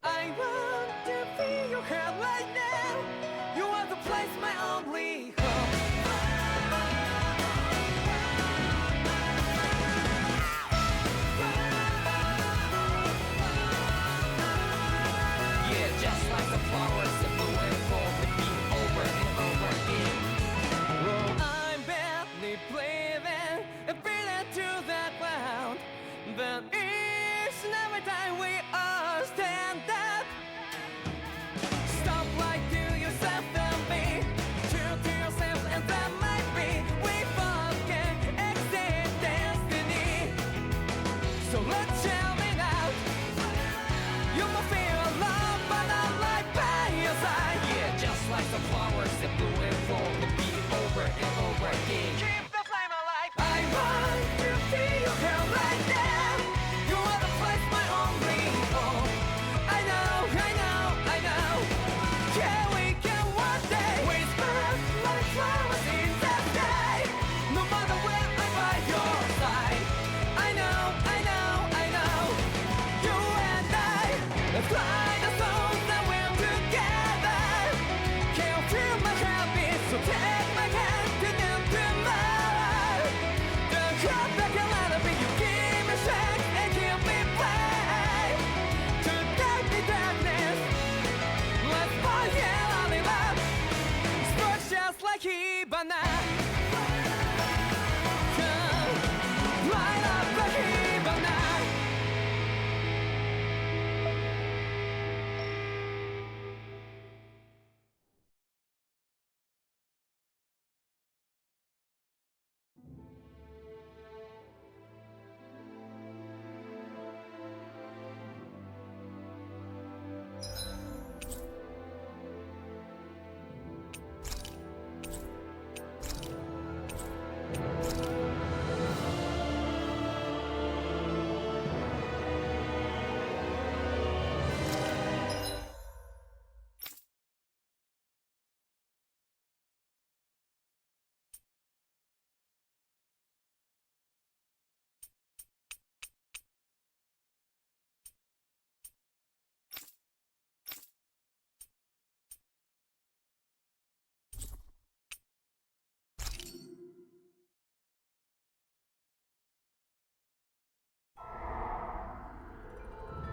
I want to feel your head right now. You are the place, my only hope. Yeah, just like the flowers that bloom and fall, repeat over and over again. Well, I'm barely breathing and feeling to the ground, but each and every time we all stand up. Stop lying to yourself and me, true to yourself, and that might be we forget exist destiny. So let's shout it out. You will feel alone, but I'm right by your side. Yeah, just like the flowers that bloom and fall, repeat over and over again. Keep the flame alive. I want to feel your hair right now. You are the place, my only hope. I know, I know, I know. Yeah, we can one day whisper like flowers in the sky. No matter where I'm by your side. I know, I know, I know. You and I, let's fly the souls that we're together. Can you feel my heartbeat? So take my hand to them tomorrow. Don't hold back and let it be. You give me strength and keep me brave. To dark the darkness, let's fall yeah, in love. Sparks just like Hibana. Come, light up like Hibana.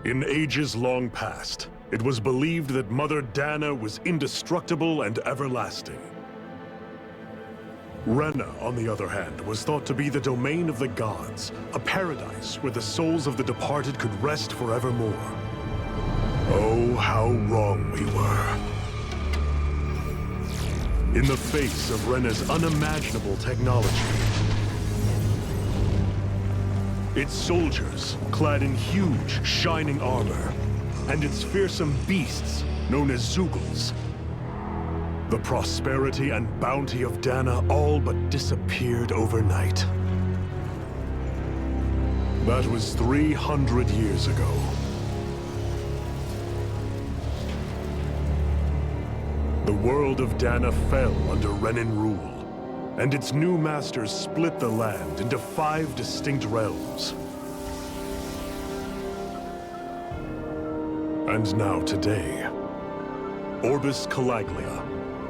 In ages long past, it was believed that Mother Dana was indestructible and everlasting. Rena, on the other hand, was thought to be the domain of the gods, a paradise where the souls of the departed could rest forevermore. Oh, how wrong we were. In the face of Rena's unimaginable technology, its soldiers, clad in huge, shining armor, and its fearsome beasts, known as Zeugles. The prosperity and bounty of Dana all but disappeared overnight. That was 300 years ago. The world of Dana fell under Renan rule, and its new masters split the land into 5 distinct realms. And now today, Orbis Calaglia,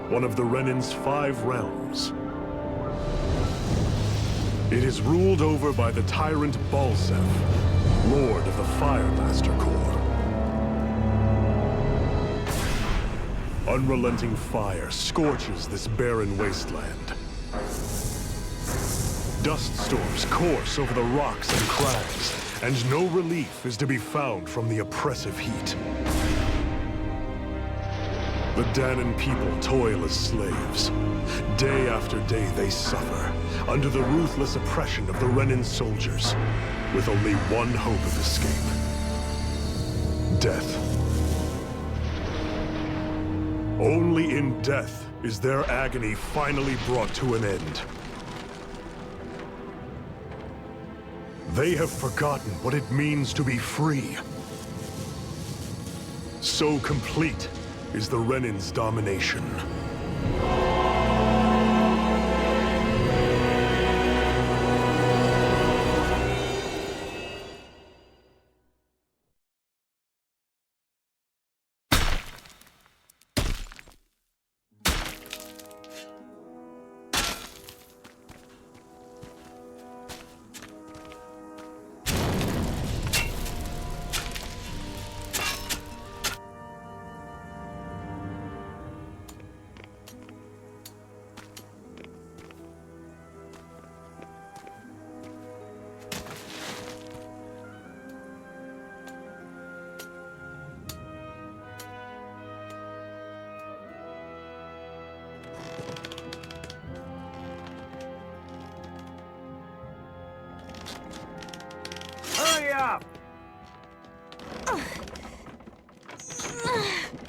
one of the Renan's 5 realms. It is ruled over by the tyrant Balseph, Lord of the Fire Master Corps. Unrelenting fire scorches this barren wasteland. Dust storms course over the rocks and crags, and no relief is to be found from the oppressive heat. The Danan people toil as slaves. Day after day they suffer, under the ruthless oppression of the Renan soldiers, with only one hope of escape: death. Only in death is their agony finally brought to an end. They have forgotten what it means to be free. So complete is the Renan's domination.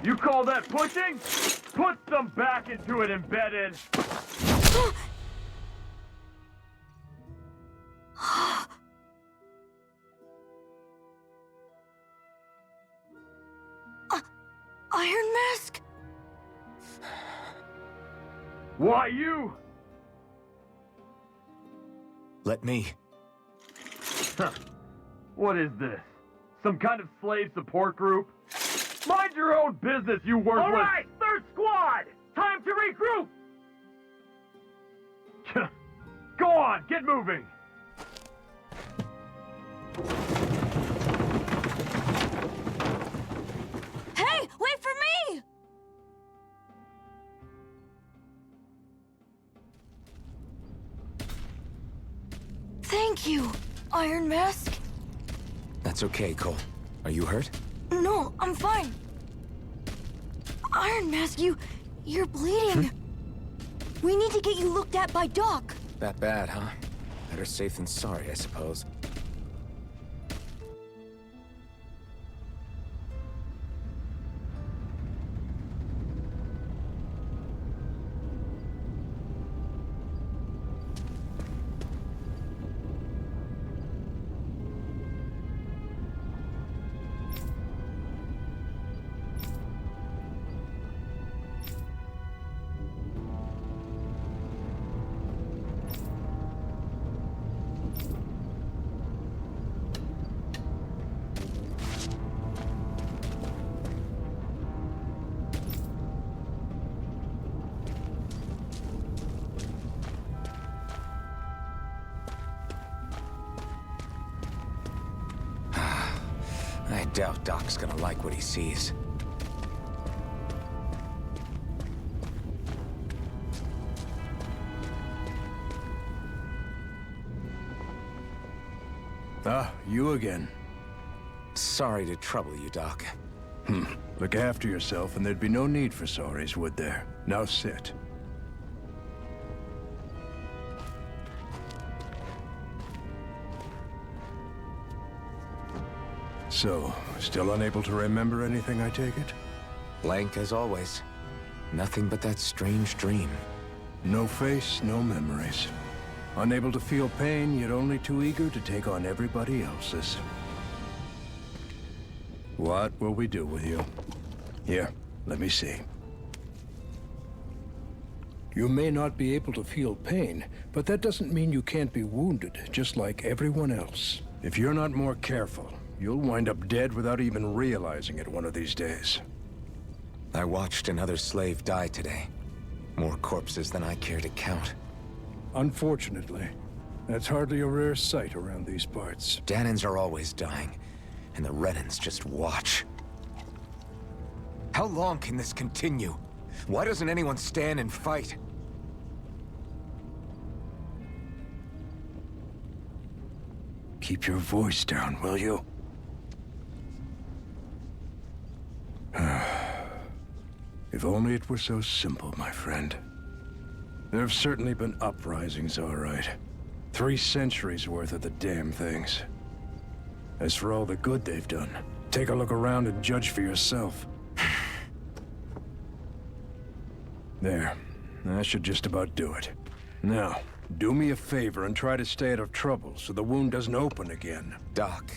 You call that pushing? Put some back into it, Embedded! Iron Mask? Why you? Let me. Huh. What is this? Some kind of slave support group? Mind your own business, you worthless— All right, third squad! Time to regroup! Go on, get moving! Hey, wait for me! Thank you, Iron Mask. That's okay, Cole. Are you hurt? No, I'm fine. Iron Mask, you're bleeding. We need to get you looked at by Doc. That bad, huh? Better safe than sorry, I suppose. I doubt Doc's gonna like what he sees. Ah, you again. Sorry to trouble you, Doc. Look after yourself and there'd be no need for sorries, would there? Now sit. So, still unable to remember anything, I take it? Blank as always. Nothing but that strange dream. No face, no memories. Unable to feel pain, yet only too eager to take on everybody else's. What will we do with you? Here, let me see. You may not be able to feel pain, but that doesn't mean you can't be wounded, just like everyone else. If you're not more careful, you'll wind up dead without even realizing it one of these days. I watched another slave die today. More corpses than I care to count. Unfortunately, that's hardly a rare sight around these parts. Danans are always dying, and the Renans just watch. How long can this continue? Why doesn't anyone stand and fight? Keep your voice down, will you? If only it were so simple, my friend. There have certainly been uprisings, all right. 3 centuries worth of the damn things. As for all the good they've done, take a look around and judge for yourself. There. That should just about do it. Now, do me a favor and try to stay out of trouble so the wound doesn't open again. Doc,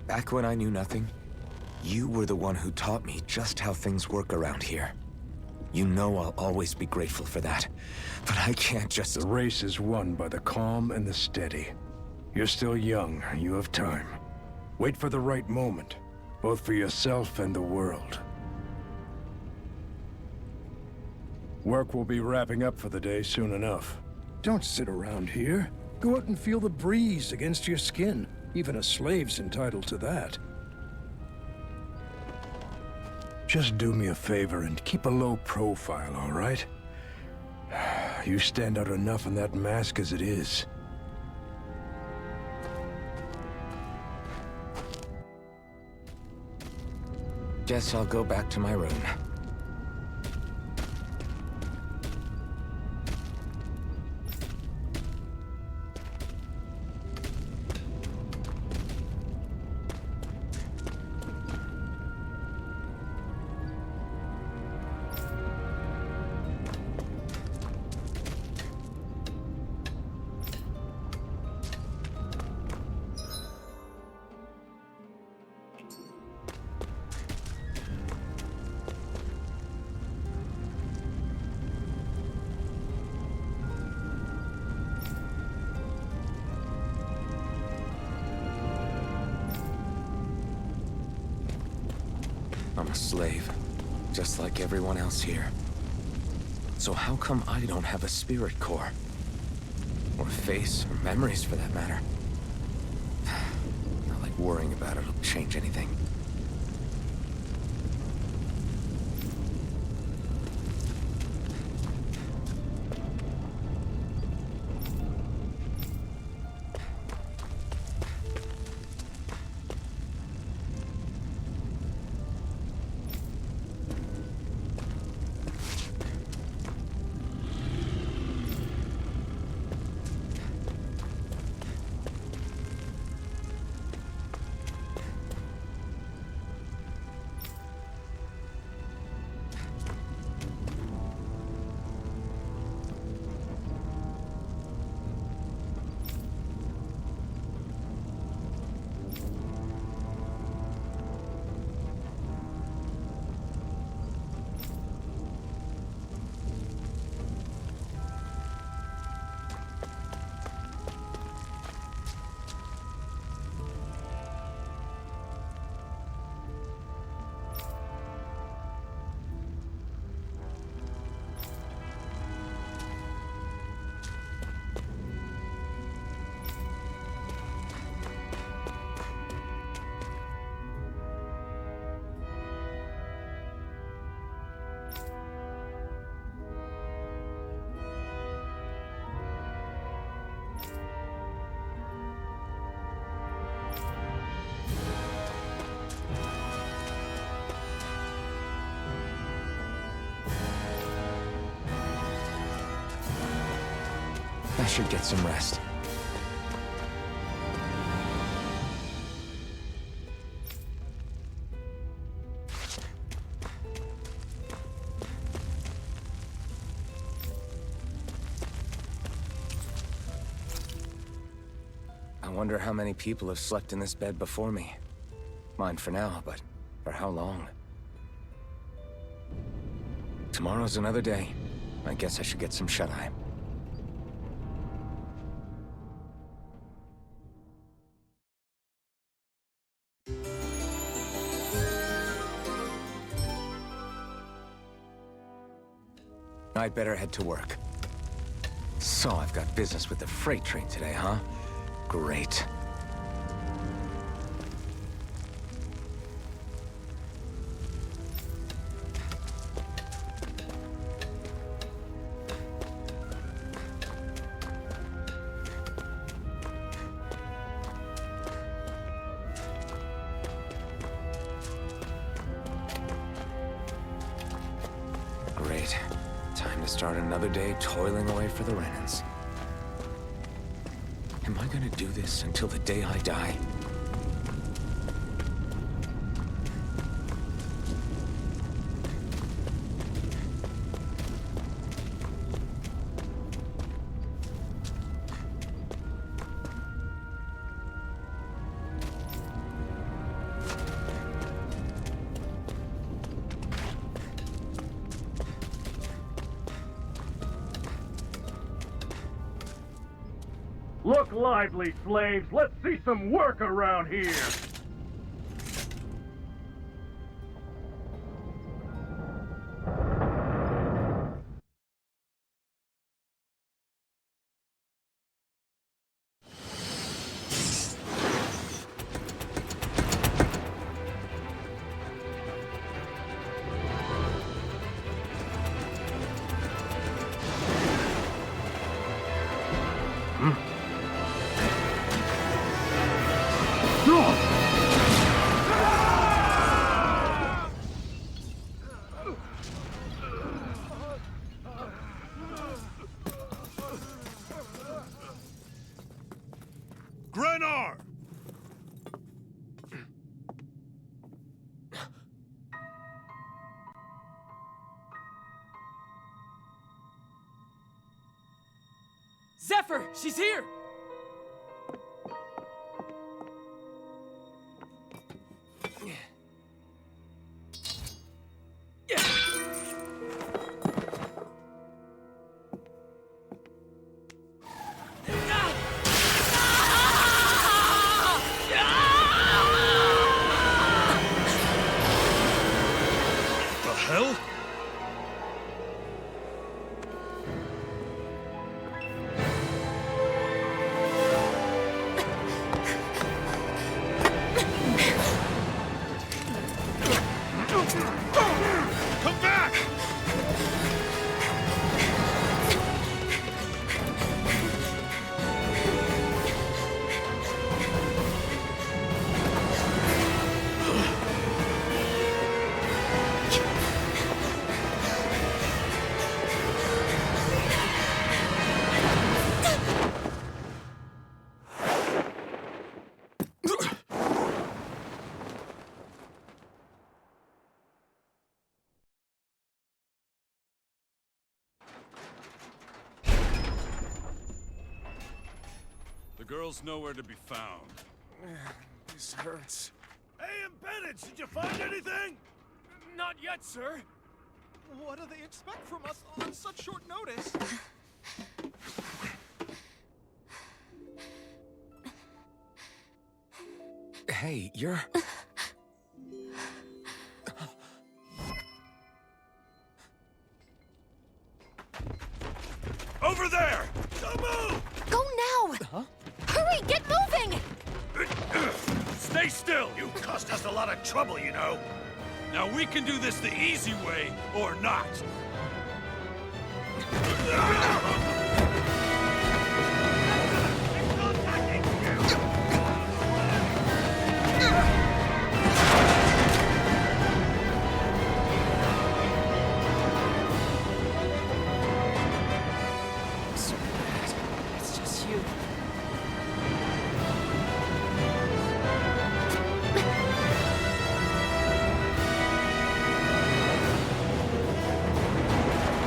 back when I knew nothing, you were the one who taught me just how things work around here. You know I'll always be grateful for that, but I can't just— The race is won by the calm and the steady. You're still young, you have time. Wait for the right moment, both for yourself and the world. Work will be wrapping up for the day soon enough. Don't sit around here. Go out and feel the breeze against your skin. Even a slave's entitled to that. Just do me a favor and keep a low profile, all right? You stand out enough in that mask as it is. Guess I'll go back to my room. I'm a slave, just like everyone else here. So how come I don't have a spirit core? Or a face, or memories for that matter? Not like worrying about it'll change anything. I should get some rest. I wonder how many people have slept in this bed before me. Mine for now, but for how long? Tomorrow's another day. I guess I should get some shut-eye. I'd better head to work. So I've got business with the freight train today, huh? Great. Great. Time to start another day toiling away for the Renans. Am I gonna do this until the day I die? Look lively, slaves! Let's see some work around here! Grenar! Zephyr, she's here! hell? Come back! The girl's nowhere to be found. This hurts. Hey, Bennett, did you find anything? Not yet, sir. What do they expect from us on such short notice? Hey, you're... Over there! Don't move! Go now! Huh? Hurry, get moving! Stay still! You caused us a lot of trouble, you know. Now we can do this the easy way, or not. It's just you.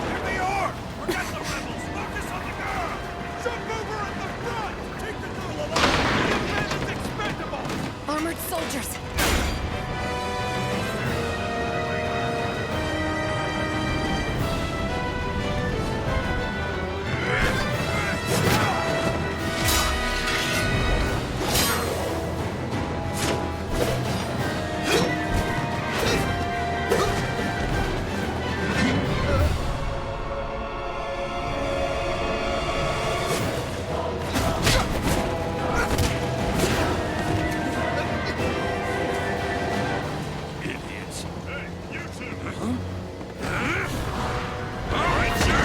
Here they are! Forget the rebels! Focus on the girl! Jump over at the front! Take the girl along! The man is expendable! Armored soldiers! Idiots. Hey, you two! All right, sir!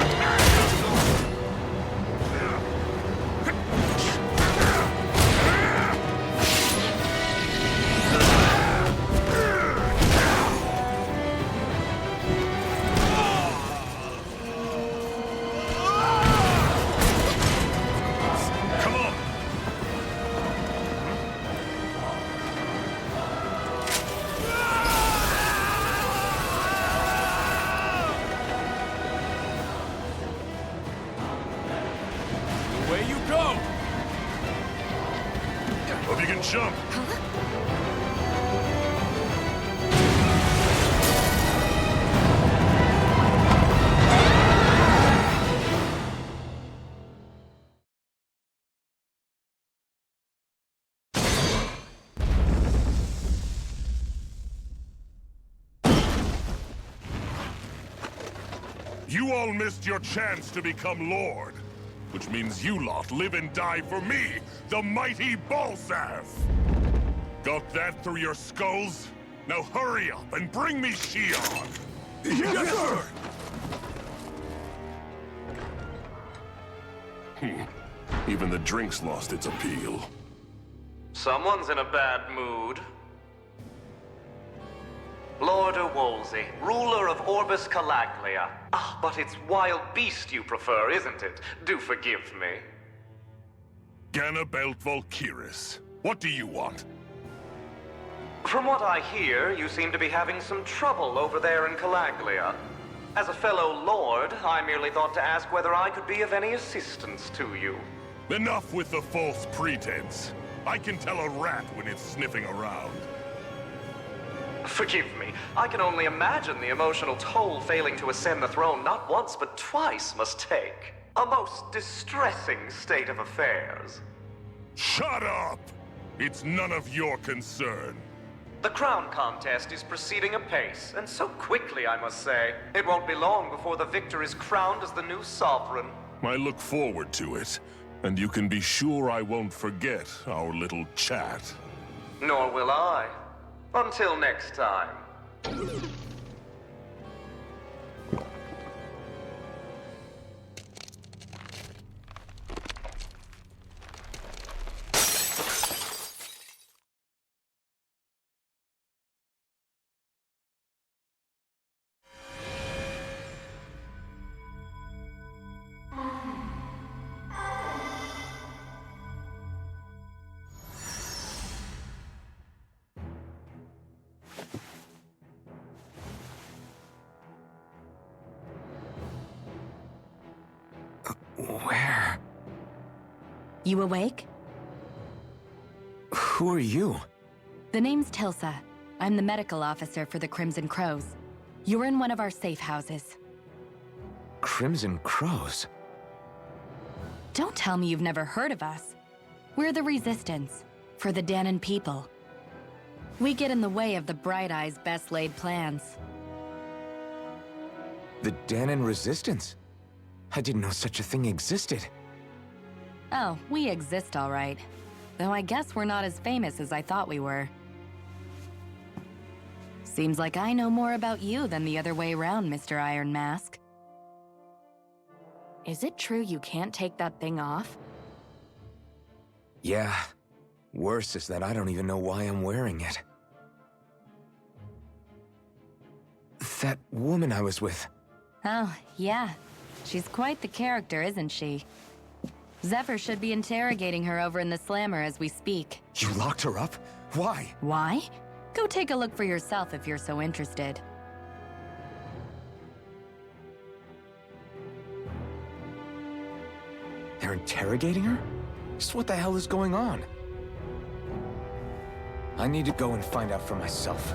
Come on! Away you go! Hope you can jump. You all missed your chance to become Lord. Which means you lot live and die for me, the mighty Balzath! Got that through your skulls? Now hurry up and bring me Shion! Yes, sir! Even the drink's lost its appeal. Someone's in a bad mood. Lord Wolsey, ruler of Orbis Calaglia. Ah, but it's wild beast you prefer, isn't it? Do forgive me. Ganabelt Volkiris, what do you want? From what I hear, you seem to be having some trouble over there in Calaglia. As a fellow lord, I merely thought to ask whether I could be of any assistance to you. Enough with the false pretense. I can tell a rat when it's sniffing around. Forgive me, I can only imagine the emotional toll failing to ascend the throne not once but twice must take. A most distressing state of affairs. Shut up! It's none of your concern. The crown contest is proceeding apace, and so quickly, I must say. It won't be long before the victor is crowned as the new sovereign. I look forward to it, and you can be sure I won't forget our little chat. Nor will I. Until next time. Where? You awake? Who are you? The name's Tilsa. I'm the medical officer for the Crimson Crows. You're in one of our safe houses. Crimson Crows? Don't tell me you've never heard of us. We're the Resistance, for the Dahnan people. We get in the way of the Bright Eye's best laid plans. The Dahnan Resistance? I didn't know such a thing existed. Oh, we exist all right. Though I guess we're not as famous as I thought we were. Seems like I know more about you than the other way around, Mr. Iron Mask. Is it true you can't take that thing off? Yeah. Worse is that I don't even know why I'm wearing it. That woman I was with. Oh, yeah. She's quite the character, isn't she? Zephyr should be interrogating her over in the Slammer as we speak. You locked her up? Why? Why? Go take a look for yourself if you're so interested. They're interrogating her? Just what the hell is going on? I need to go and find out for myself.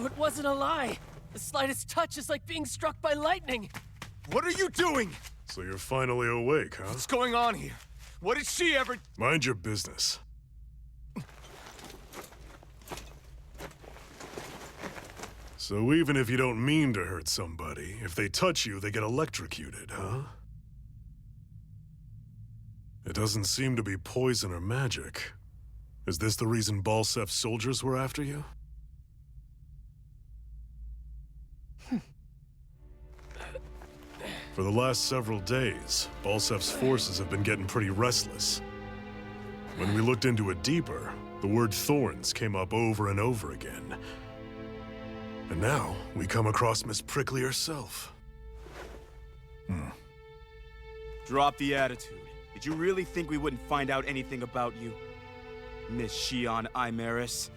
So it wasn't a lie. The slightest touch is like being struck by lightning. What are you doing? So you're finally awake, huh? What's going on here? What did she ever... Mind your business. So even if you don't mean to hurt somebody, if they touch you, they get electrocuted, huh? It doesn't seem to be poison or magic. Is this the reason Balsef's soldiers were after you? For the last several days, Balsef's forces have been getting pretty restless. When we looked into it deeper, the word thorns came up over and over again. And now, we come across Miss Prickly herself. Drop the attitude. Did you really think we wouldn't find out anything about you? Miss Shion Imaris?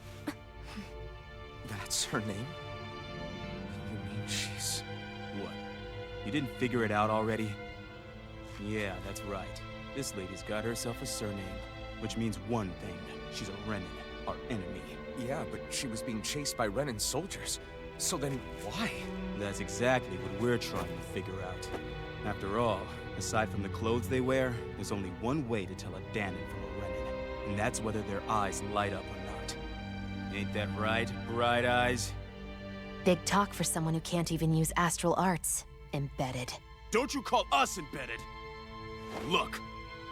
That's her name? You mean she's... What? You didn't figure it out already? Yeah, that's right. This lady's got herself a surname, which means one thing. She's a Renan, our enemy. Yeah, but she was being chased by Renan's soldiers. So then, why? That's exactly what we're trying to figure out. After all, aside from the clothes they wear, there's only one way to tell a Danon from a Renan, and that's whether their eyes light up or not. Ain't that right, Bright Eyes? Big talk for someone who can't even use astral arts. Embedded. Don't you call us embedded! Look,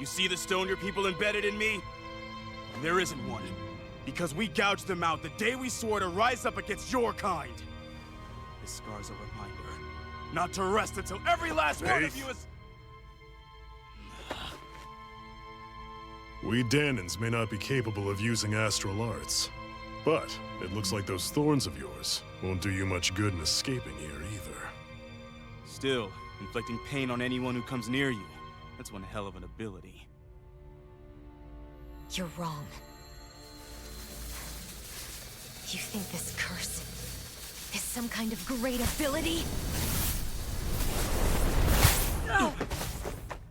you see the stone your people embedded in me? There isn't one. Because we gouged them out the day we swore to rise up against your kind. This scar's a reminder, not to rest until every last one of you is... We Danons may not be capable of using astral arts, but it looks like those thorns of yours won't do you much good in escaping here either. Still, inflicting pain on anyone who comes near you, that's one hell of an ability. You're wrong. You think this curse is some kind of great ability?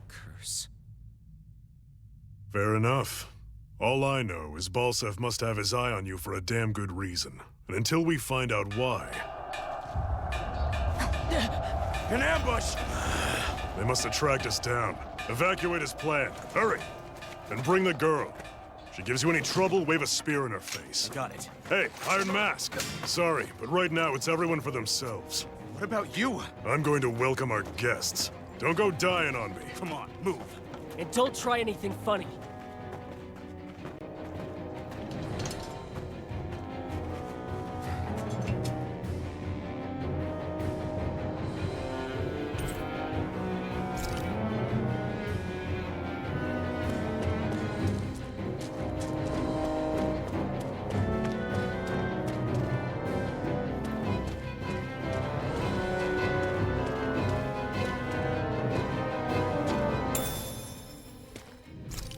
Curse. Fair enough. All I know is Balsef must have his eye on you for a damn good reason. And until we find out why... An ambush! They must have tracked us down. Evacuate as planned. Hurry! And bring the girl. If she gives you any trouble, wave a spear in her face. Got it. Hey, Iron Mask. Sorry, but right now it's everyone for themselves. What about you? I'm going to welcome our guests. Don't go dying on me. Come on, move. And don't try anything funny.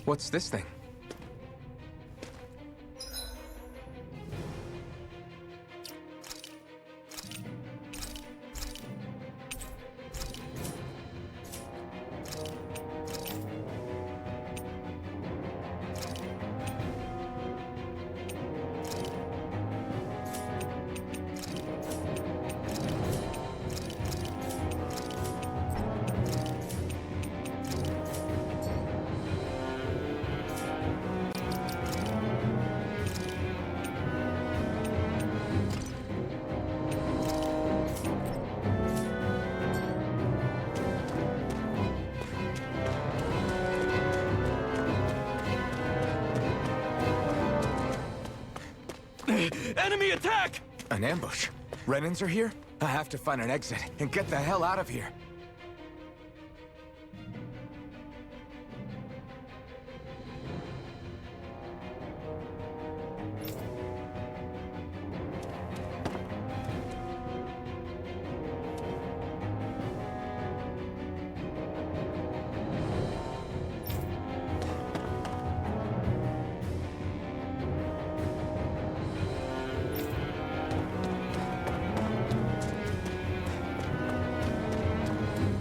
What's this thing? Enemy attack! An ambush. Renans are here? I have to find an exit and get the hell out of here.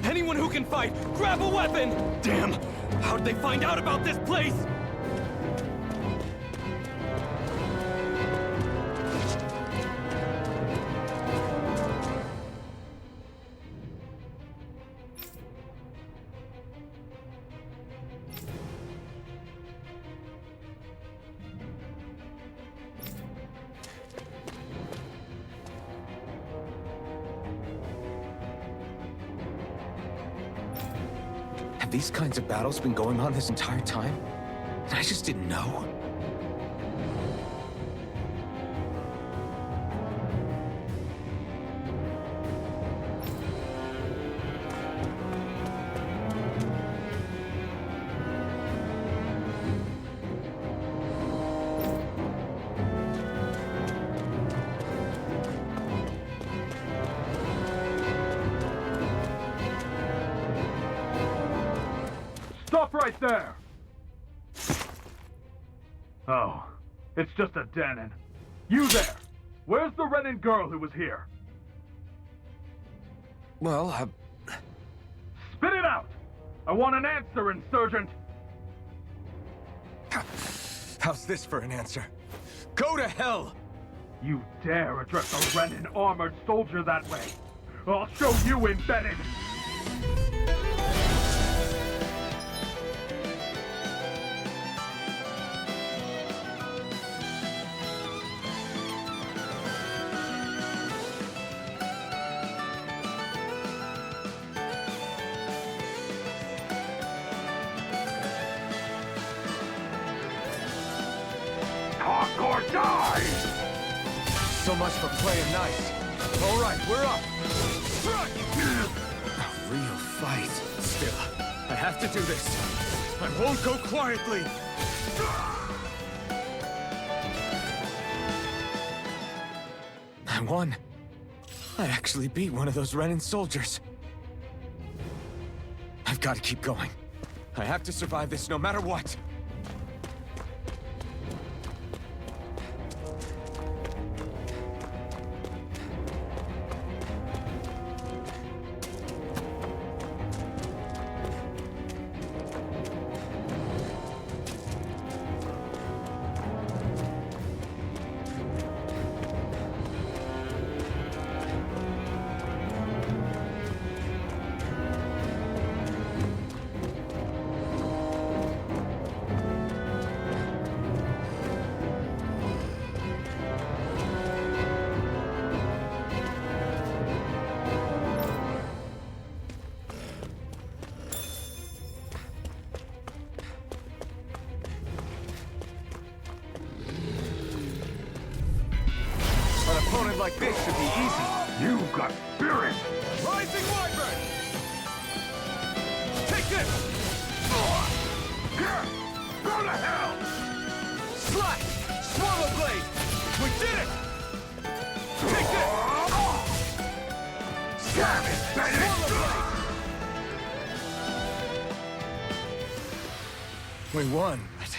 Anyone who can fight, grab a weapon! Damn! How did they find out about this place? these kinds of battles been going on this entire time? And I just didn't know? Stop right there! Oh, it's just a Danon. You there! Where's the Renan girl who was here? Well, Spit it out! I want an answer, Insurgent! how's this for an answer? Go to hell! You dare address a Renan armored soldier that way? I'll show you, Embedded! Talk or die! So much for playing nice. All right, we're up. A real fight. Still, I have to do this. I won't go quietly. I won. I actually beat one of those Renan soldiers. I've got to keep going. I have to survive this no matter what. An opponent like this should be easy. You've got spirit! Rising Wyvern! Take this! Go to hell! Slash! Swallow Blade! We did it! Take this! Damn it, Bennett! We won, but...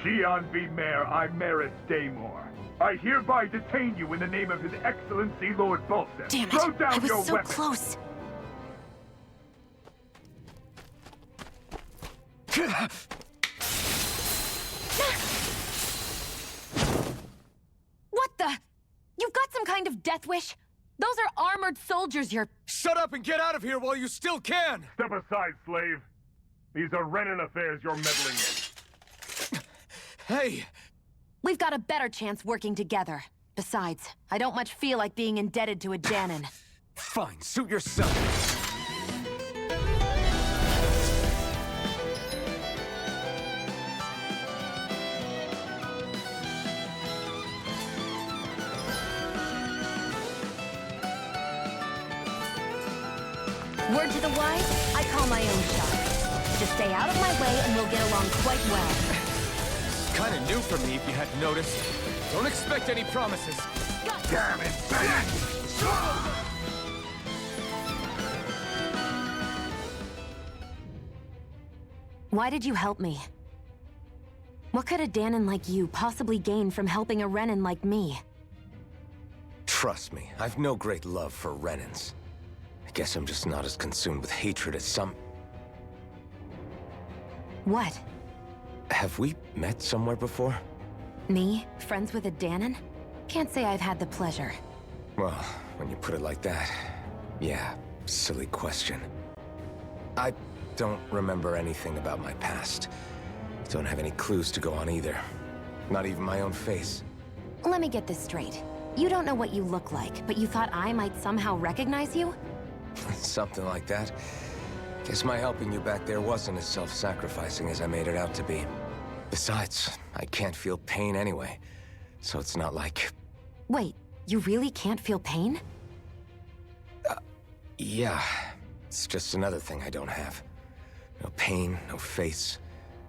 Xian V. Mayor Imaris Daymore. I hereby detain you in the name of His Excellency Lord Bolton. Damn it! Throw down I was your so weapon. close. What the? You've got some kind of death wish? Those are armored soldiers you're... Shut up and get out of here while you still can! Step aside, slave. These are Renan affairs you're meddling in. Hey! We've got a better chance working together. Besides, I don't much feel like being indebted to a Danon. Fine, suit yourself. Word to the wise, I call my own shot. Just stay out of my way and we'll get along quite well. Kinda new for me, if you hadn't noticed. Don't expect any promises. Damn it, Bennett! Why did you help me? What could a Danon like you possibly gain from helping a Renan like me? Trust me, I've no great love for Renans. I guess I'm just not as consumed with hatred as some... What? Have we met somewhere before? Me? Friends with a Danon? Can't say I've had the pleasure. Well, when you put it like that, yeah, silly question. I don't remember anything about my past. Don't have any clues to go on either. Not even my own face. Let me get this straight. You don't know what you look like, but you thought I might somehow recognize you? Something like that. Guess my helping you back there wasn't as self-sacrificing as I made it out to be. Besides, I can't feel pain anyway, so it's not like... Wait, you really can't feel pain? Yeah. It's just another thing I don't have. No pain, no face,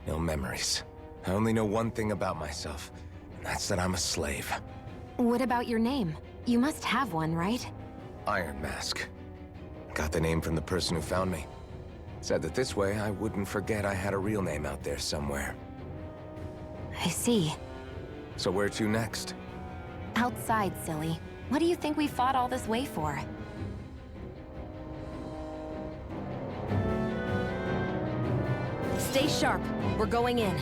no memories. I only know one thing about myself, and that's that I'm a slave. What about your name? You must have one, right? Iron Mask. Got the name from the person who found me. Said that this way I wouldn't forget I had a real name out there somewhere. I see. So where to next? Outside, silly. What do you think we fought all this way for? Stay sharp. We're going in.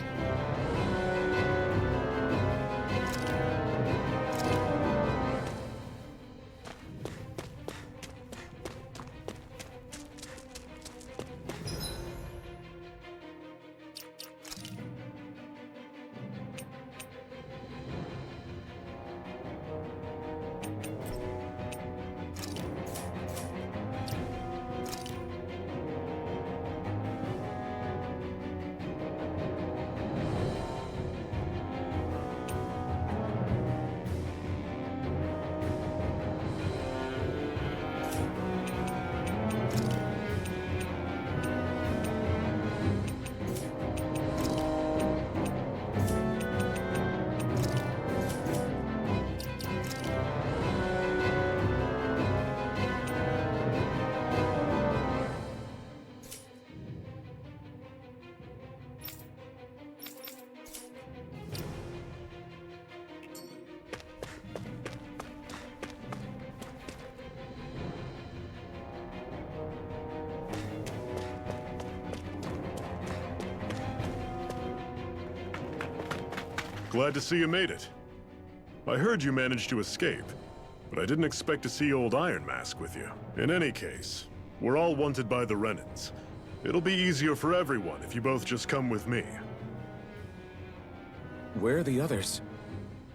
Glad to see you made it. I heard you managed to escape, but I didn't expect to see old Iron Mask with you. In any case, we're all wanted by the Renans. It'll be easier for everyone if you both just come with me. Where are the others?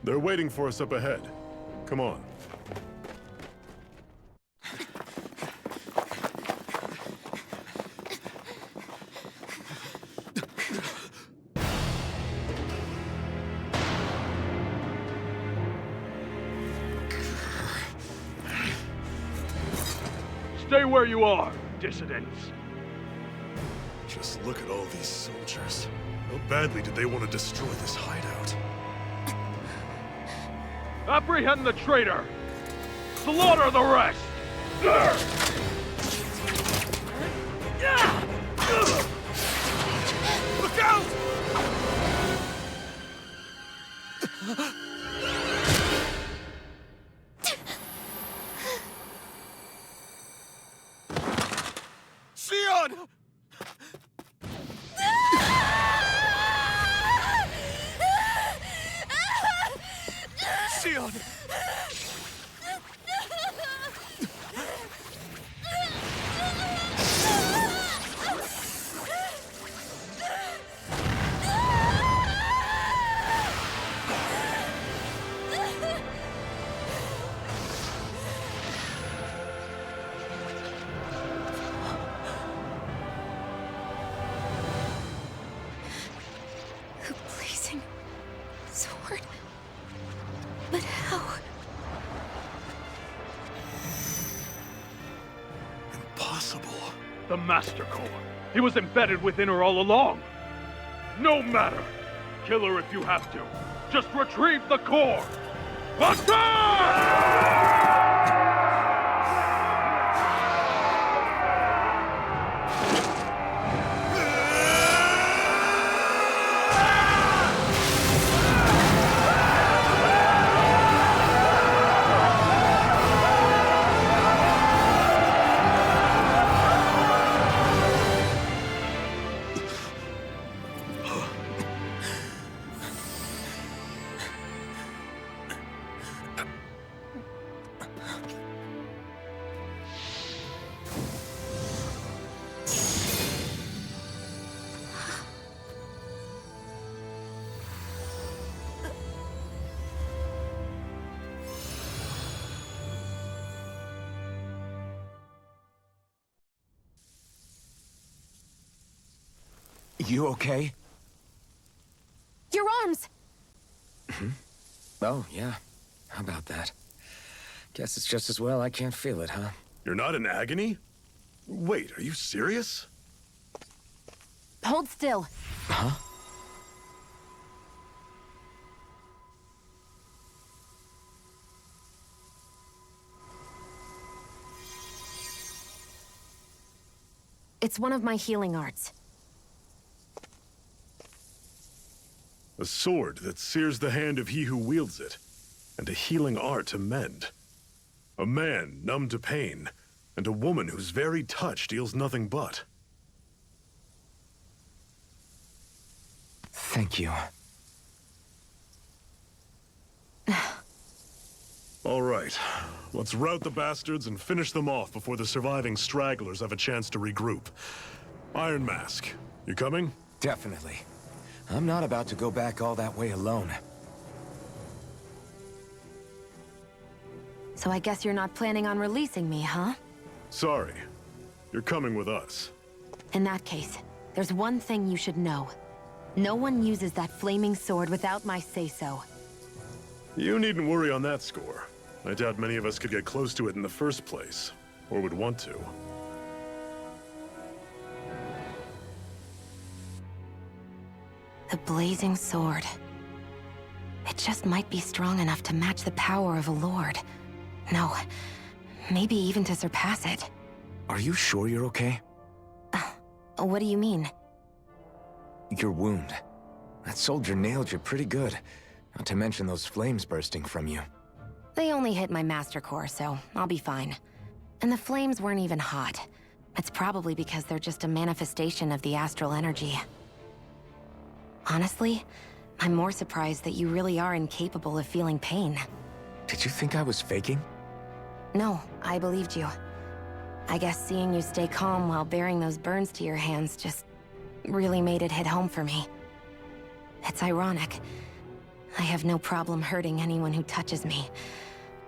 They're waiting for us up ahead. Come on. Stay where you are, dissidents. Just look at all these soldiers. How badly did they want to destroy this hideout? Apprehend the traitor! Slaughter the rest! Look out! Sion! Sion! A blazing sword. But how? Impossible. The Master Core. He was embedded within her all along. No matter. Kill her if you have to. Just retrieve the core. Attack! You okay? Your arms! Oh, yeah. How about that? Guess it's just as well I can't feel it, huh? You're not in agony? Wait, are you serious? Hold still. Huh? It's one of my healing arts. A sword that sears the hand of he who wields it, and a healing art to mend. A man numb to pain, and a woman whose very touch deals nothing but. Thank you. All right, let's rout the bastards and finish them off before the surviving stragglers have a chance to regroup. Iron Mask, you coming? Definitely. I'm not about to go back all that way alone. So I guess you're not planning on releasing me, huh? Sorry. You're coming with us. In that case, there's one thing you should know. No one uses that flaming sword without my say-so. You needn't worry on that score. I doubt many of us could get close to it in the first place, or would want to. The blazing sword. It just might be strong enough to match the power of a lord. No, maybe even to surpass it. Are you sure you're okay? What do you mean? Your wound. That soldier nailed you pretty good. Not to mention those flames bursting from you. They only hit my master core, so I'll be fine. And the flames weren't even hot. It's probably because they're just a manifestation of the astral energy. Honestly, I'm more surprised that you really are incapable of feeling pain. Did you think I was faking? No, I believed you. I guess seeing you stay calm while bearing those burns to your hands just really made it hit home for me. It's ironic. I have no problem hurting anyone who touches me.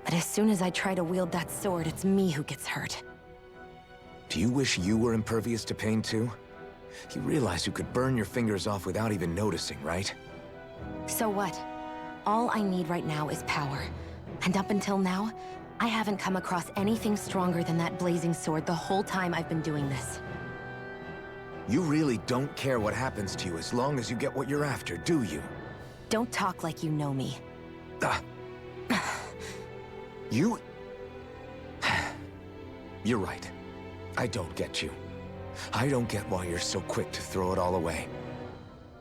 But as soon as I try to wield that sword, it's me who gets hurt. Do you wish you were impervious to pain too? You realize you could burn your fingers off without even noticing, right? So what? All I need right now is power. And up until now, I haven't come across anything stronger than that blazing sword the whole time I've been doing this. You really don't care what happens to you as long as you get what you're after, do you? Don't talk like you know me. You... You're right. I don't get you. I don't get why you're so quick to throw it all away.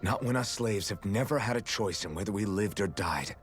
Not when us slaves have never had a choice in whether we lived or died.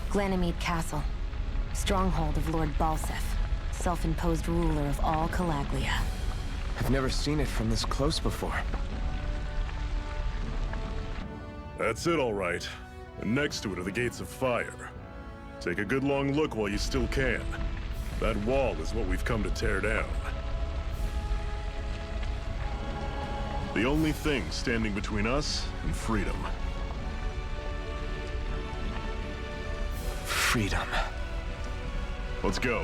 Glanimede Castle. Stronghold of Lord Balseph, self-imposed ruler of all Calaglia. I've never seen it from this close before. That's it, all right. And next to it are the Gates of Fire. Take a good long look while you still can. That wall is what we've come to tear down. The only thing standing between us and freedom. freedom. Let's go.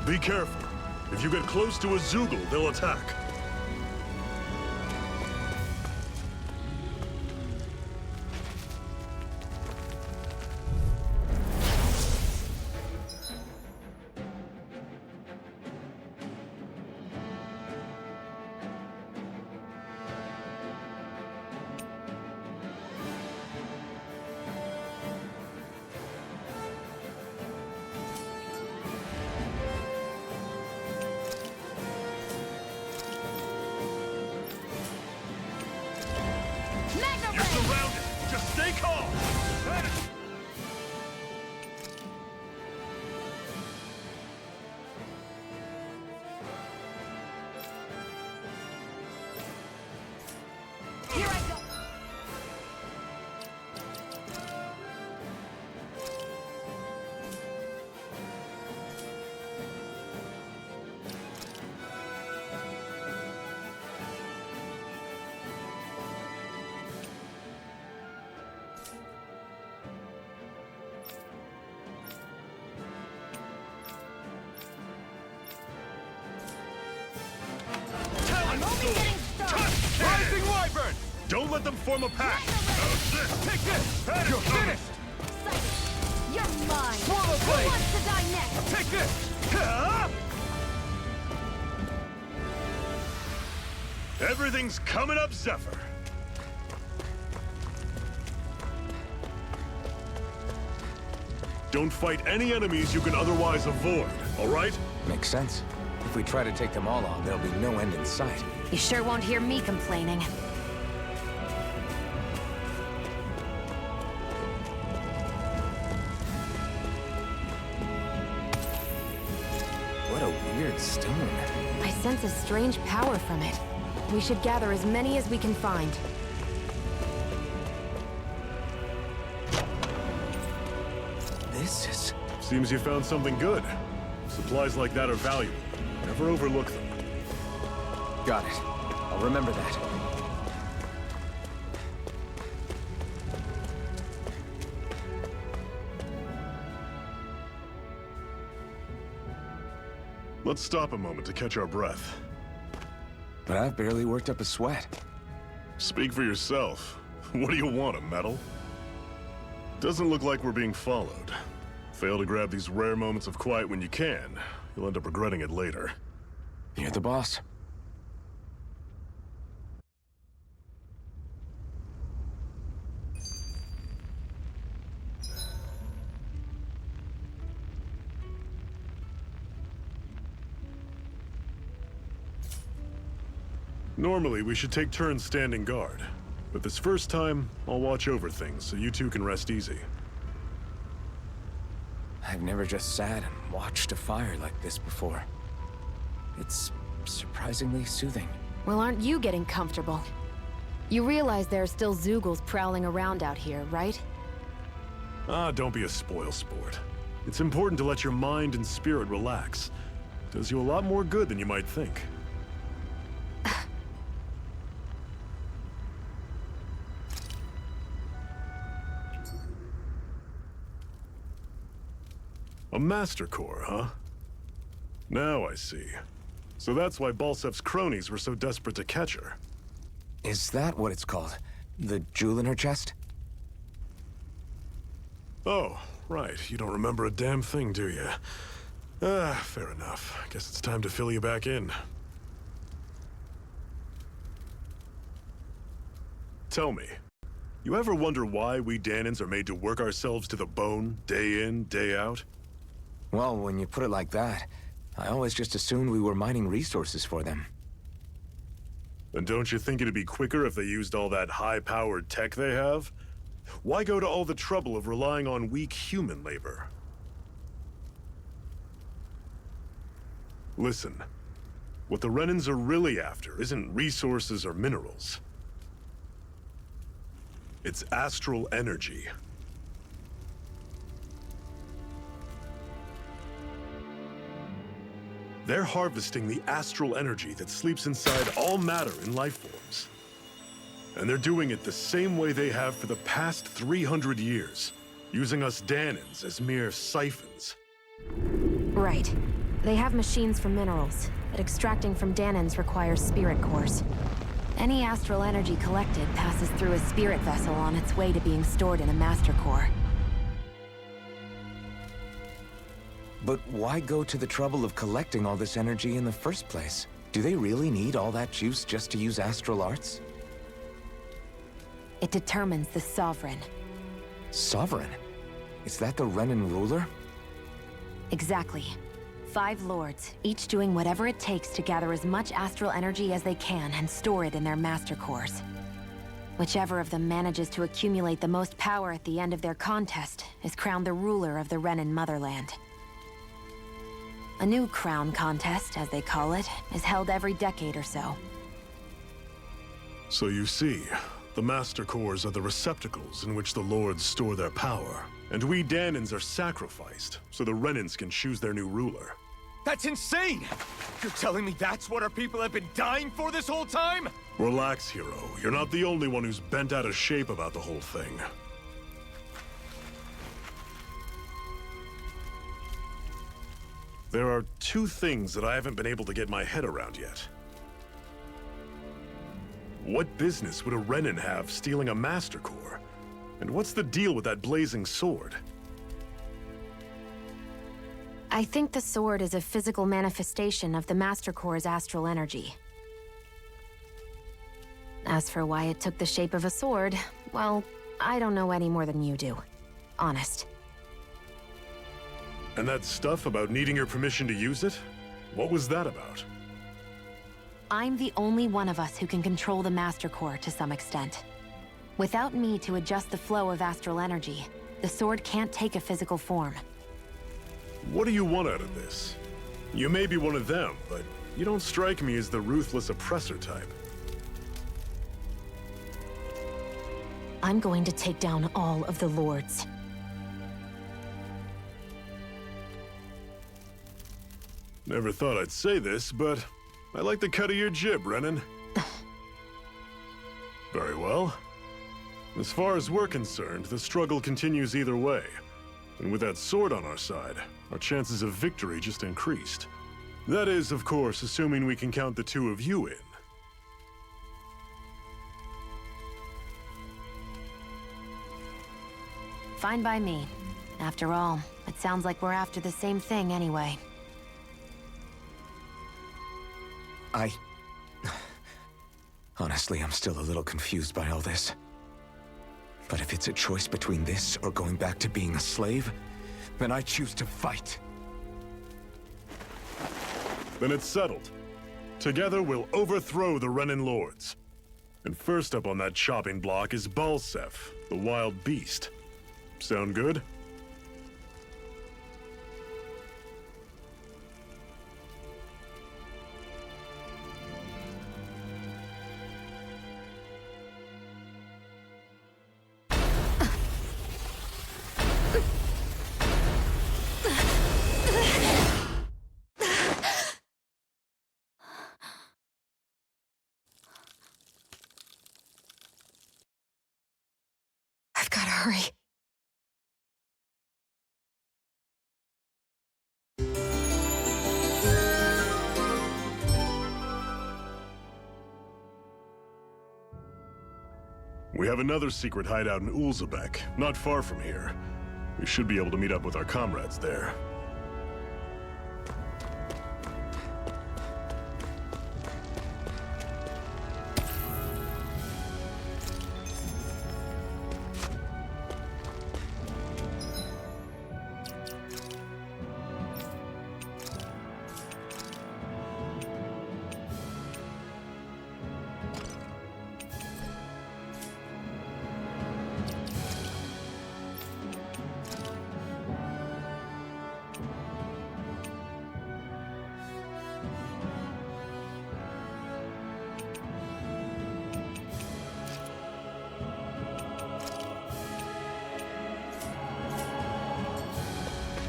Be careful. If you get close to a Zoogle, they'll attack. You're surrounded! Just stay calm! Here I go! Talon Sword! Rising Wyvern! Don't let them form a pack! Take this! You're finished! You're mine! Swallow Who blade! wants to die next? Take this! Everything's coming up, Zephyr! Don't fight any enemies you can otherwise avoid, alright? Makes sense. If we try to take them all on, there'll be no end in sight. You sure won't hear me complaining. What a weird stone. I sense a strange power from it. We should gather as many as we can find. This is... Seems you found something good. Supplies like that are valuable. Never overlook them. Got it. I'll remember that. Let's stop a moment to catch our breath. But I've barely worked up a sweat. Speak for yourself. What do you want, a medal? Doesn't look like we're being followed. Fail to grab these rare moments of quiet when you can. You'll end up regretting it later. You're the boss. Normally, we should take turns standing guard. But this first time, I'll watch over things so you two can rest easy. I've never just sat and watched a fire like this before. It's surprisingly soothing. Well, aren't you getting comfortable? You realize there are still Zoogles prowling around out here, right? Ah, don't be a spoil sport. It's important to let your mind and spirit relax. Does you a lot more good than you might think. A Master Core, huh? Now I see. So that's why Balsef's cronies were so desperate to catch her. Is that what it's called? The jewel in her chest? Oh, right. You don't remember a damn thing, do you? Ah, fair enough. Guess it's time to fill you back in. Tell me, you ever wonder why we Dahnans are made to work ourselves to the bone, day in, day out? Well, when you put it like that, I always just assumed we were mining resources for them. And don't you think it'd be quicker if they used all that high-powered tech they have? Why go to all the trouble of relying on weak human labor? Listen, what the Renans are really after isn't resources or minerals. It's astral energy. They're harvesting the astral energy that sleeps inside all matter in life forms. And they're doing it the same way they have for the past 300 years, using us Dahnans as mere siphons. Right. They have machines for minerals, but extracting from Dahnans requires spirit cores. Any astral energy collected passes through a spirit vessel on its way to being stored in a master core. But why go to the trouble of collecting all this energy in the first place? Do they really need all that juice just to use astral arts? It determines the Sovereign. Sovereign? Is that the Renan ruler? Exactly. 5 lords, each doing whatever it takes to gather as much astral energy as they can and store it in their master cores. Whichever of them manages to accumulate the most power at the end of their contest is crowned the ruler of the Renan motherland. A new crown contest, as they call it, is held every decade or so. So you see, the Master Cores are the receptacles in which the Lords store their power. And we Dahnans are sacrificed, so the Renans can choose their new ruler. That's insane! You're telling me that's what our people have been dying for this whole time? Relax, hero. You're not the only one who's bent out of shape about the whole thing. There are 2 things that I haven't been able to get my head around yet. What business would a Renan have stealing a Master Core? And what's the deal with that blazing sword? I think the sword is a physical manifestation of the Master Core's astral energy. As for why it took the shape of a sword, well, I don't know any more than you do. Honest. And that stuff about needing your permission to use it? What was that about? I'm the only one of us who can control the Master Core to some extent. Without me to adjust the flow of astral energy, the sword can't take a physical form. What do you want out of this? You may be one of them, but you don't strike me as the ruthless oppressor type. I'm going to take down all of the lords. Never thought I'd say this, but I like the cut of your jib, Renan. Very well. As far as we're concerned, the struggle continues either way. And with that sword on our side, our chances of victory just increased. That is, of course, assuming we can count the 2 of you in. Fine by me. After all, it sounds like we're after the same thing anyway. Honestly, I'm still a little confused by all this. But if it's a choice between this or going back to being a slave, then I choose to fight. Then it's settled. Together, we'll overthrow the Renan Lords. And first up on that chopping block is Balseph, the wild beast. Sound good? I've gotta hurry. We have another secret hideout in Ulzebek, not far from here. We should be able to meet up with our comrades there.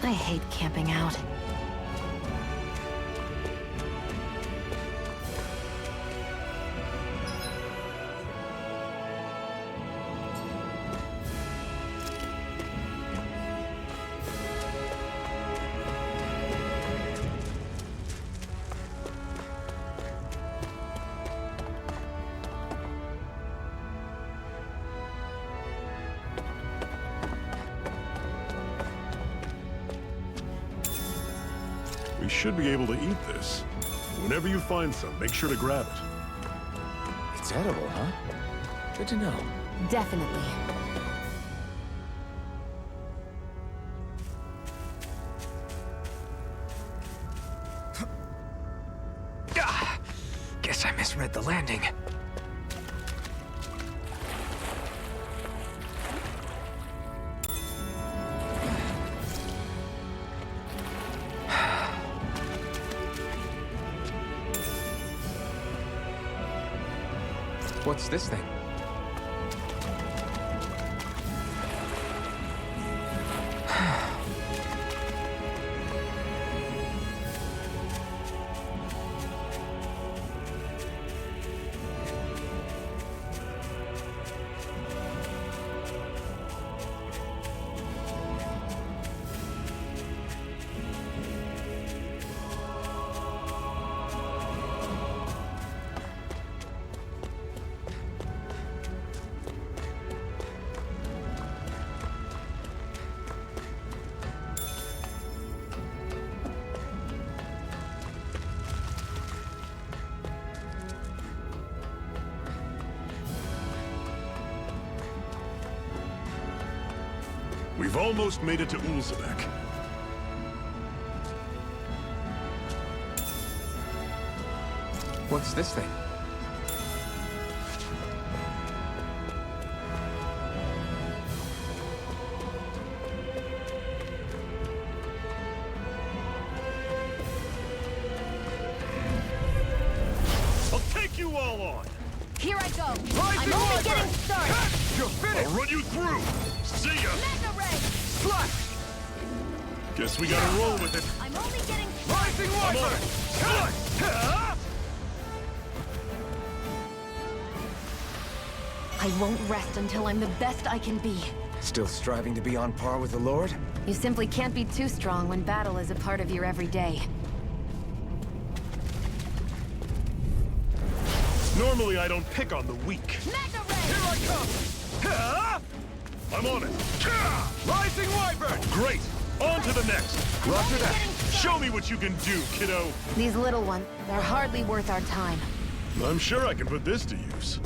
I hate camping out. We should be able to eat this. Whenever you find some, make sure to grab it. It's edible, huh? Good to know. Definitely. Guess I misread the landing. What's this thing? We've almost made it to Ulzebek. What's this thing? I'll take you all on! Here I go. Rising I'm only Wyvern! getting started. You're finished! I'll run you through! See ya! Mega Ray. Slash! Guess we gotta roll with it. I'm only getting Rising Wyvern! Slash! I won't rest until I'm the best I can be. Still striving to be on par with the Lord? You simply can't be too strong when battle is a part of your everyday. Normally I don't pick on the weak. Mega Ray. Here I come! I'm on it! Rising Wyvern! Great! On to the next! Roger that! Show me what you can do, kiddo! These little ones, they're hardly worth our time. I'm sure I can put this to use.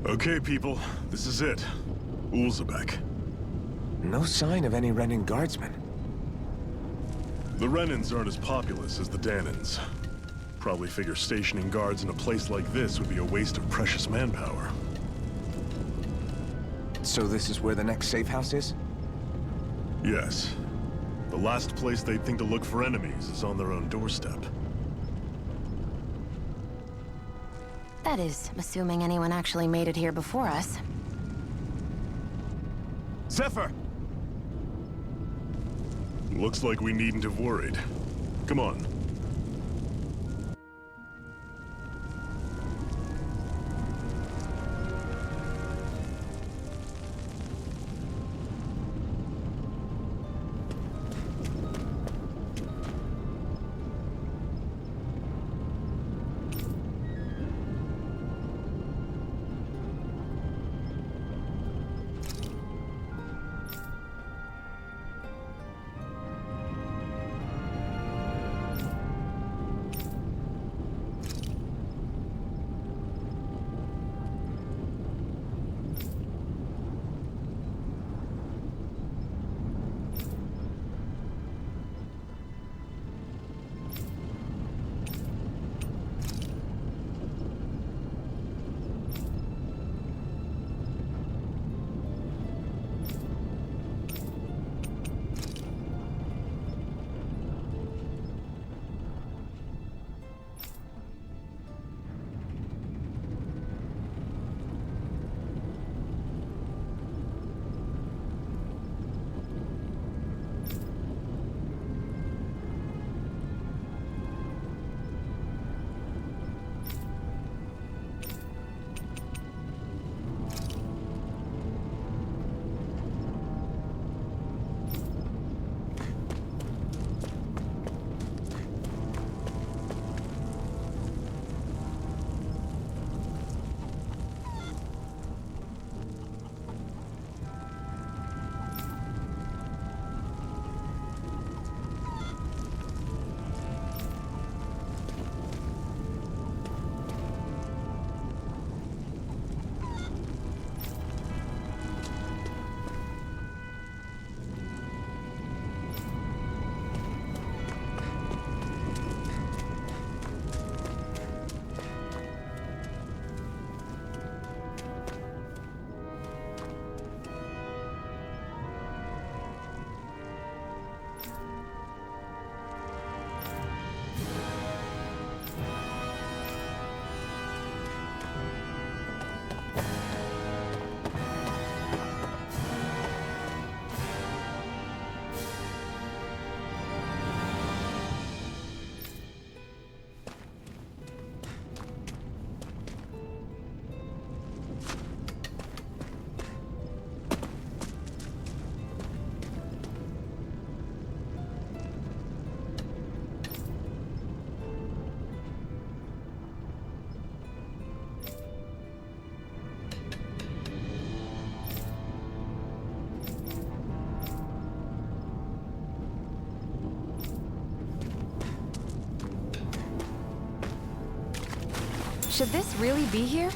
Okay, people, this is it. Ulzebek. No sign of any Renan guardsmen. The Renans aren't as populous as the Danans. Probably figure stationing guards in a place like this would be a waste of precious manpower. So this is where the next safe house is? Yes. The last place they'd think to look for enemies is on their own doorstep. That is, assuming anyone actually made it here before us. Zephyr! Looks like we needn't have worried. Come on. Should this really be here?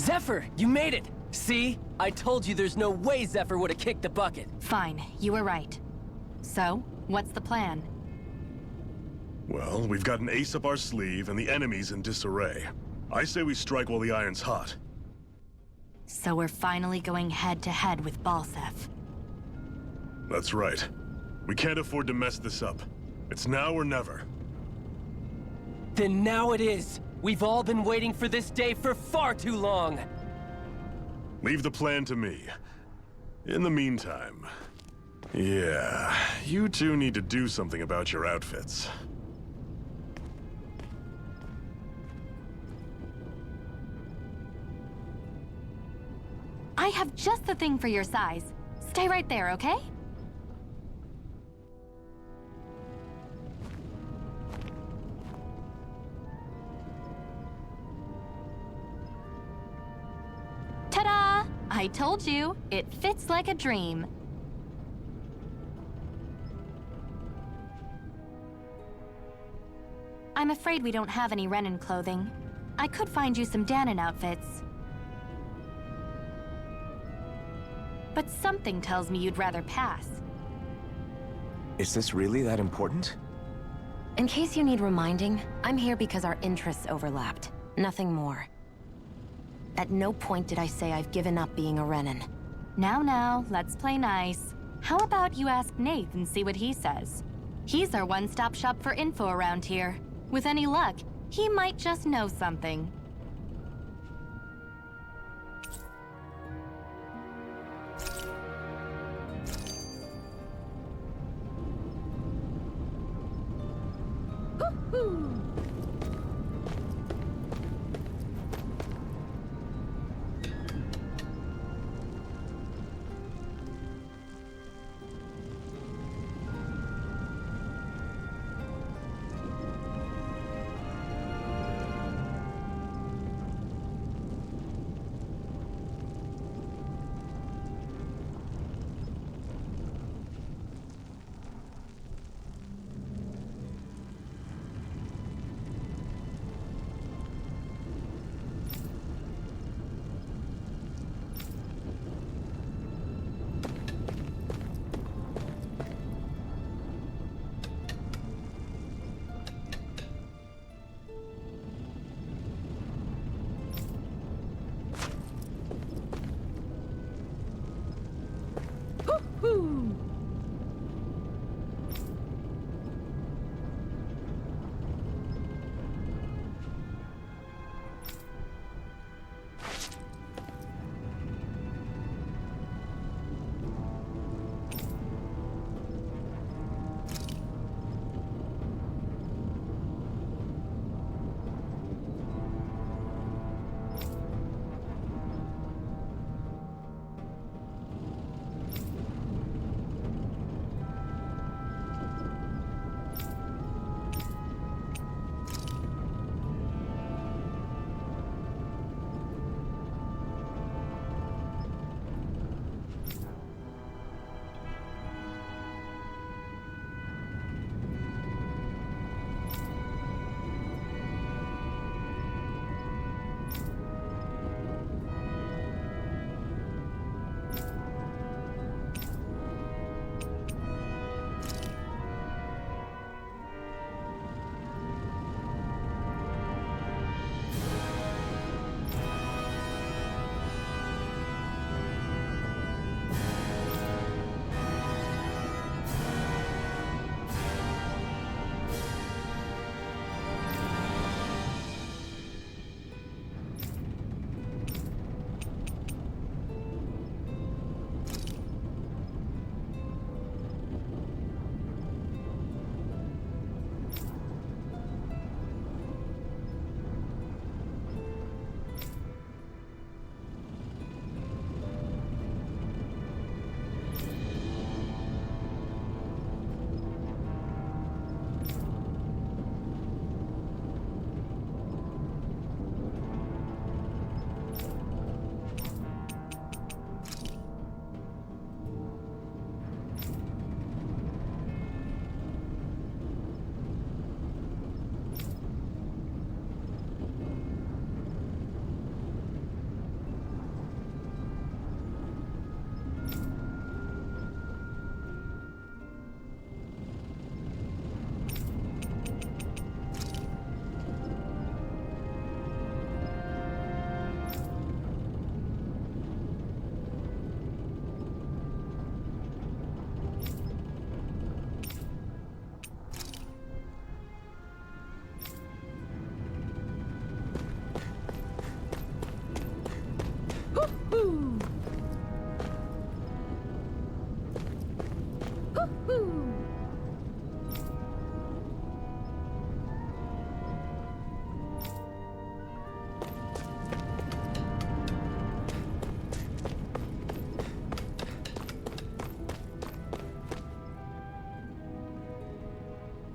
Zephyr, you made it! See? I told you there's no way Zephyr would have kicked the bucket. Fine, you were right. So, what's the plan? Well, we've got an ace up our sleeve, and the enemy's in disarray. I say we strike while the iron's hot. So we're finally going head-to-head with Balseph. That's right. We can't afford to mess this up. It's now or never. Then now it is! We've all been waiting for this day for far too long! Leave the plan to me. In the meantime... yeah, you two need to do something about your outfits. I have just the thing for your size. Stay right there, okay? Ta-da! I told you, it fits like a dream. I'm afraid we don't have any Renan clothing. I could find you some Danon outfits. But something tells me you'd rather pass. Is this really that important? In case you need reminding, I'm here because our interests overlapped. Nothing more. At no point did I say I've given up being a Renan. Now, let's play nice. How about you ask Nath and see what he says? He's our one-stop shop for info around here. With any luck, he might just know something.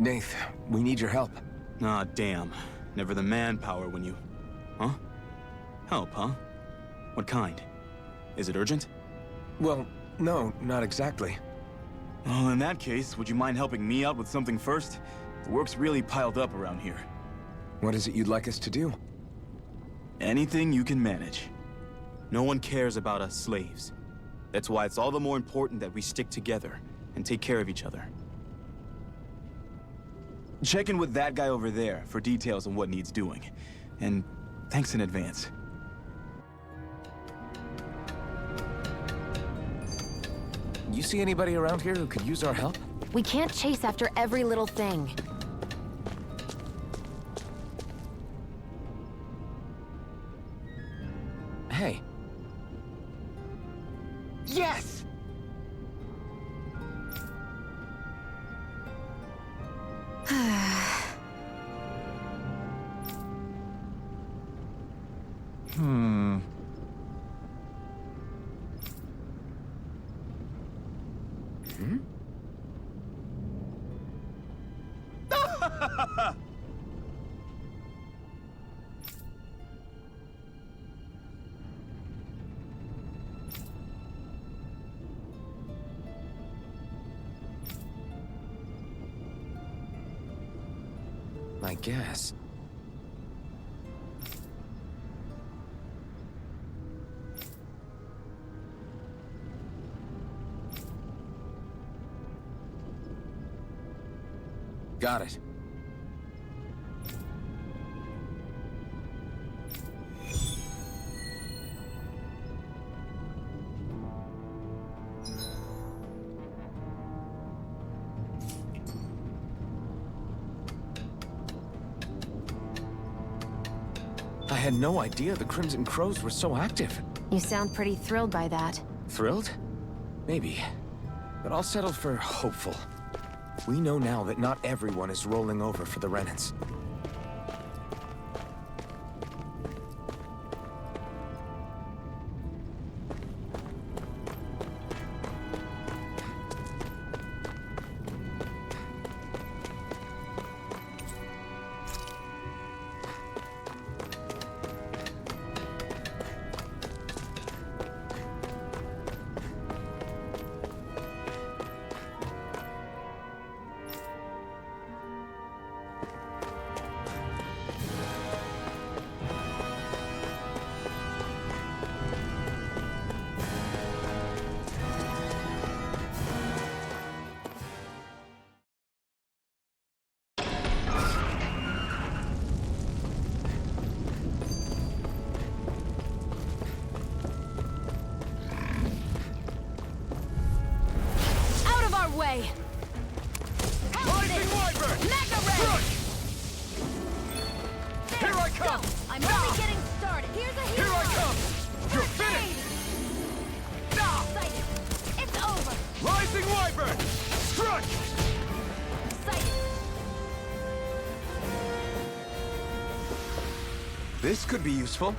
Nath, we need your help. Ah, damn. Never the manpower when you... Huh? Help, huh? What kind? Is it urgent? Well, no, not exactly. Well, in that case, would you mind helping me out with something first? The work's really piled up around here. What is it you'd like us to do? Anything you can manage. No one cares about us slaves. That's why it's all the more important that we stick together and take care of each other. Check in with that guy over there for details on what needs doing. And thanks in advance. You see anybody around here who could use our help? We can't chase after every little thing. Hey. Yes! Hmm. Hmm? I guess. Got it. I had no idea the Crimson Crows were so active. You sound pretty thrilled by that. Thrilled? Maybe. But I'll settle for hopeful. We know now that not everyone is rolling over for the Renans. Way. Rising Wyvern! Mega Ray! Here I come! I'm only getting started. Here's a hero! Here I come! You're finished! Excited. It's over. Rising Wyvern! Strike! Excited. This could be useful.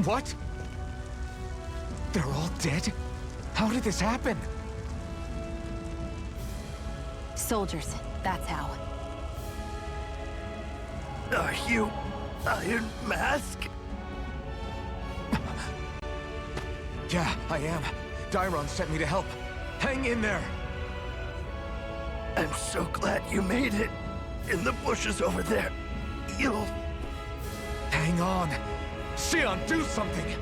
What? They're all dead? How did this happen? Soldiers, that's how. Are you Iron Mask? Yeah, I am. Dairon sent me to help. Hang in there! I'm so glad you made it. In the bushes over there. You'll... Hang on! Sion, do something!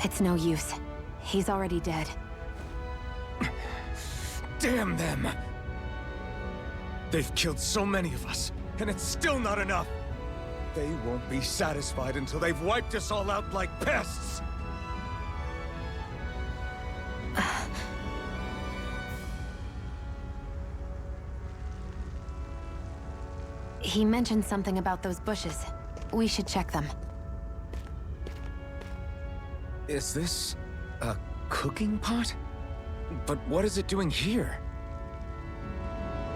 It's no use. He's already dead. Damn them! They've killed so many of us, and it's still not enough! They won't be satisfied until they've wiped us all out like pests! He mentioned something about those bushes. We should check them. Is this a cooking pot? But what is it doing here?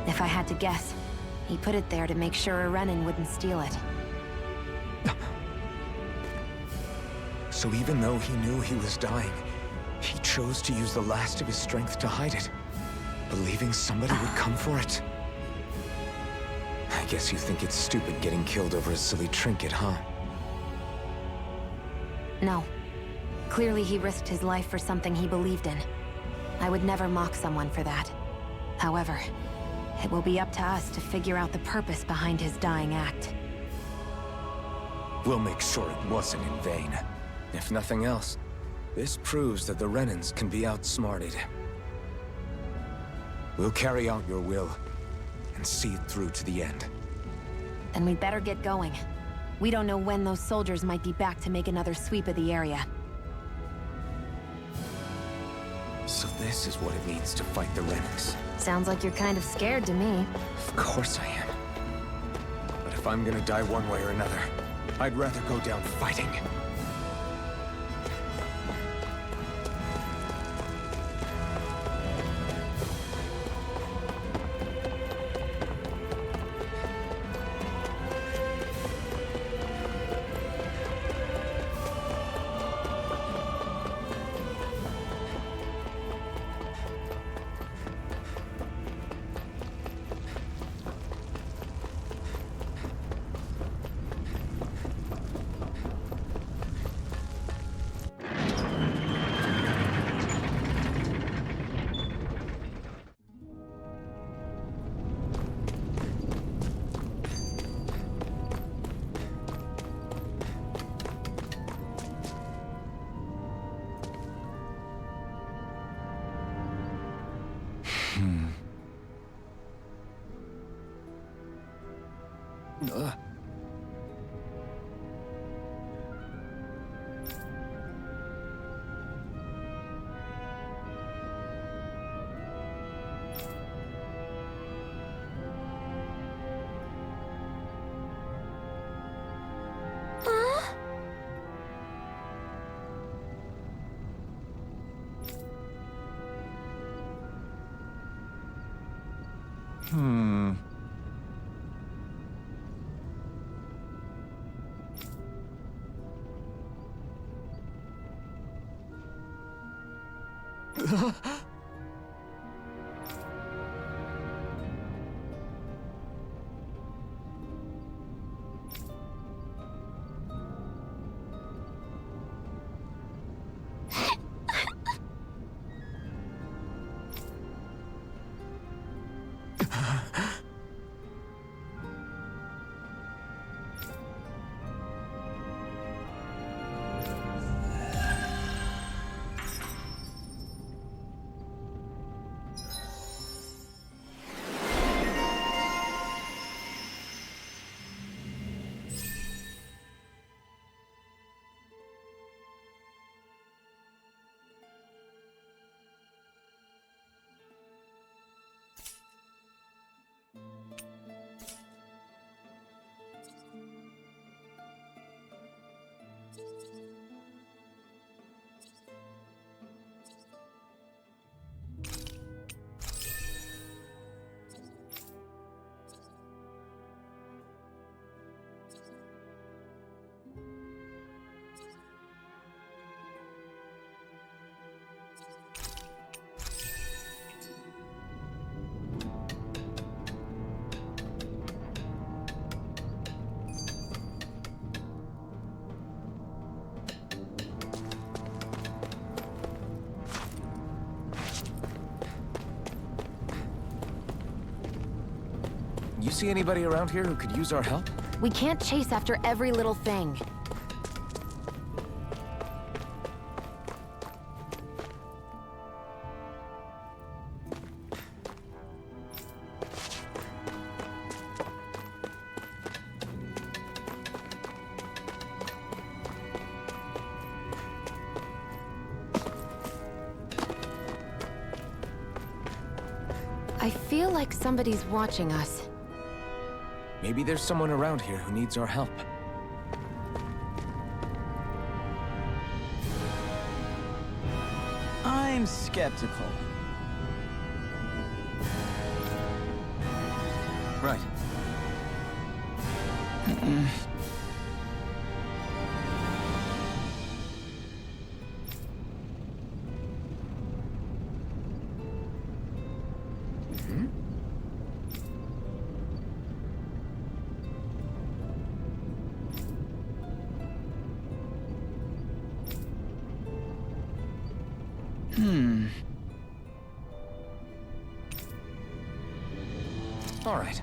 If I had to guess, he put it there to make sure a Renan wouldn't steal it. So even though he knew he was dying, he chose to use the last of his strength to hide it, believing somebody would come for it. I guess you think it's stupid getting killed over a silly trinket, huh? No. Clearly he risked his life for something he believed in. I would never mock someone for that. However, it will be up to us to figure out the purpose behind his dying act. We'll make sure it wasn't in vain. If nothing else, this proves that the Renans can be outsmarted. We'll carry out your will, and see it through to the end. Then we'd better get going. We don't know when those soldiers might be back to make another sweep of the area. So this is what it means to fight the Renans. Sounds like you're kind of scared to me. Of course I am. But if I'm gonna die one way or another, I'd rather go down fighting. You see anybody around here who could use our help? We can't chase after every little thing. I feel like somebody's watching us. Maybe there's someone around here who needs our help. I'm skeptical. Right. All right.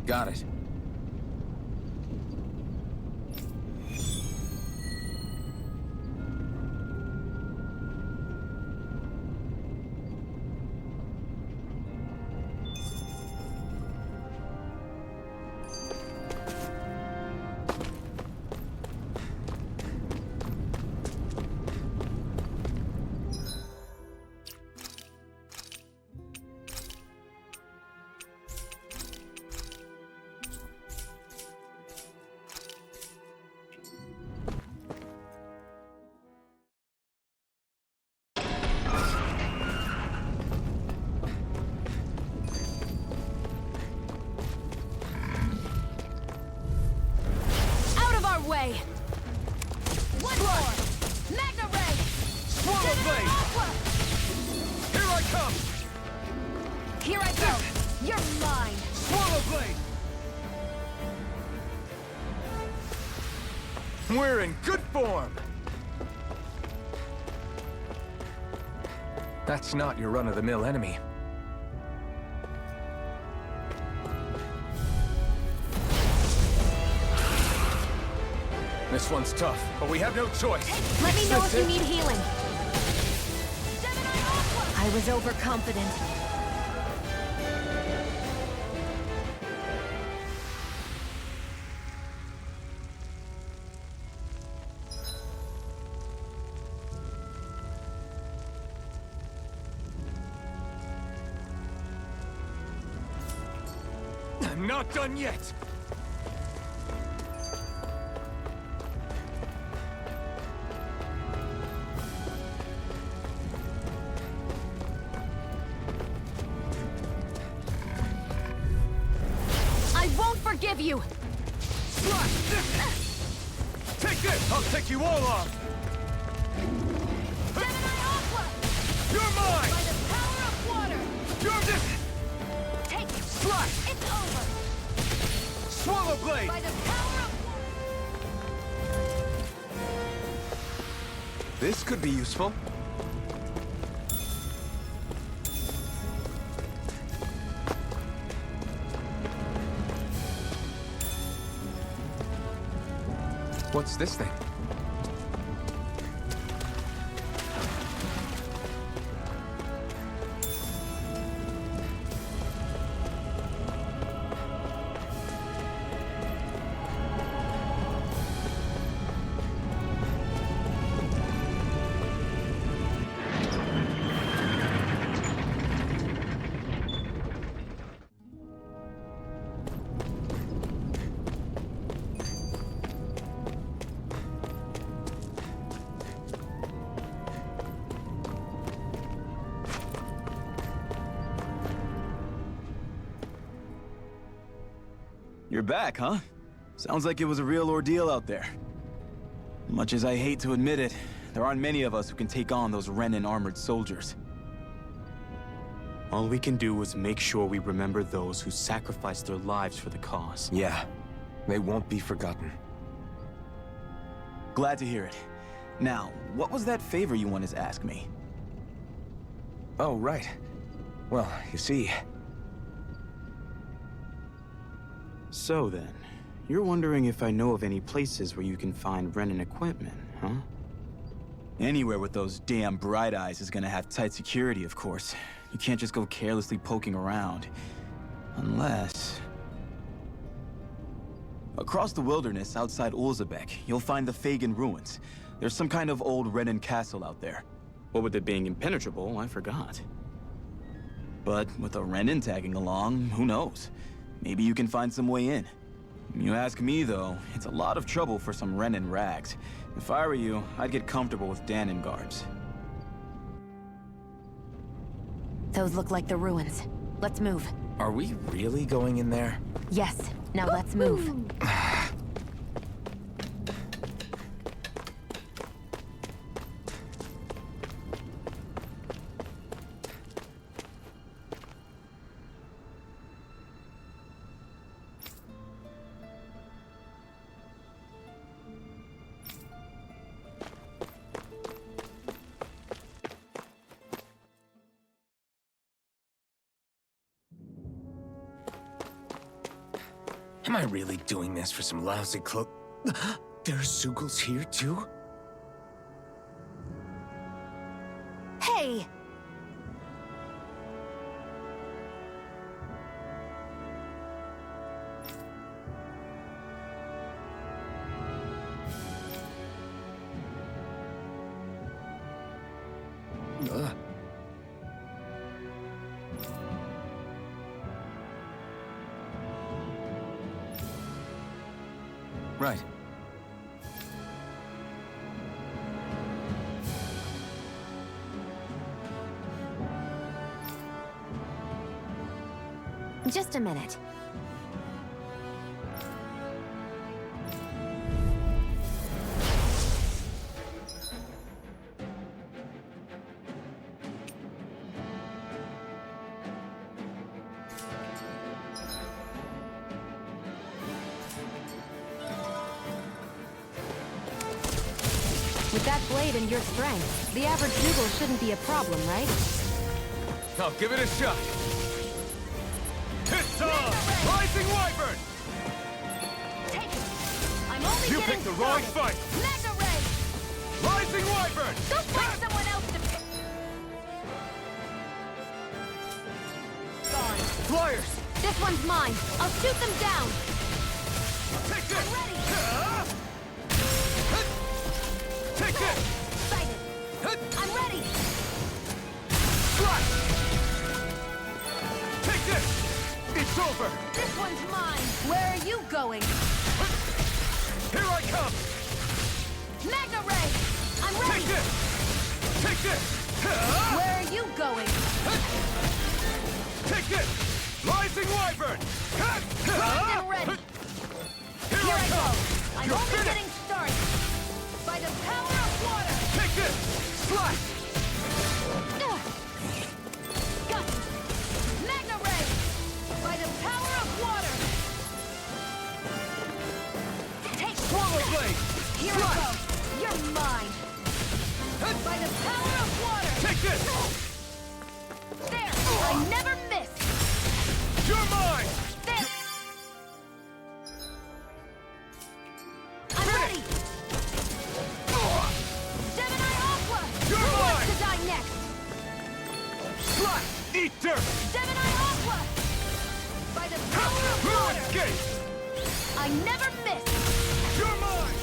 Got it. Way. One more. Magna Ray. Swallow Blade! Here I come! Here I go. You're mine. Swallow Blade! We're in good form! That's not your run-of-the-mill enemy. This one's tough, but we have no choice. Let me know if you need healing. I was overconfident. I'm not done yet! Forgive you. Take this! I'll take you all on! Gemini Aqua! You're mine! By the power of water! You're this! Take it! Slash! It's over! Swallow Blade! By the power of This could be useful. What's this thing? You're back, huh? Sounds like it was a real ordeal out there. Much as I hate to admit it, there aren't many of us who can take on those Renan armored soldiers. All we can do is make sure we remember those who sacrificed their lives for the cause. Yeah, they won't be forgotten. Glad to hear it. Now, what was that favor you wanted to ask me? Oh, right. Well, you see... So then, you're wondering if I know of any places where you can find Renan equipment, huh? Anywhere with those damn bright eyes is gonna have tight security, of course. You can't just go carelessly poking around. Unless... Across the wilderness outside Ulzebek, you'll find the Fagin ruins. There's some kind of old Renan castle out there. What with it being impenetrable, I forgot. But with a Renan tagging along, who knows? Maybe you can find some way in. You ask me, though, it's a lot of trouble for some Renan rags. If I were you, I'd get comfortable with Danon guards. Those look like the ruins. Let's move. Are we really going in there? Yes. Now let's move. Am I really doing this for some lousy clo- There's Zugals here, too? Hey! Right. Just a minute. With that blade and your strength, the average Dougal shouldn't be a problem, right? I'll give it a shot. Hit on! Rising Wyvern! Take it! I'm only You getting picked the wrong started. fight! Mega Ray! Rising Wyvern! Go find someone else to... Gone. Flyers! This one's mine. I'll shoot them down. Take this! I'm ready. Take this! Excited. I'm ready. Slash! Take this! It's over! This one's mine. Where are you going? Here I come! Mega Ray! I'm ready. Take this! Take this! Where are you going? Take this! Rising Wyvern! Primed and ready. Here I come! I'm You're only finished! getting started. By the power of water. Take this! Slash! Got it. Mega Ray! By the power of water. Take Swallow Blade! Here I go. You're mine. By the power of water. Take this! There. I never miss. You're mine! There. I'm ready. Gemini Aqua. You're Who wants mine! to die next? Slash! Eat dirt! Gemini Aqua. By the power of Who water. escaped? I never miss. You're mine!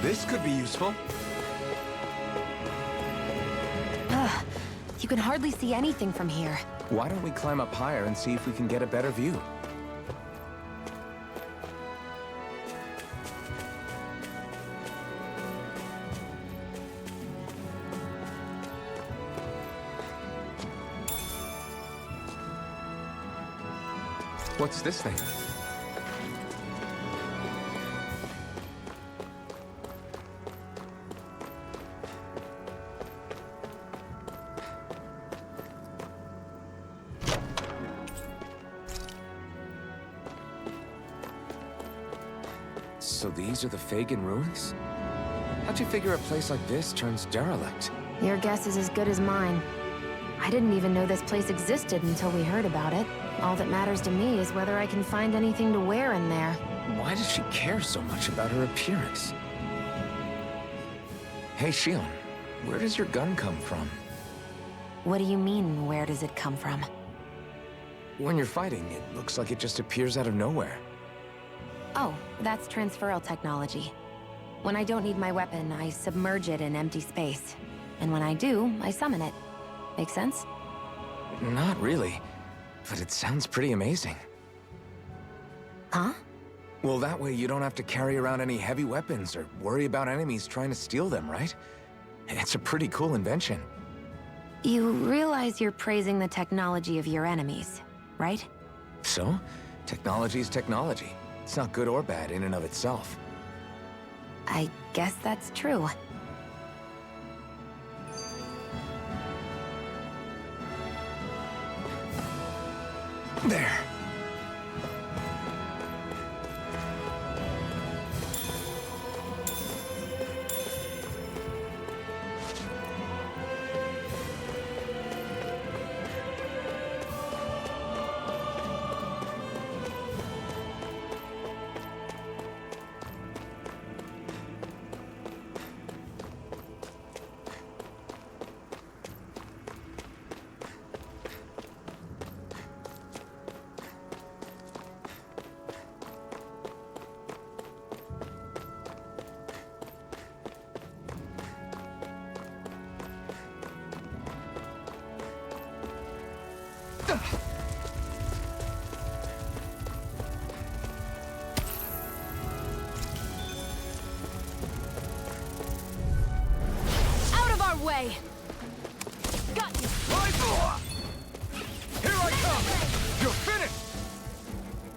This could be useful. You can hardly see anything from here. Why don't we climb up higher and see if we can get a better view? What's this thing? So these are the Fagin ruins? How'd you figure a place like this turns derelict? Your guess is as good as mine. I didn't even know this place existed until we heard about it. All that matters to me is whether I can find anything to wear in there. Why does she care so much about her appearance? Hey, Shion, where does your gun come from? What do you mean, where does it come from? When you're fighting, it looks like it just appears out of nowhere. Oh, that's transferal technology. When I don't need my weapon, I submerge it in empty space. And when I do, I summon it. Make sense? Not really, but it sounds pretty amazing. Huh? Well, that way you don't have to carry around any heavy weapons or worry about enemies trying to steal them, right? It's a pretty cool invention. You realize you're praising the technology of your enemies, right? So, technology is technology. It's not good or bad in and of itself. I guess that's true. There. Out of our way! Got you! Here I come! You're finished!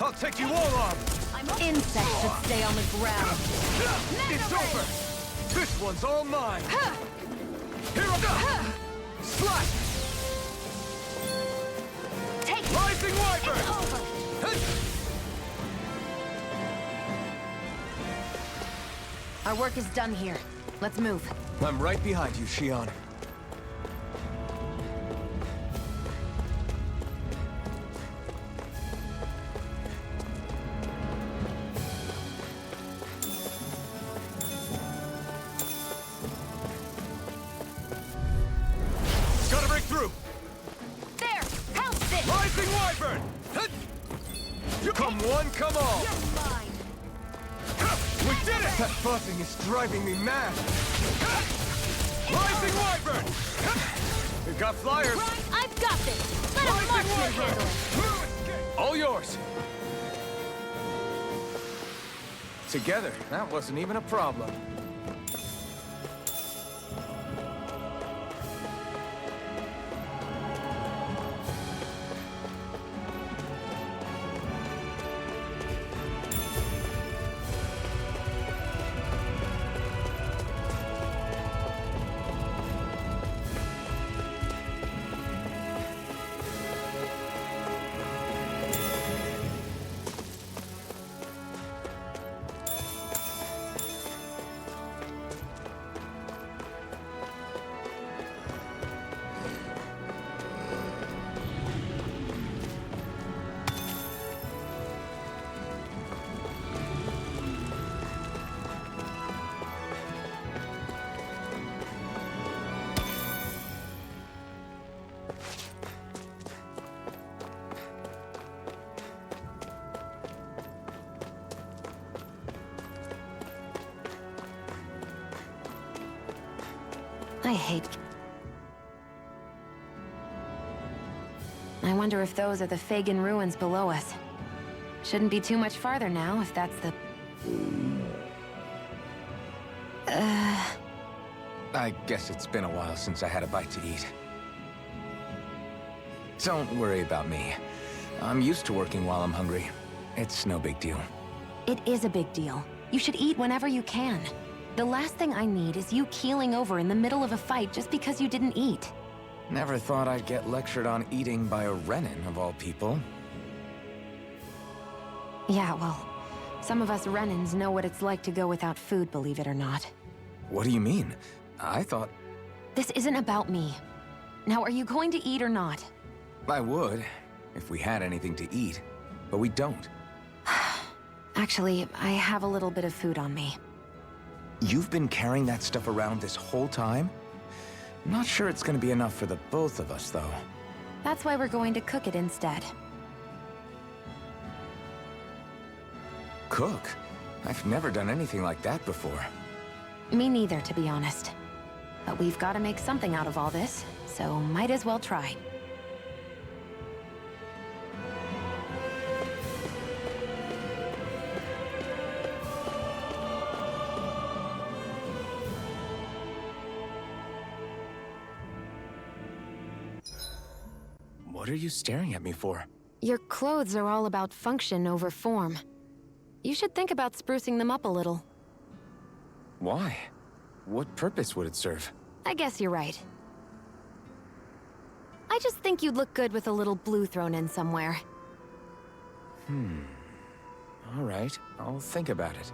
I'll take you all on! Insects should stay on the ground. It's over! This one's all mine! Here I go! Slash! Take it! Rising Wyvern! It's over! Our work is done here. Let's move. I'm right behind you, Shion. Gotta break through! There! Pounce it! Rising Wyvern! Come one, come all! You're mine! We did it! That buzzing is driving me mad! Rising Wyvern! We've got flyers! Right, I've got this! Let a Mark Ward handle it! All yours! Together, that wasn't even a problem. I hate... I wonder if those are the Fagin ruins below us. Shouldn't be too much farther now, if that's the... I guess it's been a while since I had a bite to eat. Don't worry about me. I'm used to working while I'm hungry. It's no big deal. It is a big deal. You should eat whenever you can. The last thing I need is you keeling over in the middle of a fight just because you didn't eat. Never thought I'd get lectured on eating by a Renin, of all people. Yeah, well, Some of us Renans know what it's like to go without food, believe it or not. What do you mean? I thought... This isn't about me. Now, are you going to eat or not? I would, if we had anything to eat. But we don't. Actually, I have a little bit of food on me. You've been carrying that stuff around this whole time? I'm not sure it's gonna be enough for the both of us, though. That's why we're going to cook it instead. Cook? I've never done anything like that before. Me neither, to be honest. But we've got to make something out of all this, so might as well try. What are you staring at me for? Your clothes are all about function over form. You should think about sprucing them up a little. Why? What purpose would it serve? I guess you're right. I just think you'd look good with a little blue thrown in somewhere. All right, I'll think about it.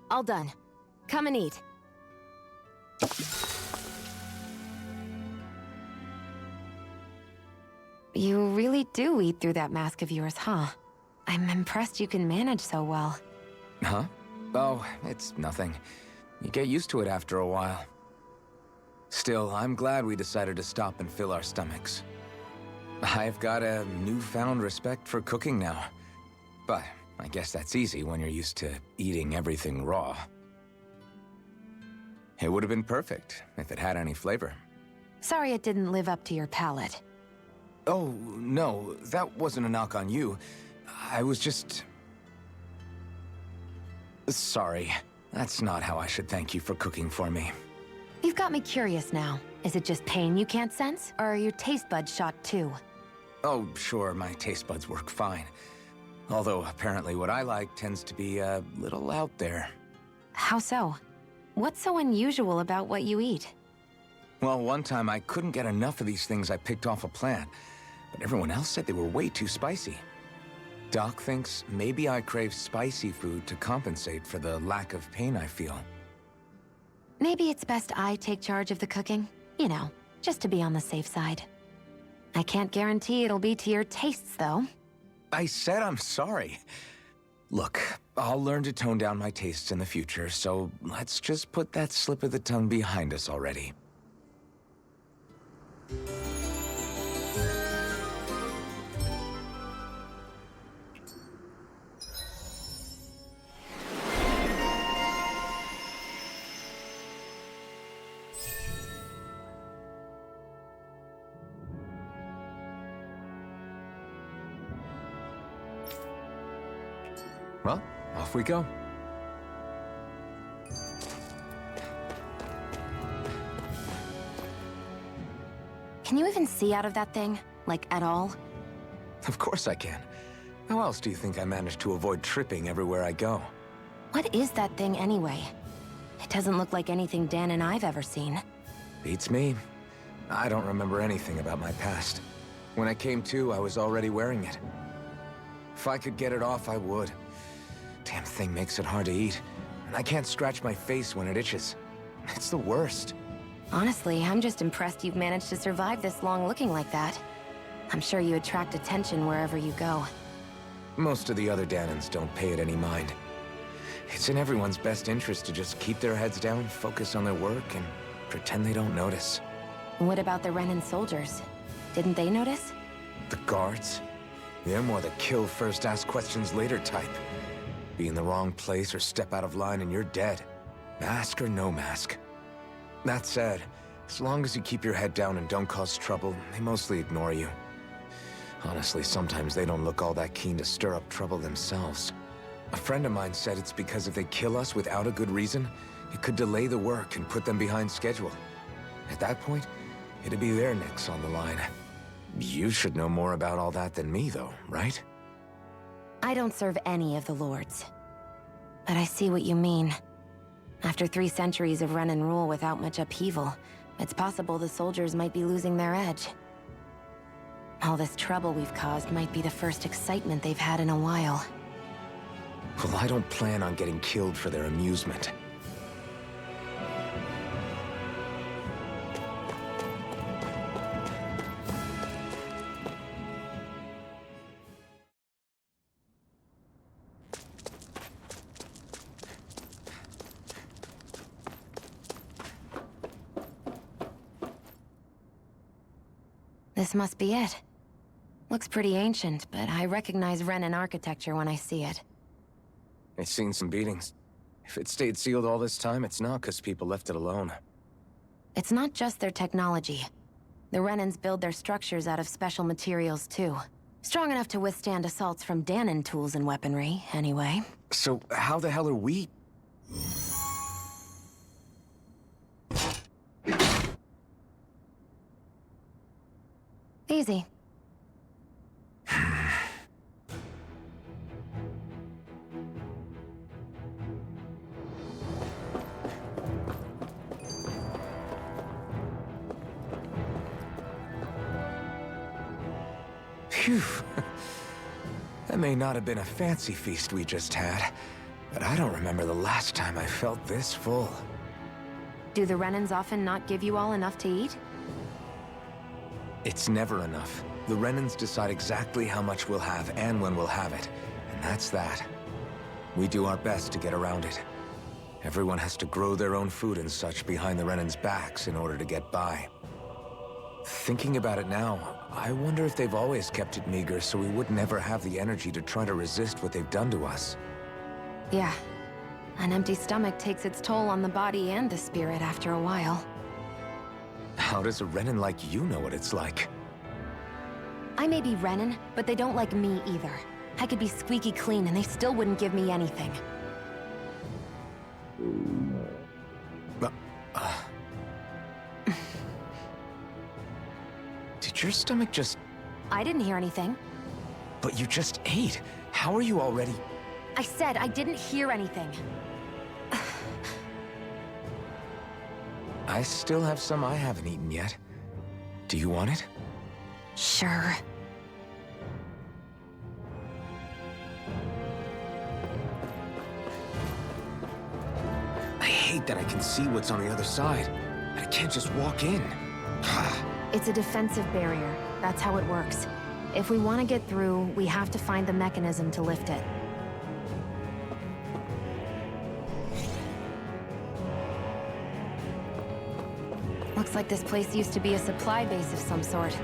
All done. Come and eat. You really do eat through that mask of yours, huh? I'm impressed you can manage so well. Huh? Oh, it's nothing. You get used to it after a while. Still, I'm glad we decided to stop and fill our stomachs. I've got a newfound respect for cooking now. But I guess that's easy when you're used to eating everything raw. It would have been perfect if it had any flavor. Sorry it didn't live up to your palate. Oh, no, that wasn't a knock on you. I was just... Sorry. That's not how I should thank you for cooking for me. You've got me curious now. Is it just pain you can't sense, or are your taste buds shot too? Oh, sure, my taste buds work fine. Although, apparently what I like tends to be a little out there. How so? What's so unusual about what you eat? Well, one time I couldn't get enough of these things I picked off a plant, but everyone else said they were way too spicy. Doc thinks maybe I crave spicy food to compensate for the lack of pain I feel. Maybe it's best I take charge of the cooking. You know, just to be on the safe side. I can't guarantee it'll be to your tastes, though. I said I'm sorry. Look, I'll learn to tone down my tastes in the future, so let's just put that slip of the tongue behind us already. Well, off we go. Can you even see out of that thing? Like, at all? Of course I can. How else do you think I managed to avoid tripping everywhere I go? What is that thing anyway? It doesn't look like anything Dan and I've ever seen. Beats me. I don't remember anything about my past. When I came to, I was already wearing it. If I could get it off, I would. Damn thing makes it hard to eat, and I can't scratch my face when it itches. It's the worst. Honestly, I'm just impressed you've managed to survive this long looking like that. I'm sure you attract attention wherever you go. Most of the other Danans don't pay it any mind. It's in everyone's best interest to just keep their heads down, focus on their work, and pretend they don't notice. What about the Renan soldiers? Didn't they notice? The guards? They're more the kill first, ask questions later type. Be in the wrong place or step out of line and you're dead. Mask or no mask. That said, as long as you keep your head down and don't cause trouble, they mostly ignore you. Honestly, sometimes they don't look all that keen to stir up trouble themselves. A friend of mine said it's because if they kill us without a good reason, it could delay the work and put them behind schedule. At that point, it'd be their necks on the line. You should know more about all that than me, though, right? I don't serve any of the lords. But I see what you mean. After 3 centuries of Renan rule without much upheaval, it's possible the soldiers might be losing their edge. All this trouble we've caused might be the first excitement they've had in a while. Well, I don't plan on getting killed for their amusement. This must be it. Looks pretty ancient, but I recognize Renan architecture when I see it. It's seen some beatings. If it stayed sealed all this time, it's not because people left it alone. It's not just their technology. The Renans build their structures out of special materials, too. Strong enough to withstand assaults from Dahnan tools and weaponry, anyway. So how the hell are we... Easy. Phew. That may not have been a fancy feast we just had, but I don't remember the last time I felt this full. Do the Renans often not give you all enough to eat? It's never enough. The Renans decide exactly how much we'll have and when we'll have it, and that's that. We do our best to get around it. Everyone has to grow their own food and such behind the Renans' backs in order to get by. Thinking about it now, I wonder if they've always kept it meager so we would never have the energy to try to resist what they've done to us. Yeah. An empty stomach takes its toll on the body and the spirit after a while. How does a Renan like you know what it's like? I may be Renan, but they don't like me either. I could be squeaky clean and they still wouldn't give me anything. But, did your stomach just... I didn't hear anything. But you just ate. How are you already... I said I didn't hear anything. I still have some I haven't eaten yet. Do you want it? Sure. I hate that I can see what's on the other side. I can't just walk in. It's a defensive barrier. That's how it works. If we want to get through, we have to find the mechanism to lift it. Looks like this place used to be a supply base of some sort.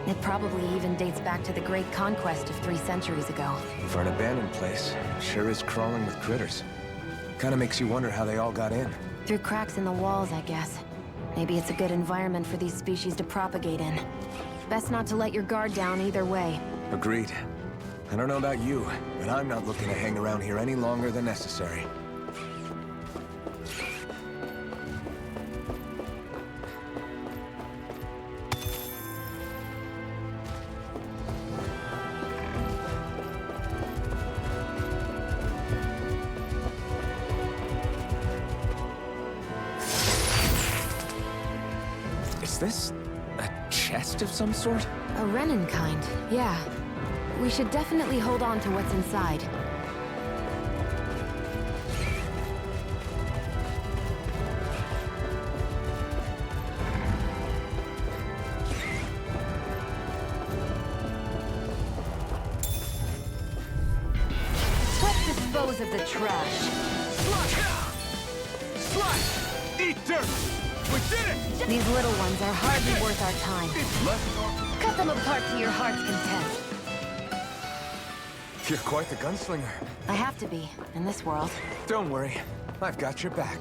It probably even dates back to the Great Conquest of 3 centuries ago. For an abandoned place, it sure is crawling with critters. Kinda makes you wonder how they all got in. Through cracks in the walls, I guess. Maybe it's a good environment for these species to propagate in. Best not to let your guard down either way. Agreed. I don't know about you, but I'm not looking to hang around here any longer than necessary. Is this a chest of some sort? A Renan kind, yeah. We should definitely hold on to what's inside. Let's dispose of the trash. Slut! Eat dirt! We did it! These little ones are hardly worth our time. Cut them apart to your heart's content. You're quite the gunslinger. I have to be, in this world. Don't worry, I've got your back.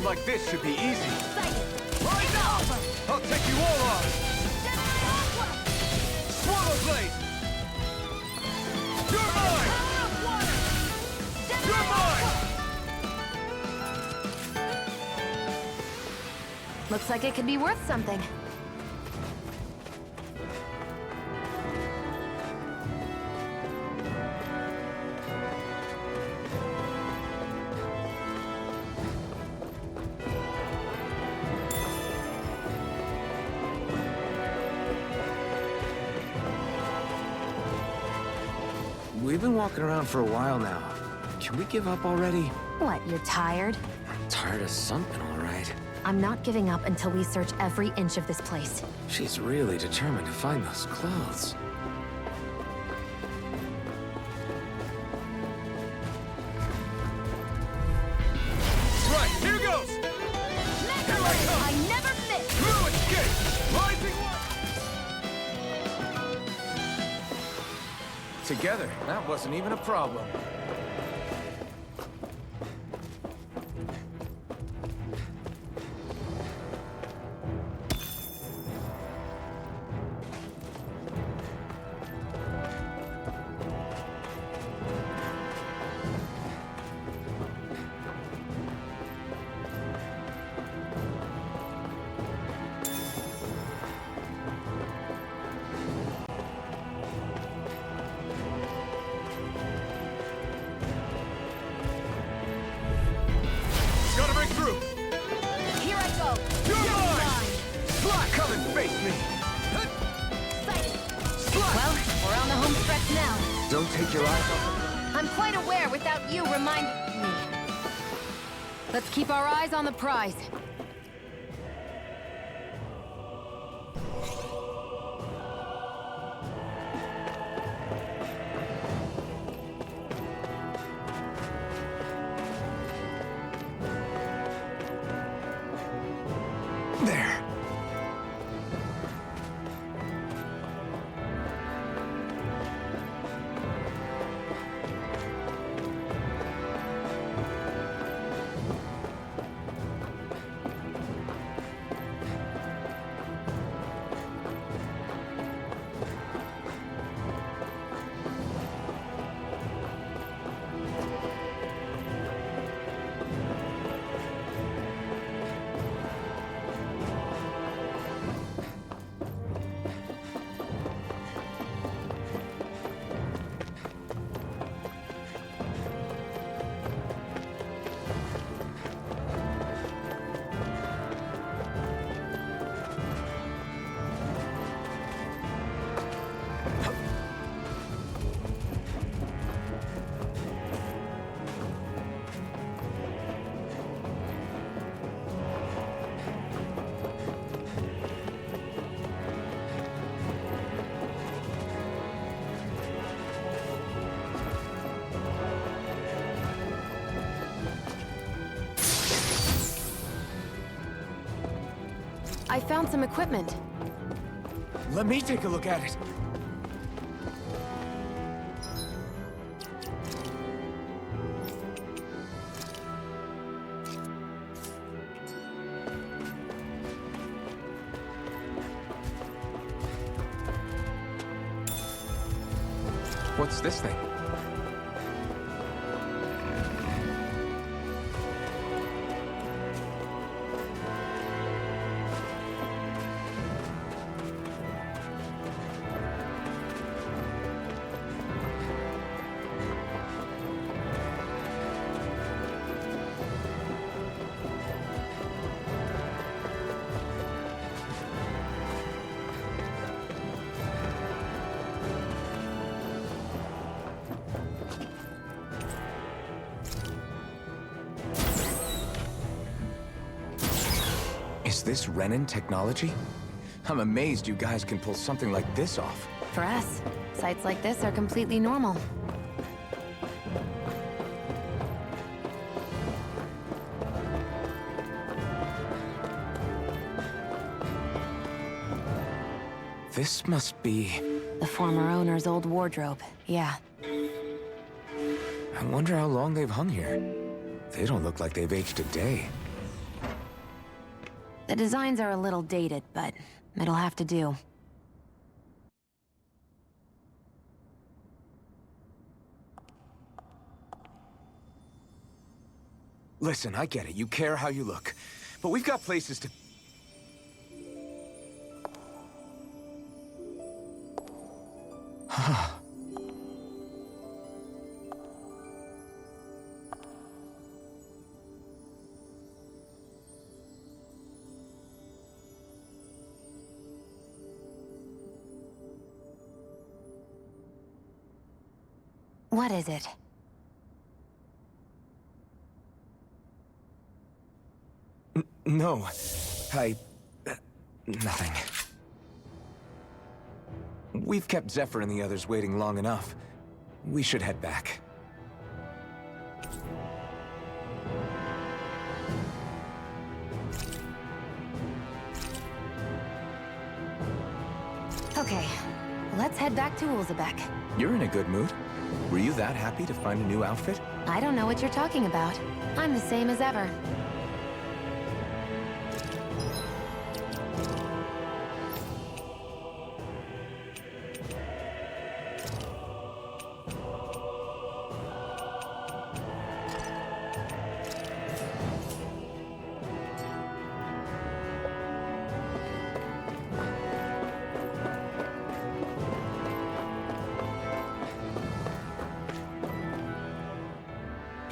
Movement like this should be easy. Rise up! I'll take you all on! Swallow Blade! You're mine! You're mine! Looks like it could be worth something. We've been walking around for a while now. Can we give up already? What, you're tired? I'm tired of something, all right. I'm not giving up until we search every inch of this place. She's really determined to find those clothes. Right, here goes! Here I come! I never miss! Through escape! Rising one! Together, that wasn't even a problem. Gotta break through! Here I go! You're mine! Slack! Come and face me! Slack! Well, we're on the home stretch now. Don't take your eyes off I'm quite aware without you reminding me. Let's keep our eyes on the prize. there. I found some equipment. Let me take a look at it. What's this thing? Is this Renin technology? I'm amazed you guys can pull something like this off. For us, sites like this are completely normal. This must be... The former owner's old wardrobe, yeah. I wonder how long they've hung here. They don't look like they've aged a day. The designs are a little dated, but it'll have to do. Listen, I get it. You care how you look. But we've got places to... What is it? No. Nothing. We've kept Zephyr and the others waiting long enough. We should head back. Okay, let's head back to Ulzebek. You're in a good mood. Were you that happy to find a new outfit? I don't know what you're talking about. I'm the same as ever.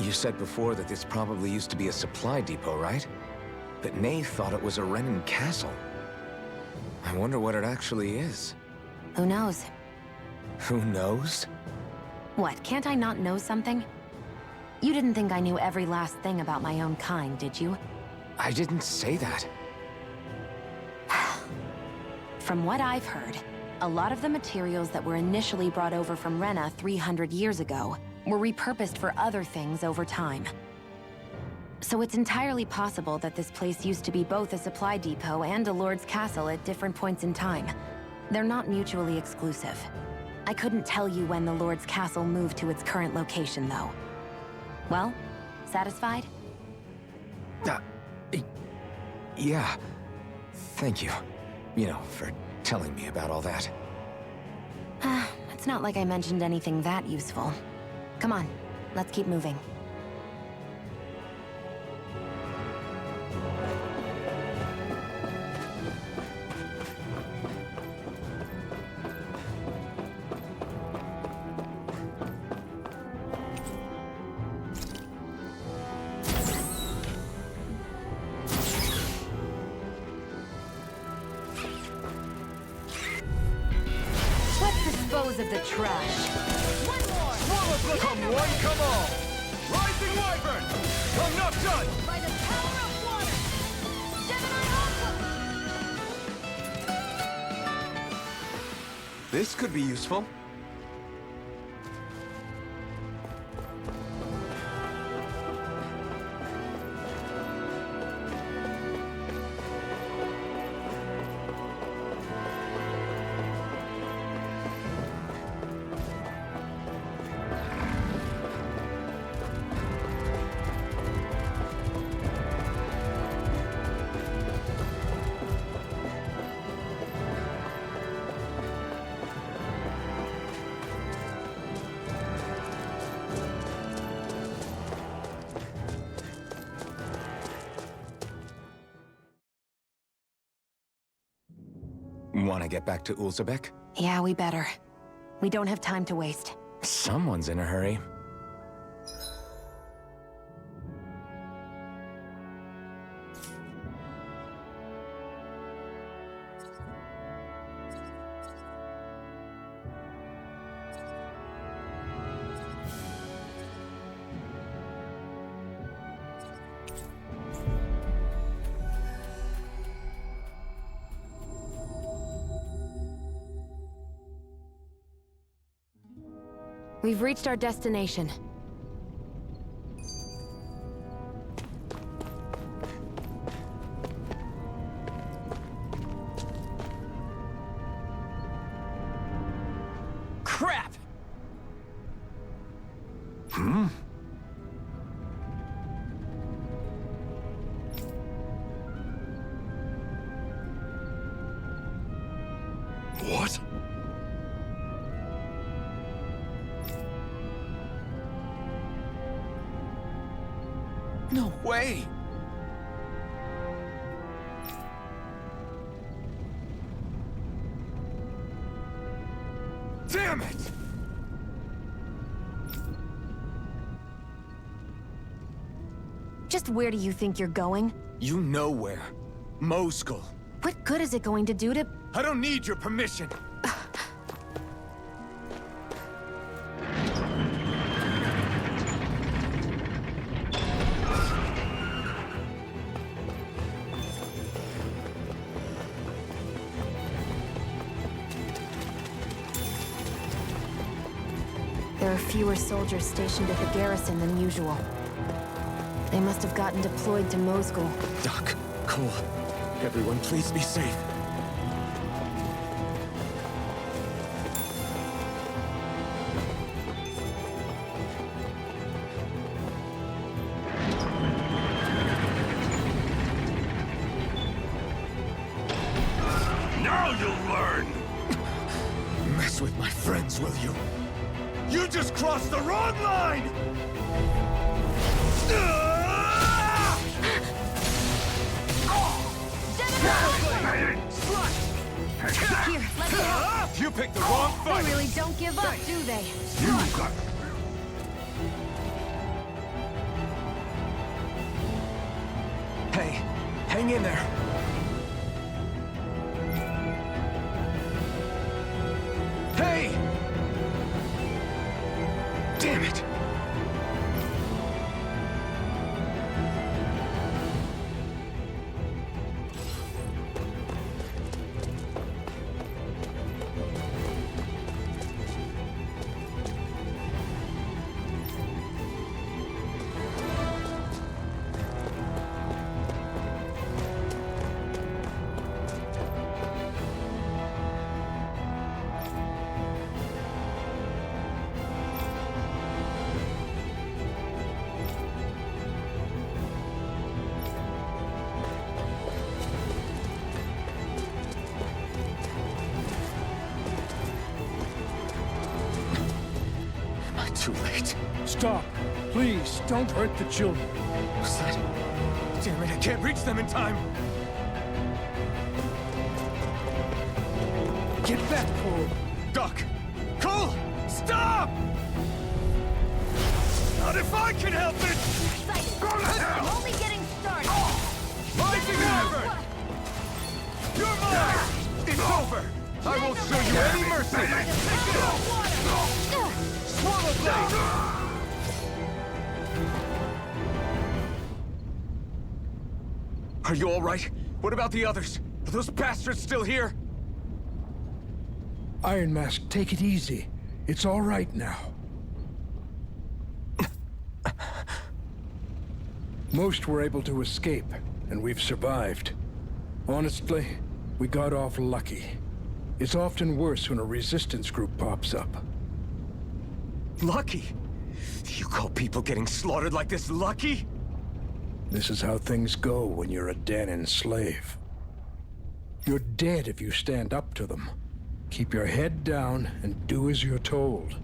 You said before that this probably used to be a supply depot, right? But Nate thought it was a Renan castle. I wonder what it actually is. Who knows? Who knows? What, can't I not know something? You didn't think I knew every last thing about my own kind, did you? I didn't say that. From what I've heard, a lot of the materials that were initially brought over from Rena 300 years ago were repurposed for other things over time. So it's entirely possible that this place used to be both a supply depot and a lord's castle at different points in time. They're not mutually exclusive. I couldn't tell you when the lord's castle moved to its current location, though. Well, satisfied? Yeah. Thank you. You know, for telling me about all that. It's not like I mentioned anything that useful. Come on, let's keep moving. Let's dispose of the trash. Come one, come all! Rising Wyvern! Come not done! By the power of water! Gemini Aqua! This could be useful. Want to get back to Ulzebek? Yeah, we better. We don't have time to waste. Someone's in a hurry. We've reached our destination. Crap! No way! Damn it! Just where do you think you're going? You know where. Moskull. What good is it going to do to... I don't need your permission. There are fewer soldiers stationed at the garrison than usual. They must have gotten deployed to Moskull. Doc, Cole, everyone please be safe. Now you'll learn! Mess with my friends, will you? You just crossed the wrong line! Here, let me help. You picked the wrong They fight! really don't give up, do they? You got... Hey, hang in there. Hey! Damn it! Too late. Stop. Please, don't hurt the children. What's that? Damn it, I can't reach them in time. Get back, Cole. Doc! Cole! Stop! Not if I can help it! Go to hell! I'm only getting started. Rising effort! You're mine! It's over! I won't show you any mercy! Swallow blade! Are you all right? What about the others? Are those bastards still here? Iron Mask, take it easy. It's all right now. Most were able to escape, and we've survived. Honestly, we got off lucky. It's often worse when a resistance group pops up. Lucky? You call people getting slaughtered like this lucky? This is how things go when you're a Danan slave. You're dead if you stand up to them. Keep your head down and do as you're told.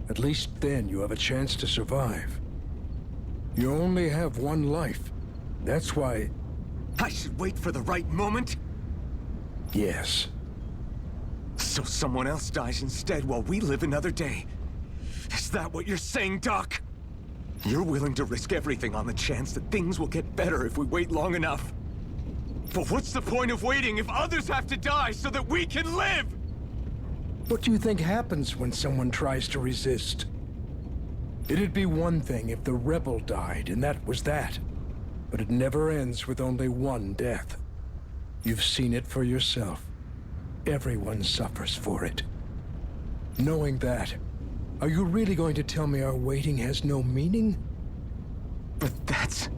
At least then you have a chance to survive. You only have one life. That's why... I should wait for the right moment? Yes. So someone else dies instead while we live another day. Is that what you're saying, Doc? You're willing to risk everything on the chance that things will get better if we wait long enough. But what's the point of waiting if others have to die so that we can live? What do you think happens when someone tries to resist? It'd be one thing if the rebel died, and that was that. But it never ends with only one death. You've seen it for yourself. Everyone suffers for it. Knowing that, are you really going to tell me our waiting has no meaning? But that's...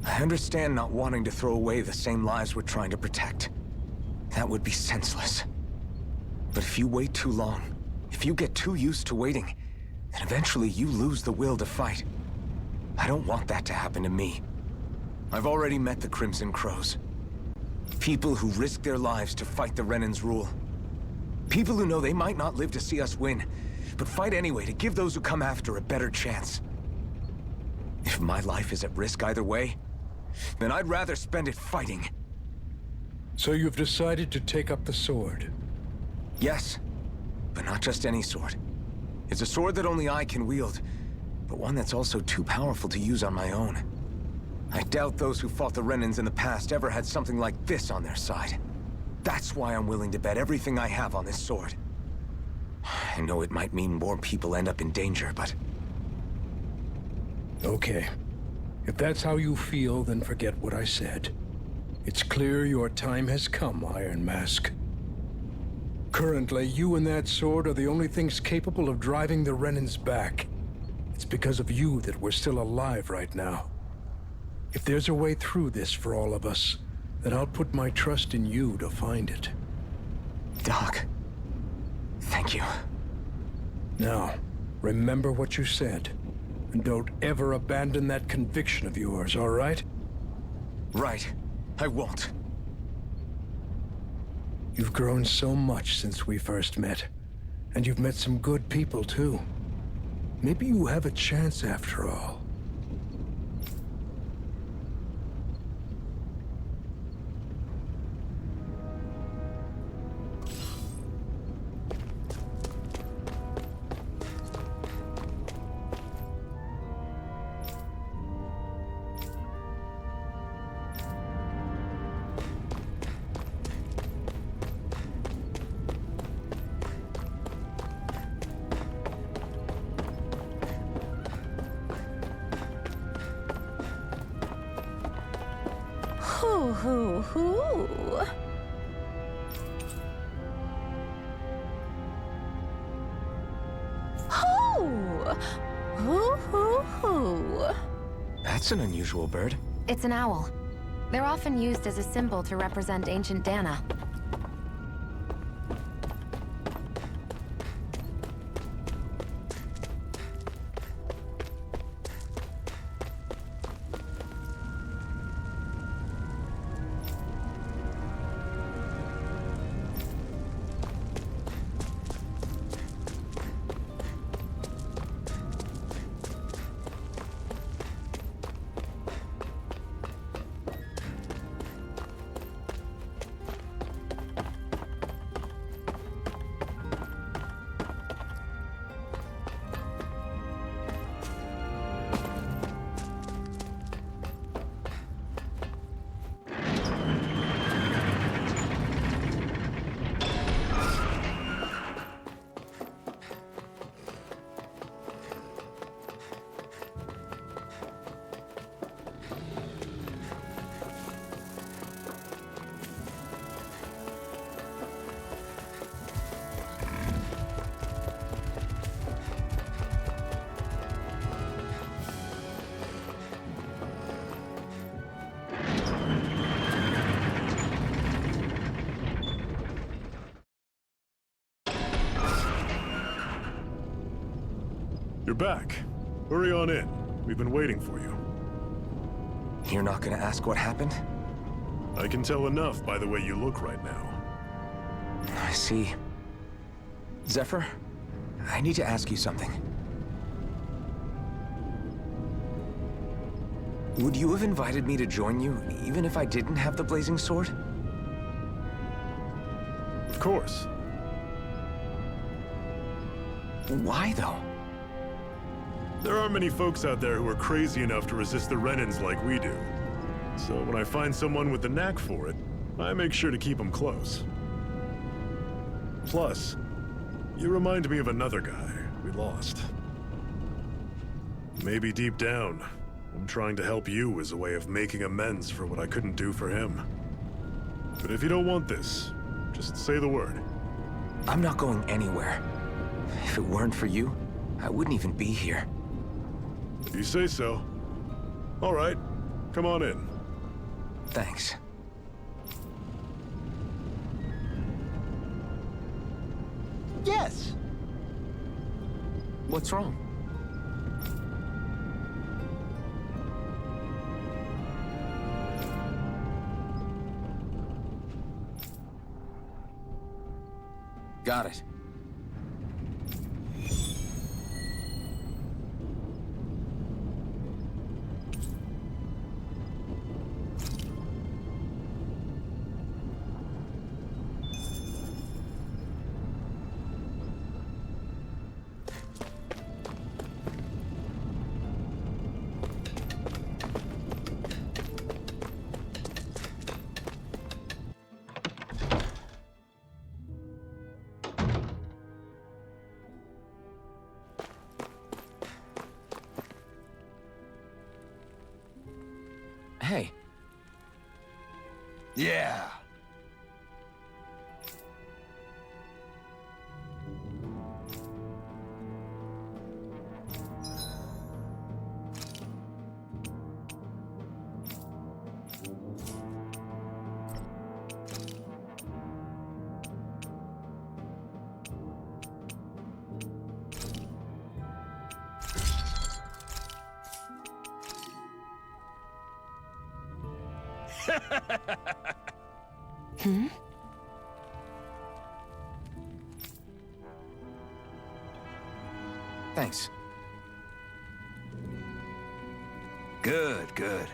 I understand not wanting to throw away the same lives we're trying to protect. That would be senseless. But if you wait too long, if you get too used to waiting, then eventually you lose the will to fight. I don't want that to happen to me. I've already met the Crimson Crows. People who risk their lives to fight the Renan's rule. People who know they might not live to see us win, but fight anyway to give those who come after a better chance. If If my life is at risk either way, then I'd rather spend it fighting. So you've decided to take up the sword? Yes, but not just any sword. It's a sword that only I can wield, but one that's also too powerful to use on my own. I doubt those who fought the Renans in the past ever had something like this on their side. That's why I'm willing to bet everything I have on this sword. I know it might mean more people end up in danger, but... Okay. If that's how you feel, then forget what I said. It's clear your time has come, Iron Mask. Currently, you and that sword are the only things capable of driving the Renans back. It's because of you that we're still alive right now. If there's a way through this for all of us, then I'll put my trust in you to find it. Doc, thank you. Now, remember what you said. And don't ever abandon that conviction of yours, all right? Right. I won't. You've grown so much since we first met. And you've met some good people, too. Maybe you have a chance after all. Hoo hoo hoo. Hoo! Hoo hoo hoo. That's an unusual bird. It's an owl. They're often used as a symbol to represent ancient Dana. You're back. Hurry on in. We've been waiting for you. You're not gonna ask what happened? I can tell enough by the way you look right now. I see. Zephyr, I need to ask you something. Would you have invited me to join you, even if I didn't have the blazing sword? Of course. Why, though? There aren't many folks out there who are crazy enough to resist the Renans like we do. So when I find someone with the knack for it, I make sure to keep them close. Plus, you remind me of another guy we lost. Maybe deep down, I'm trying to help you as a way of making amends for what I couldn't do for him. But if you don't want this, just say the word. I'm not going anywhere. If it weren't for you, I wouldn't even be here. If you say so. All right, come on in. Thanks. Yes! What's wrong? Got it. Hey. Yeah. Hmm? Thanks. Good, good.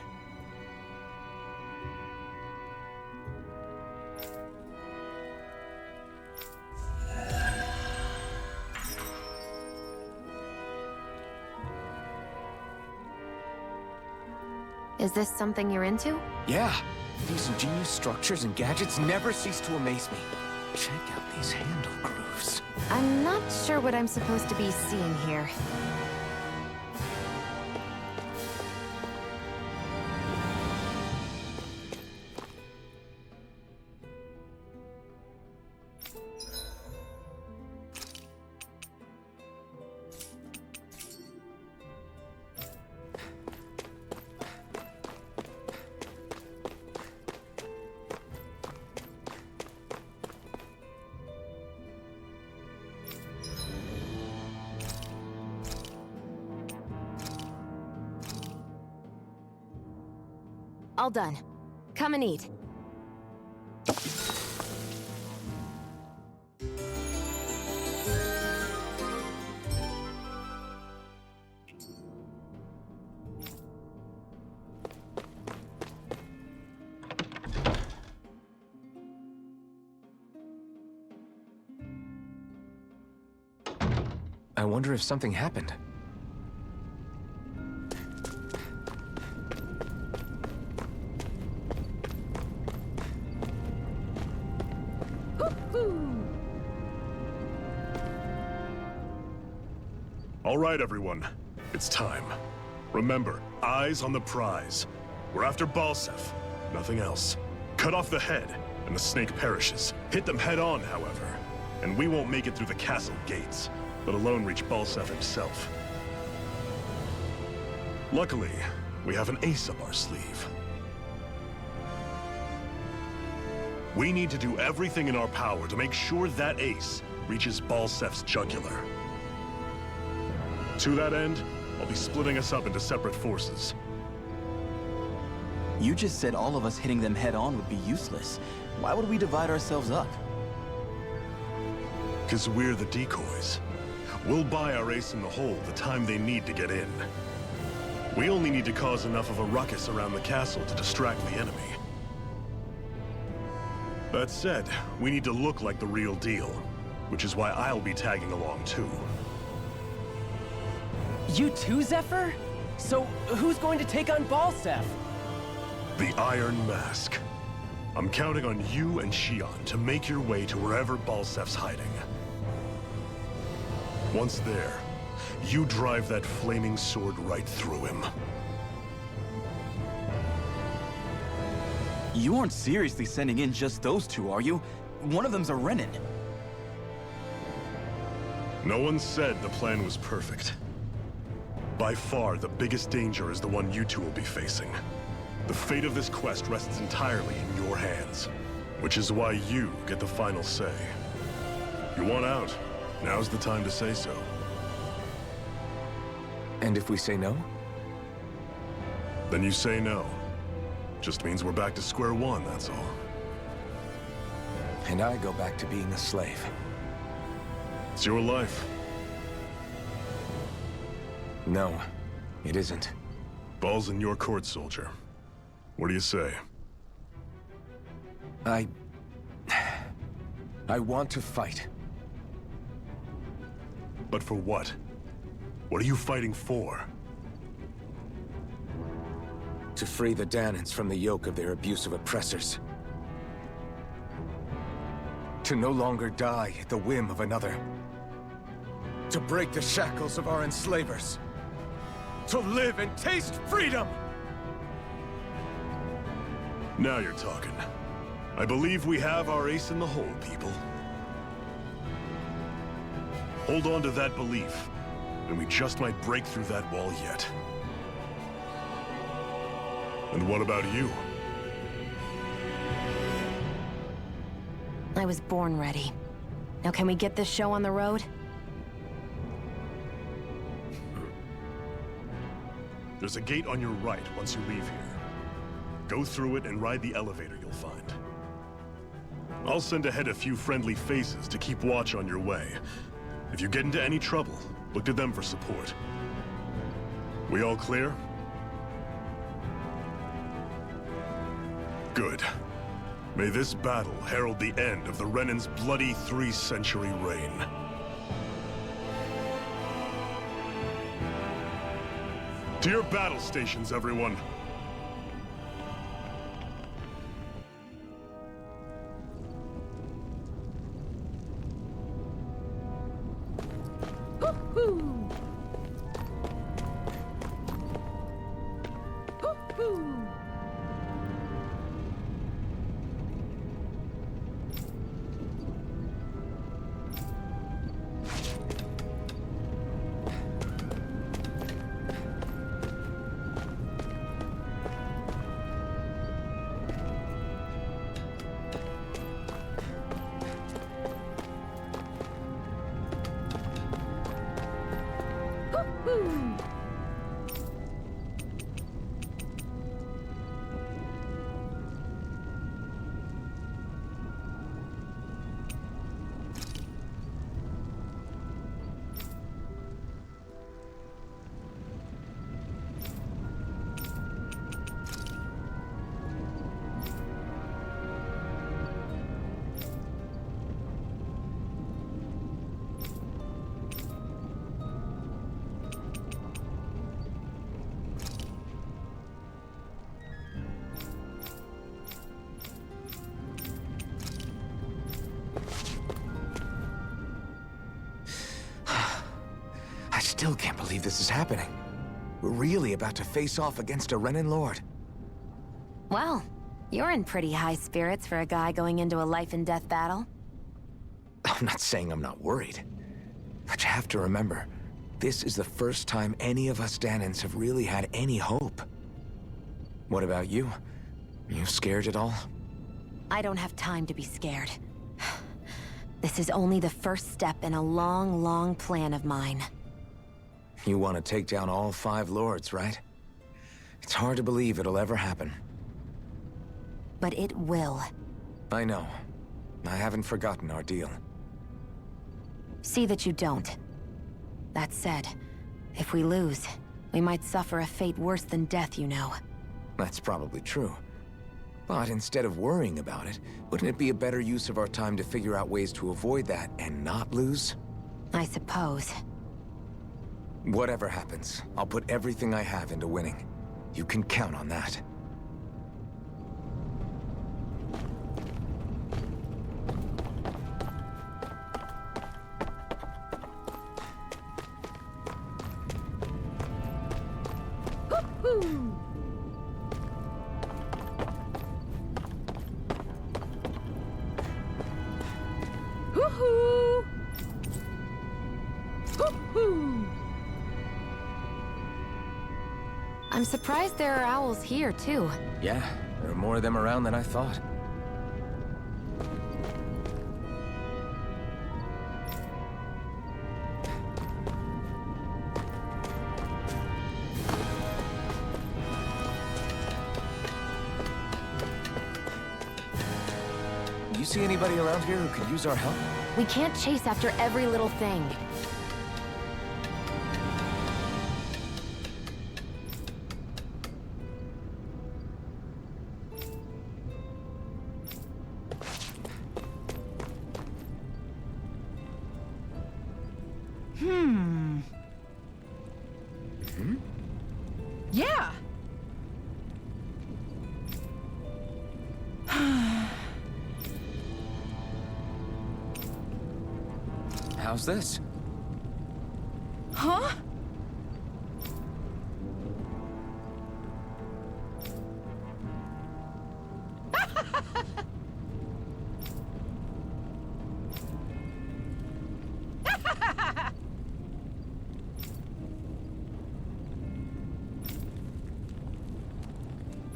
Is this something you're into? Yeah. These ingenious structures and gadgets never cease to amaze me. Check out these handle grooves. I'm not sure what I'm supposed to be seeing here. All done. Come and eat. I wonder if something happened. All right, everyone. It's time. Remember, eyes on the prize. We're after Balseph, nothing else. Cut off the head, and the snake perishes. Hit them head on, however, and we won't make it through the castle gates, let alone reach Balseph himself. Luckily, we have an ace up our sleeve. We need to do everything in our power to make sure that ace reaches Balseph's jugular. To that end, I'll be splitting us up into separate forces. You just said all of us hitting them head-on would be useless. Why would we divide ourselves up? 'Cause we're the decoys. We'll buy our ace in the hole the time they need to get in. We only need to cause enough of a ruckus around the castle to distract the enemy. That said, we need to look like the real deal, which is why I'll be tagging along too. You too, Zephyr? So, who's going to take on Balseph? The Iron Mask. I'm counting on you and Xion to make your way to wherever Balseph's hiding. Once there, you drive that flaming sword right through him. You aren't seriously sending in just those two, are you? One of them's a Renin. No one said the plan was perfect. By far, the biggest danger is the one you two will be facing. The fate of this quest rests entirely in your hands, which is why you get the final say. You want out, now's the time to say so. And if we say no? Then you say no. Just means we're back to square one, that's all. And I go back to being a slave. It's your life. No, it isn't. Ball's in your court, soldier. What do you say? I want to fight. But for what? What are you fighting for? To free the Dahnans from the yoke of their abusive oppressors. To no longer die at the whim of another. To break the shackles of our enslavers. To live and taste freedom! Now you're talking. I believe we have our ace in the hole, people. Hold on to that belief, and we just might break through that wall yet. And what about you? I was born ready. Now can we get this show on the road? There's a gate on your right once you leave here. Go through it and ride the elevator you'll find. I'll send ahead a few friendly faces to keep watch on your way. If you get into any trouble, look to them for support. We all clear? Good. May this battle herald the end of the Renan's bloody 3-century reign. To your battle stations, everyone! Still can't believe this is happening. We're really about to face off against a Renan Lord. Well, you're in pretty high spirits for a guy going into a life-and-death battle. I'm not saying I'm not worried. But you have to remember, this is the first time any of us Danans have really had any hope. What about you? You scared at all? I don't have time to be scared. This is only the first step in a long, long plan of mine. You want to take down all 5 lords, right? It's hard to believe it'll ever happen. But it will. I know. I haven't forgotten our deal. See that you don't. That said, if we lose, we might suffer a fate worse than death, you know. That's probably true. But instead of worrying about it, wouldn't it be a better use of our time to figure out ways to avoid that and not lose? I suppose. Whatever happens, I'll put everything I have into winning. You can count on that. I'm surprised there are owls here, too. Yeah, there are more of them around than I thought. You see anybody around here who could use our help? We can't chase after every little thing. Yeah. How's this? Huh?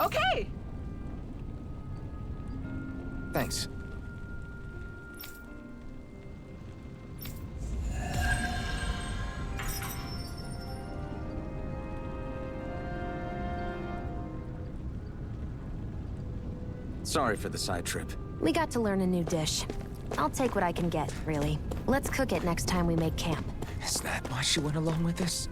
Okay! Thanks. Sorry for the side trip. We got to learn a new dish. I'll take what I can get, really. Let's cook it next time we make camp. Is that why she went along with this?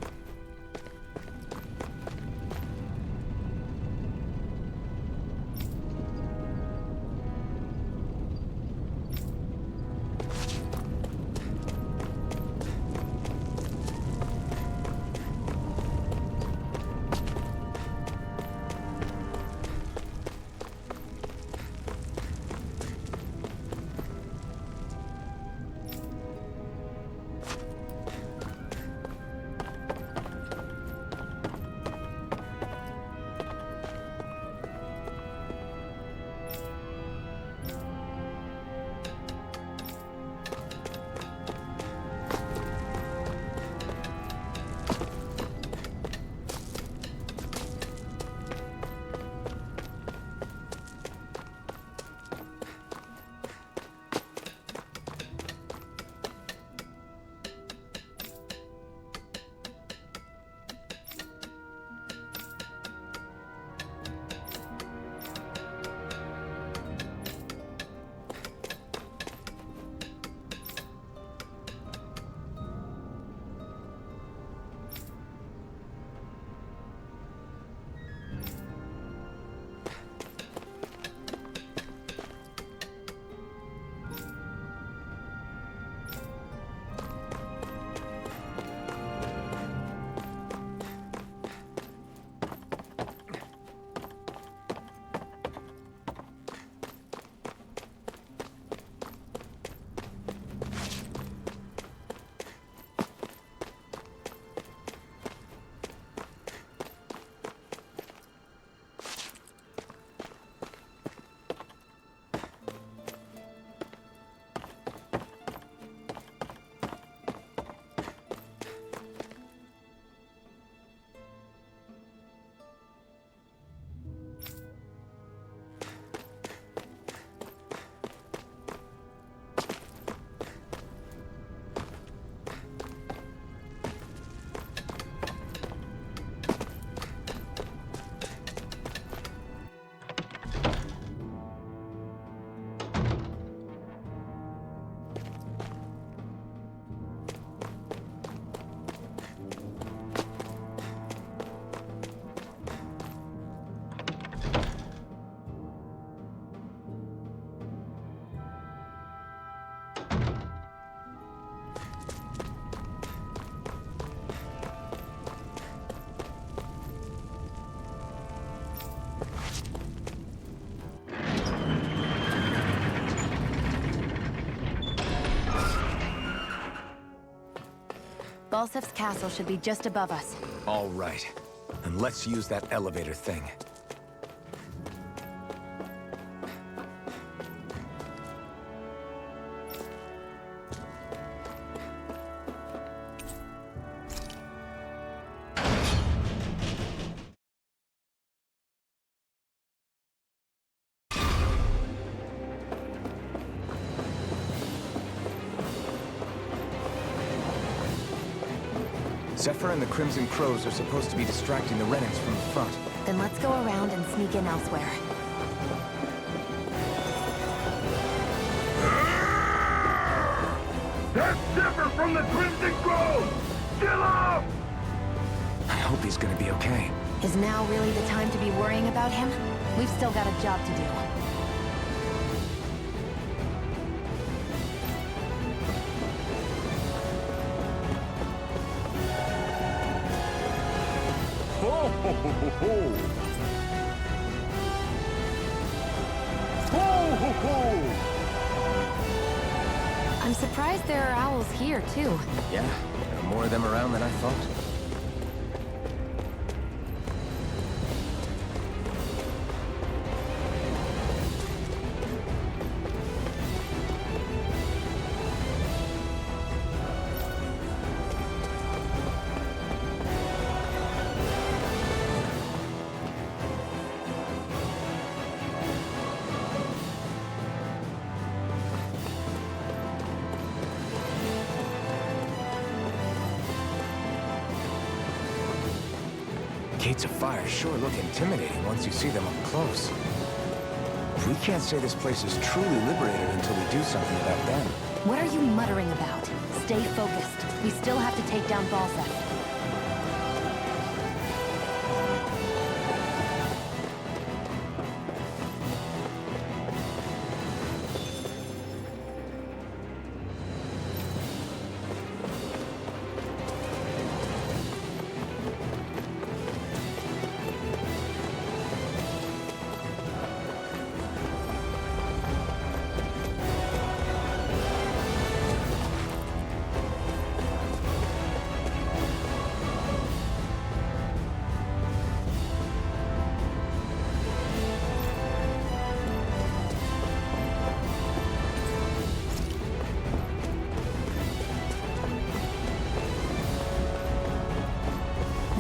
Balsef's castle should be just above us. All right. And let's use that elevator thing. Zephyr and the Crimson Crows are supposed to be distracting the Renans from the front. Then let's go around and sneak in elsewhere. That's Zephyr from the Crimson Crows! Still up! I hope he's gonna be okay. Is now really the time to be worrying about him? We've still got a job to do. Ho, ho, ho, ho, ho! Ho, ho, ho! I'm surprised there are owls here, too. Yeah, there are more of them around than I thought. Gates of Fire sure look intimidating once you see them up close. We can't say this place is truly liberated until we do something about them. What are you muttering about? Stay focused. We still have to take down Balseth.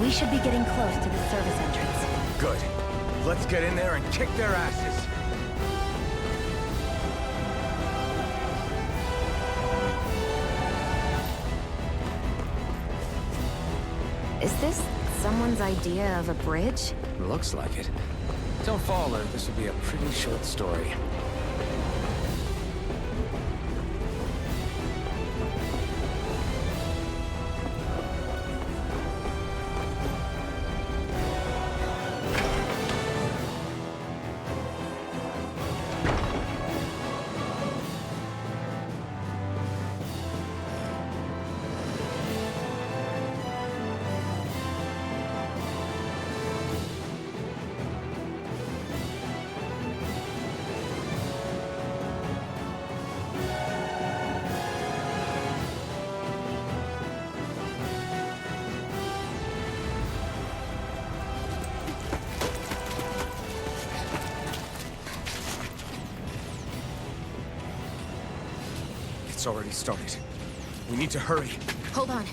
We should be getting close to the service entrance. Good. Let's get in there and kick their asses. Is this someone's idea of a bridge? Looks like it. Don't fall, or this will be a pretty short story. It's already started. We need to hurry. Hold on.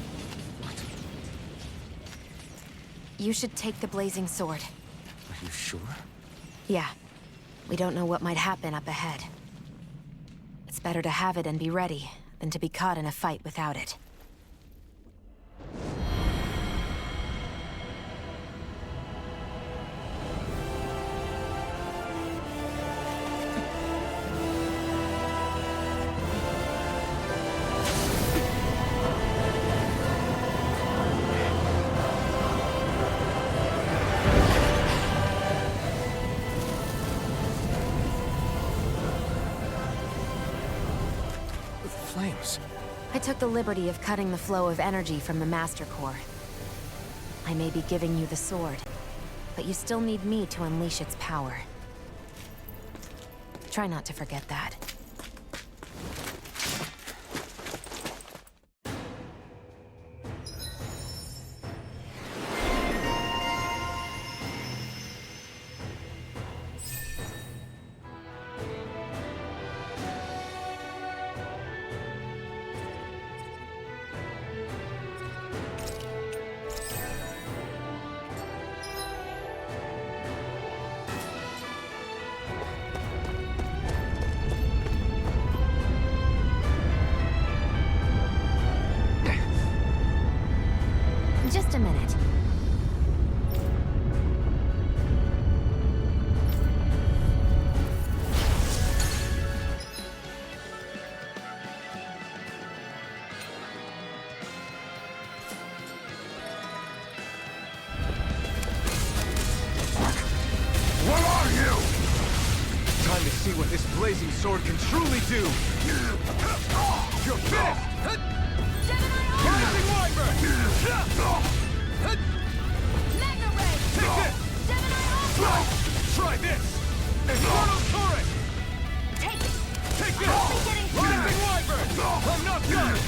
You should take the blazing sword. Are you sure? Yeah. We don't know what might happen up ahead. It's better to have it and be ready than to be caught in a fight without it. Flames. I took the liberty of cutting the flow of energy from the Master Core. I may be giving you the sword, but you still need me to unleash its power. Try not to forget that. Just a minute. What are you? Time to see what this blazing sword can truly do. You're finished! Rising Wyvern! Magna Ray! Take this! Gemini Ultra! Try this! Infernal Torrent! Take it! Take this! I'll be getting Rising Wyvern! I'm not done!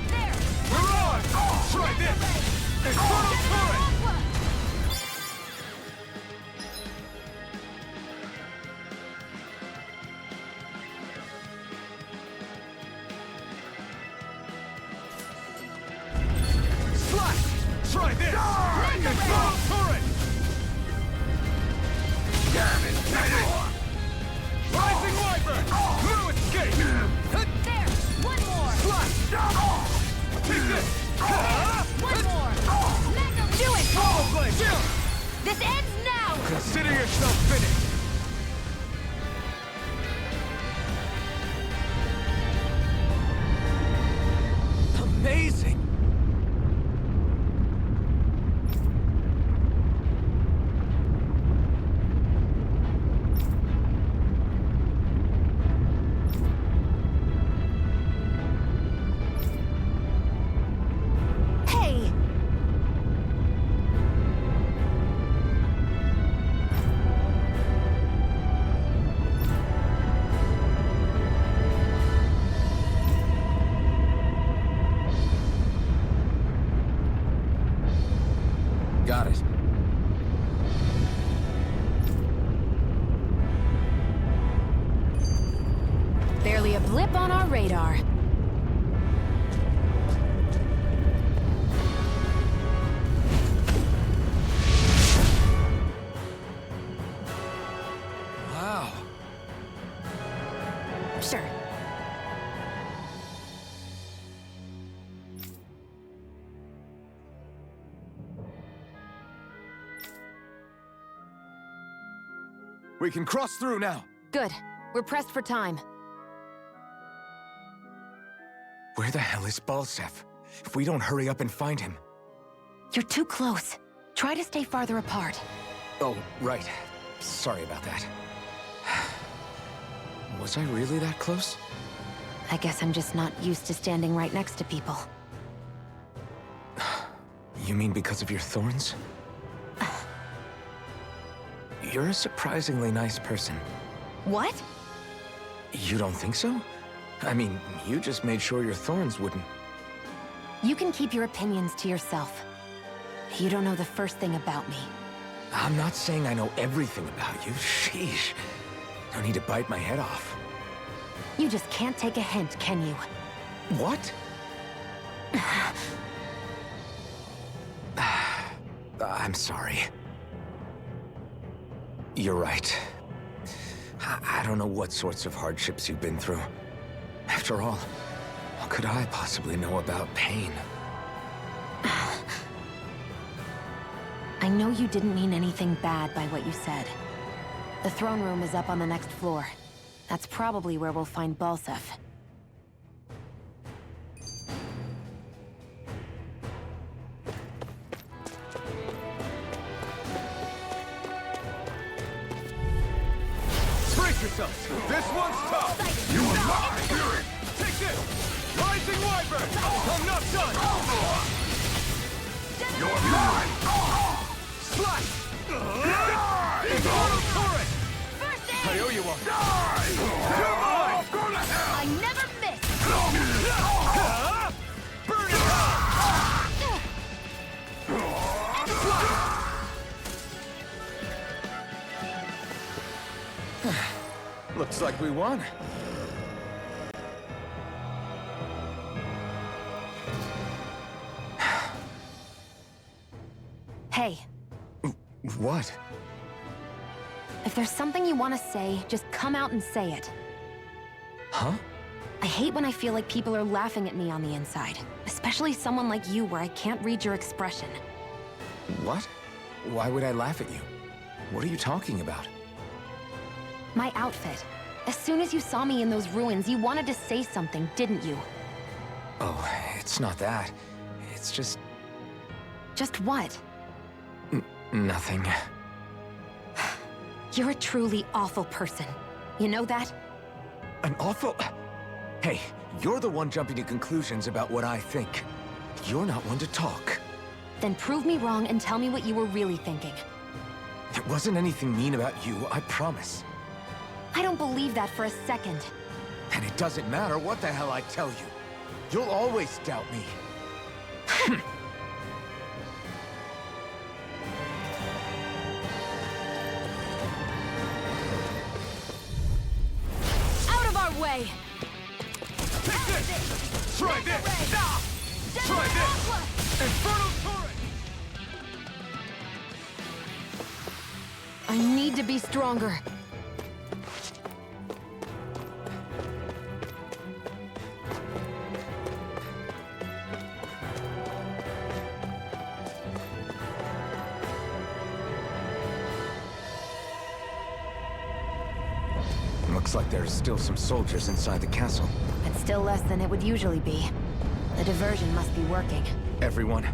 There! Mirage! Try this! Infernal Torrent! Try this! Infernal Torrent! Damn it! Rising Wyvern! No escape! There! One more! Slash! Take this! One more! Magna Do it! Power Blade! This ends now! Consider yourself finished! Amazing! Hey! Got it. Barely a blip on our radar. Wow. Sure. We can cross through now. Good. We're pressed for time. Where the hell is Balsef? If we don't hurry up and find him... You're too close. Try to stay farther apart. Oh, right. Sorry about that. Was I really that close? I guess I'm just not used to standing right next to people. You mean because of your thorns? You're a surprisingly nice person. What? You don't think so? I mean, you just made sure your thorns wouldn't... You can keep your opinions to yourself. You don't know the first thing about me. I'm not saying I know everything about you. Sheesh. No need to bite my head off. You just can't take a hint, can you? What? I'm sorry. You're right. I don't know what sorts of hardships you've been through. After all, what could I possibly know about pain? I know you didn't mean anything bad by what you said. The throne room is up on the next floor. That's probably where we'll find Balsef. Brace yourselves! This one's tough! You are mine! Fury! Take this! Rising Wyvern! I'm not done! You're mine! Slash! Infernal Torrent! I owe you one! You're mine! I never miss! Burn it Looks like we won. Hey, What? if there's something you want to say, just come out and say it. Huh? I hate when I feel like people are laughing at me on the inside. Especially someone like you where I can't read your expression. What? Why would I laugh at you? What are you talking about? My outfit. As soon as you saw me in those ruins, you wanted to say something, didn't you? Oh, it's not that. It's just... Just what? nothing. You're a truly awful person. You know that? An awful... Hey, you're the one jumping to conclusions about what I think. You're not one to talk. Then prove me wrong and tell me what you were really thinking. It wasn't anything mean about you, I promise. I don't believe that for a second. And it doesn't matter what the hell I tell you. You'll always doubt me. Out of our way! Take this! Try this! Stop! Try this! Infernal Torrent! I need to be stronger. Looks like there's still some soldiers inside the castle. It's still less than it would usually be. The diversion must be working. Everyone,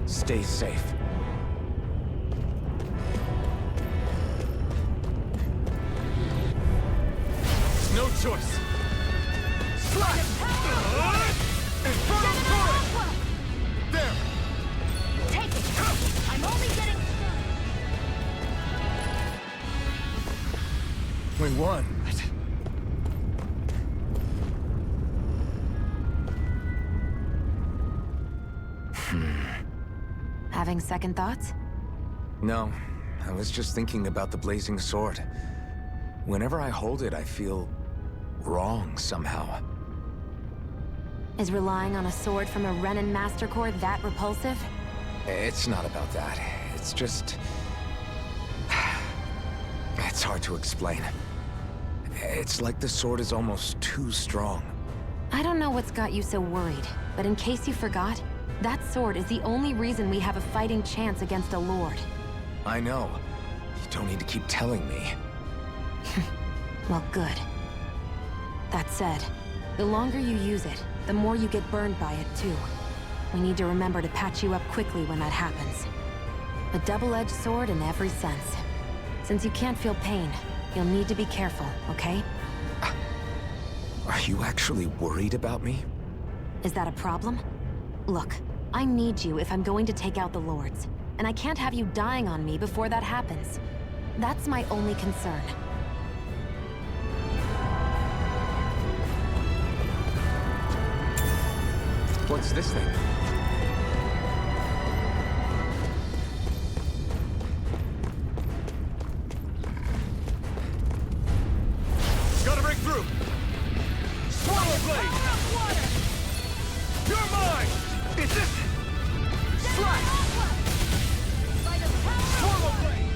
stay safe. No choice. Slash! Inferno turret! There! Take it! I'm only getting... We won. Having second thoughts? No, I was just thinking about the blazing sword. Whenever I hold it, I feel wrong somehow. Is relying on a sword from a Renan Master Core that repulsive? It's not about that. It's just... It's hard to explain. It's like the sword is almost too strong. I don't know what's got you so worried, but in case you forgot, that sword is the only reason we have a fighting chance against a Lord. I know. You don't need to keep telling me. Well, good. That said, the longer you use it, the more you get burned by it, too. We need to remember to patch you up quickly when that happens. A double-edged sword in every sense. Since you can't feel pain, you'll need to be careful, okay? Are you actually worried about me? Is that a problem? Look, I need you if I'm going to take out the Lords, and I can't have you dying on me before that happens. That's my only concern. What's this thing? Gotta break through! Swallow blade! You're mine! Is this... Slash! Swallow blade!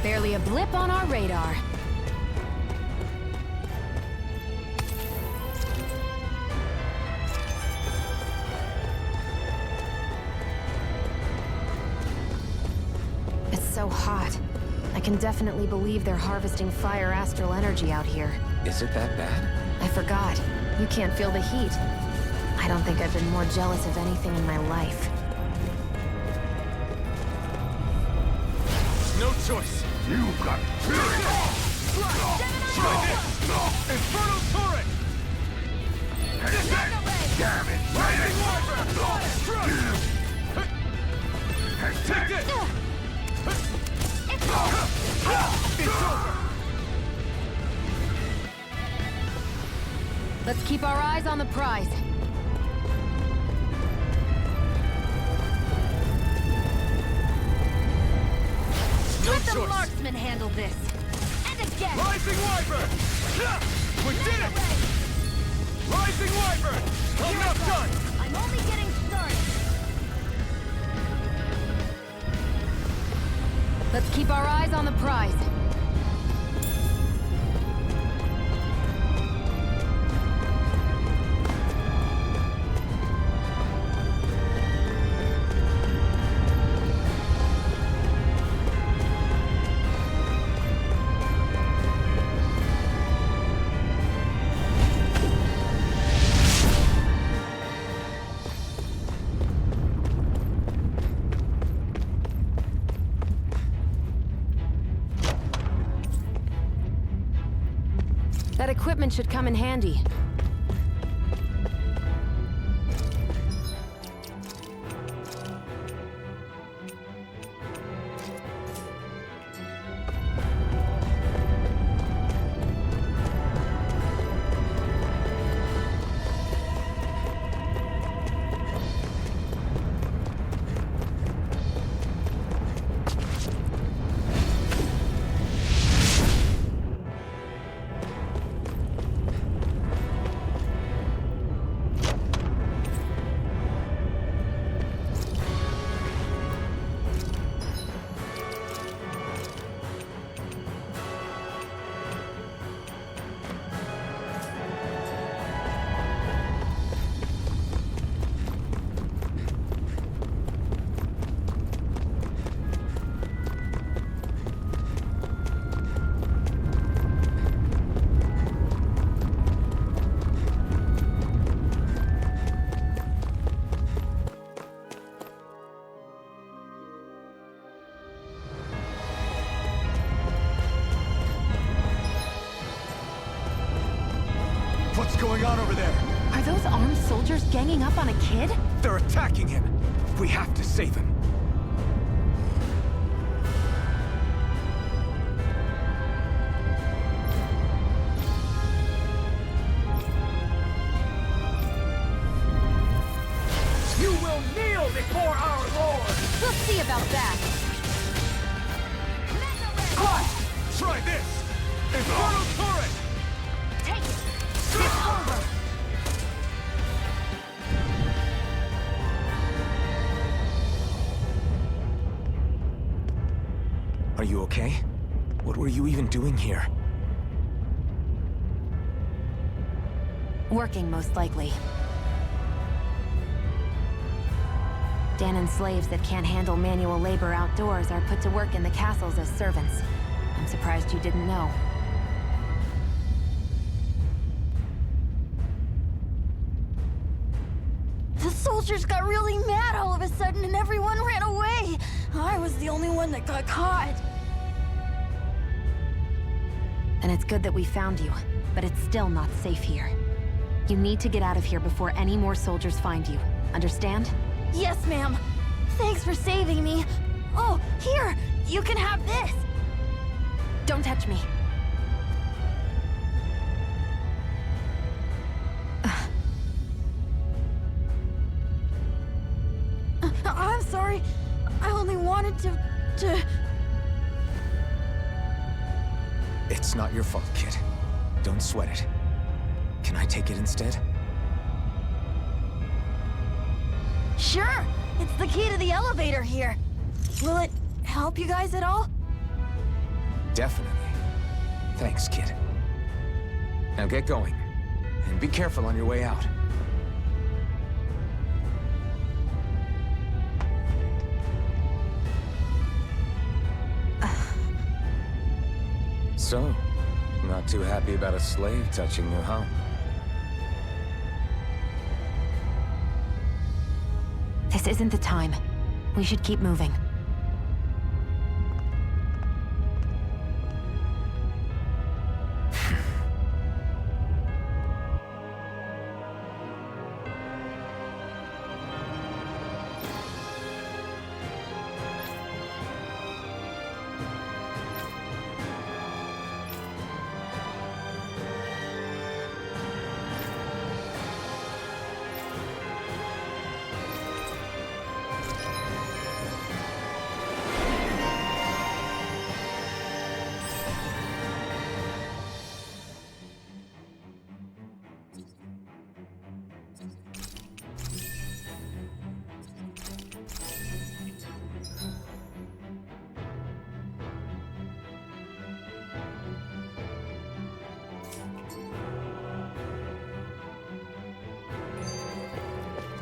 Barely a blip on our radar. It's so hot. I can definitely believe they're harvesting fire astral energy out here. Is it that bad? I forgot. You can't feel the heat. I don't think I've been more jealous of anything in my life. No choice. You've got fury! Inferno turret! Damn it! Rising Wyvern! Take it! It's over! Let's keep our eyes on the prize. Let the marksman handle this. And again. Rising Wyvern! We did it! Rising Wyvern! Enough done! I'm only getting started. Let's keep our eyes on the prize. That equipment should come in handy. soldiers ganging up on a kid? They're attacking him! We have to save him! You will kneel before our Lord! We'll see about that. Try this! Infernal Turret! Take it! It's over! Are you okay? What were you even doing here? Working, most likely. Danon slaves that can't handle manual labor outdoors are put to work in the castles as servants. I'm surprised you didn't know. The soldiers got really mad all of a sudden and everyone ran away. I was the only one that got caught. And it's good that we found you, but it's still not safe here. You need to get out of here before any more soldiers find you. Understand? Yes, ma'am. Thanks for saving me. Oh, here! You can have this! Don't touch me. I'm sorry. I only wanted to... It's not your fault, kid. Don't sweat it. Can I take it instead? Sure! It's the key to the elevator here. Will it help you guys at all? Definitely. Thanks, kid. Now get going. And be careful on your way out. So, not too happy about a slave touching you, huh? This isn't the time. We should keep moving.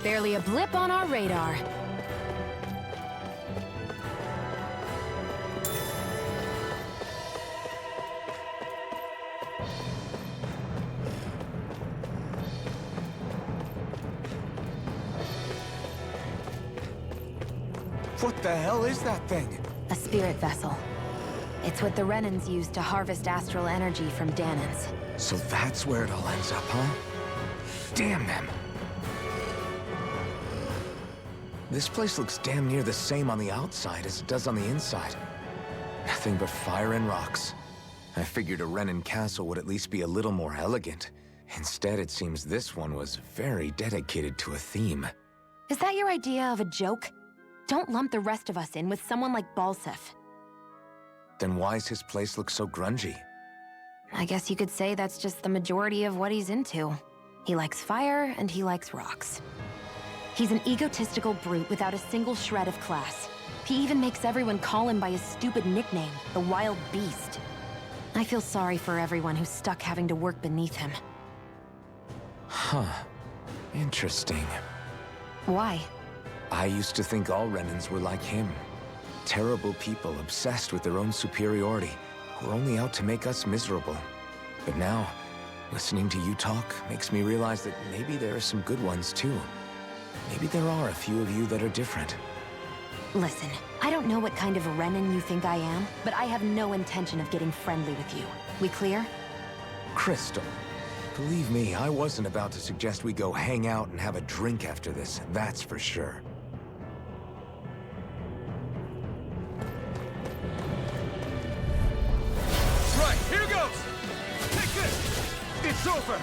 Barely a blip on our radar. What the hell is that thing? A spirit vessel. It's what the Renans use to harvest astral energy from Danons. So that's where it all ends up, huh? Damn them! This place looks damn near the same on the outside as it does on the inside. Nothing but fire and rocks. I figured a Renan castle would at least be a little more elegant. Instead, it seems this one was very dedicated to a theme. Is that your idea of a joke? Don't lump the rest of us in with someone like Balseph. Then why's his place look so grungy? I guess you could say that's just the majority of what he's into. He likes fire and he likes rocks. He's an egotistical brute without a single shred of class. He even makes everyone call him by his stupid nickname, the Wild Beast. I feel sorry for everyone who's stuck having to work beneath him. Huh. Interesting. Why? I used to think all Renans were like him. Terrible people obsessed with their own superiority, who are only out to make us miserable. But now, listening to you talk makes me realize that maybe there are some good ones too. Maybe there are a few of you that are different. Listen, I don't know what kind of Renan you think I am, but I have no intention of getting friendly with you. We clear? Crystal, Believe me, I wasn't about to suggest we go hang out and have a drink after this, that's for sure. Right, here goes! Take this! It's over!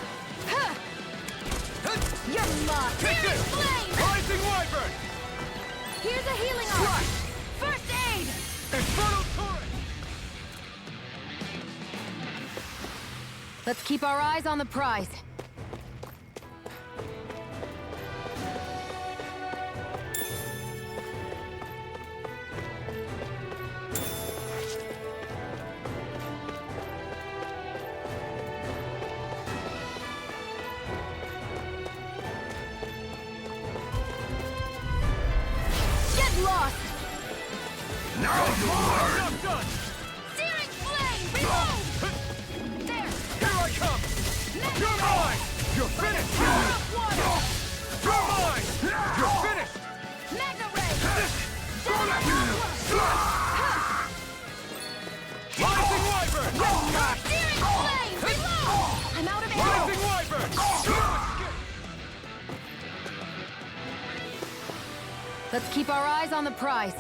You're lost. Take this! Flame! Rising Wyvern! Here's a healing arm. First aid! Infernal Torrent! Let's keep our eyes on the prize. Get lost! No more! Not done! Searing flame! Reload! There! Here I come! You're mine! You're finished! You're mine! You're finished! Magna Ray! Rising Wyvern! Searing flame! Reload! I'm out of ammo! Rising Wyvern! Let's keep our eyes on the prize.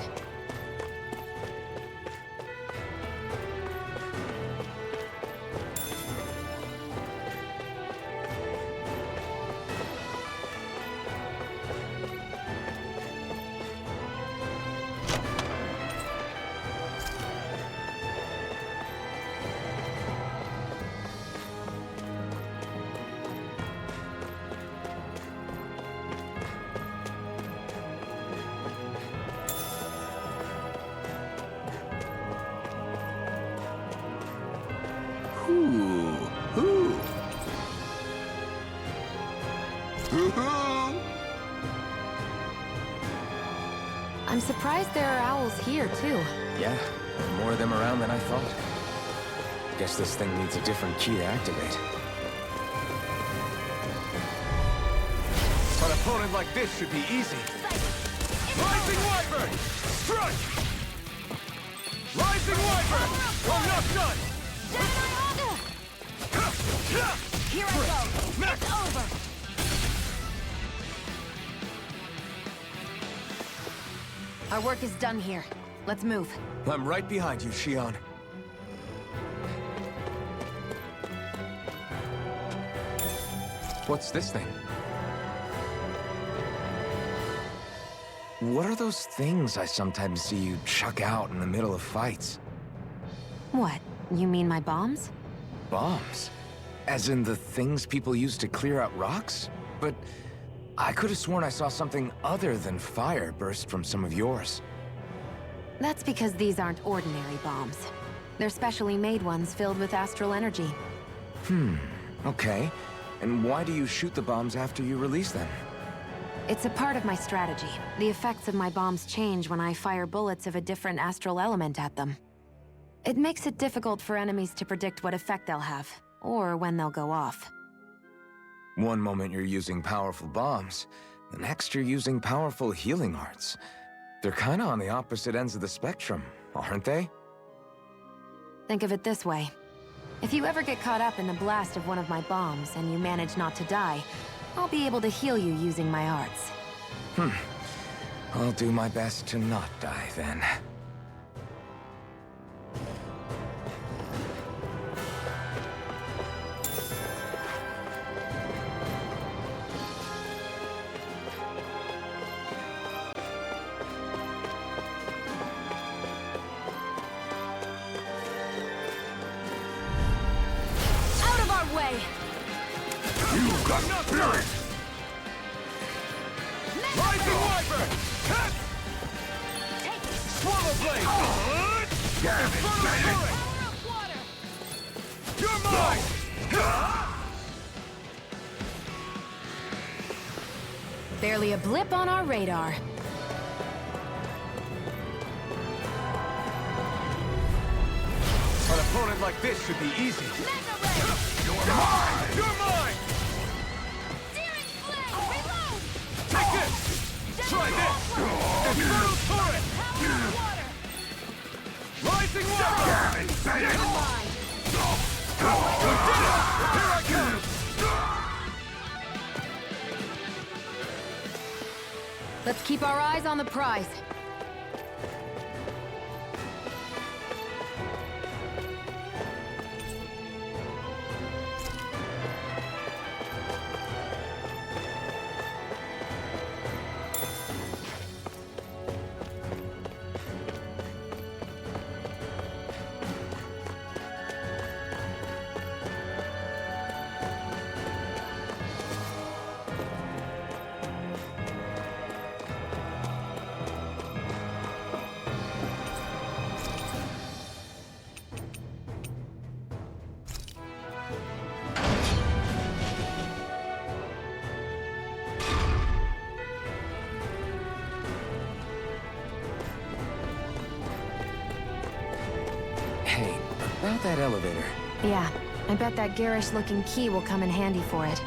I'm surprised there are owls here, too. Yeah, there are more of them around than I thought. Guess this thing needs a different key to activate. An opponent like this should be easy. Rising Wyvern! Strike! Rising Wyvern! I'm not done! Here I go! It's over! Our work is done here. Let's move. I'm right behind you, Shion. What's this thing? What are those things I sometimes see you chuck out in the middle of fights? What? You mean my bombs? Bombs? As in the things people use to clear out rocks? But I could have sworn I saw something other than fire burst from some of yours. That's because these aren't ordinary bombs. They're specially made ones filled with astral energy. Okay. And why do you shoot the bombs after you release them? It's a part of my strategy. The effects of my bombs change when I fire bullets of a different astral element at them. It makes it difficult for enemies to predict what effect they'll have, or when they'll go off. One moment you're using powerful bombs, the next you're using powerful healing arts. They're kinda on the opposite ends of the spectrum, aren't they? Think of it this way. If you ever get caught up in the blast of one of my bombs and you manage not to die, I'll be able to heal you using my arts. I'll do my best to not die then. Out of our way! You got spirit! Rising Wyvern! Swallow Blade! Infernal Torrent! You're mine! Barely a blip on our radar. An opponent like this should be easy. You're mine! You're mine! Searing flame! Reload! Take this! Try this! Infernal Torrent! Rising Wyvern! You did it! Here I come! Let's keep our eyes on the prize. Hey, about that elevator. Yeah, I bet that garish-looking key will come in handy for it.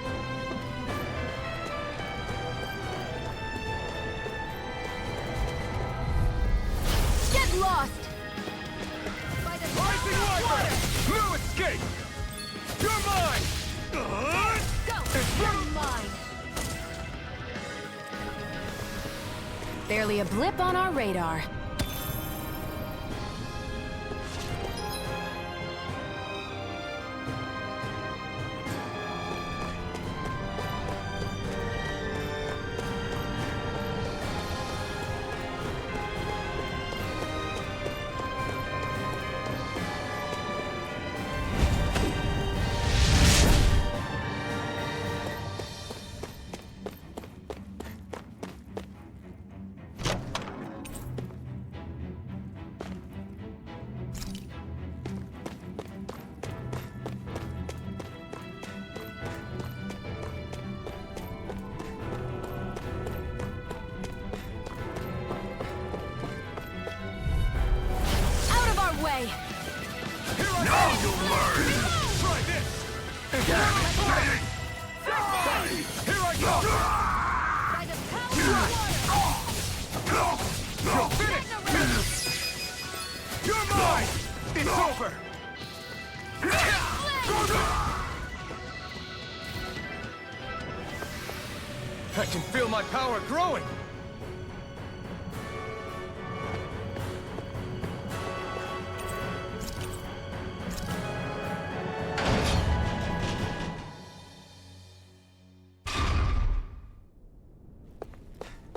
Get lost! Rising water! No escape! You're mine! Go! You're mine! Barely a blip on our radar. Way. Now you'll learn! Try this! Here I go! You'll finish! You're mine! It's over! I can feel my power growing!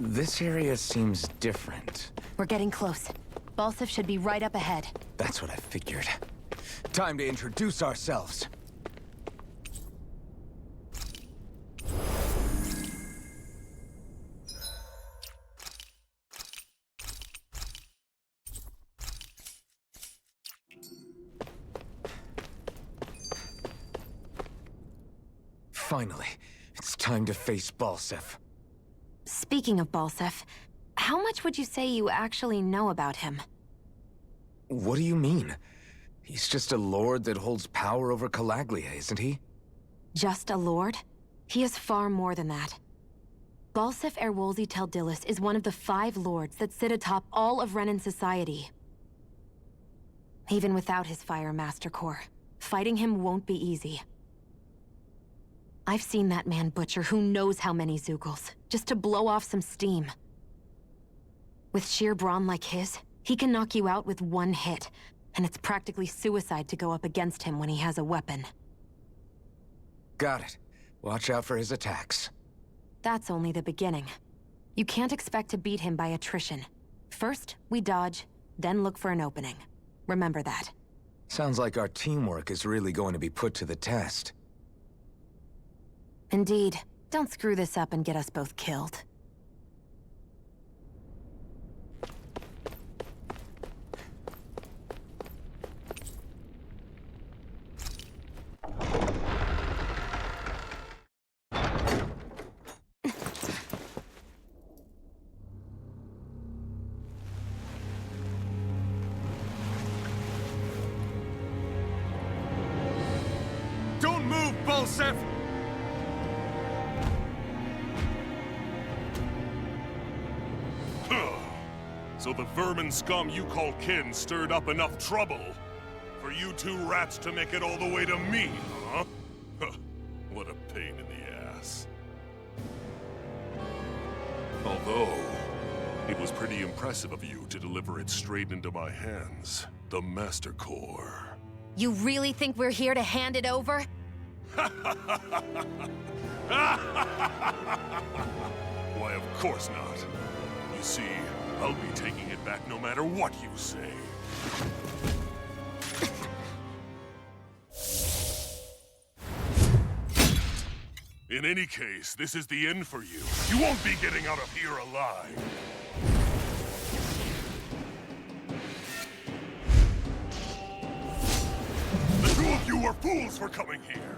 This area seems different. We're getting close. Balseph should be right up ahead. That's what I figured. Time to introduce ourselves. Finally, it's time to face Balseph. Speaking of Balseph, how much would you say you actually know about him? What do you mean? He's just a lord that holds power over Calaglia, isn't he? Just a lord? He is far more than that. Balseph Erwolzi Teldilis is one of the 5 lords that sit atop all of Renan society. Even without his Fire Master Core, fighting him won't be easy. I've seen that man butcher who knows how many Zeugles, just to blow off some steam. With sheer brawn like his, he can knock you out with one hit, and it's practically suicide to go up against him when he has a weapon. Got it. Watch out for his attacks. That's only the beginning. You can't expect to beat him by attrition. First, we dodge, then look for an opening. Remember that. Sounds like our teamwork is really going to be put to the test. Indeed. Don't screw this up and get us both killed. Don't move, Balseph! So the vermin scum you call kin stirred up enough trouble for you 2 rats to make it all the way to me, huh? What a pain in the ass. Although, It was pretty impressive of you to deliver it straight into my hands. The Master Core. You really think we're here to hand it over? Why, of course not. You see, I'll be taking it back no matter what you say. In any case, this is the end for you. You won't be getting out of here alive. The two of you were fools for coming here.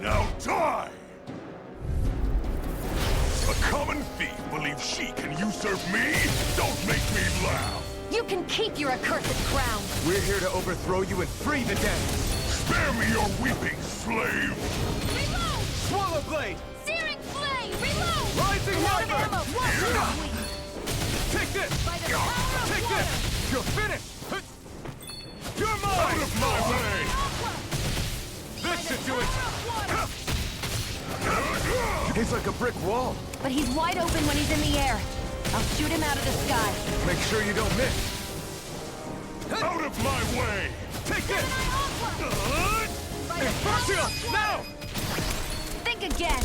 Now die! A common thief believes she can usurp me? Don't make me laugh! You can keep your accursed crown! We're here to overthrow you and free the dead. Spare me your weeping, slave! Reload! Swallow Blade! Searing Flame! Reload! Rising I'm out of Wyvern! ammo! Whoa! Take this! By the power of Take water! this! You're finished! You're mine! Out of my way! This should do it! He's like a brick wall. But he's wide open when he's in the air. I'll shoot him out of the sky. Make sure you don't miss. Out of my way! Take this! Infercio! Now! Think again!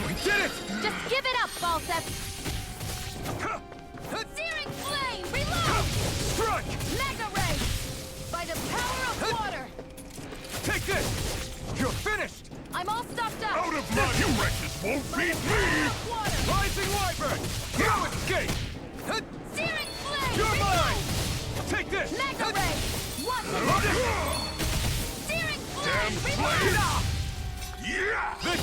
We did it! Just give it up, Falseth! Searing Flame! Reload! Strike! Mega Ray! By the power of water! Take this! You're finished! I'm all stocked up! Out of my... You wretches won't By the beat power me! of water! Rising Wyvern! No escape! Searing Flame! You're Reload! mine! Take this! Mega Ray! One Searing Damn Flame! blade! Reload! Yeah! This!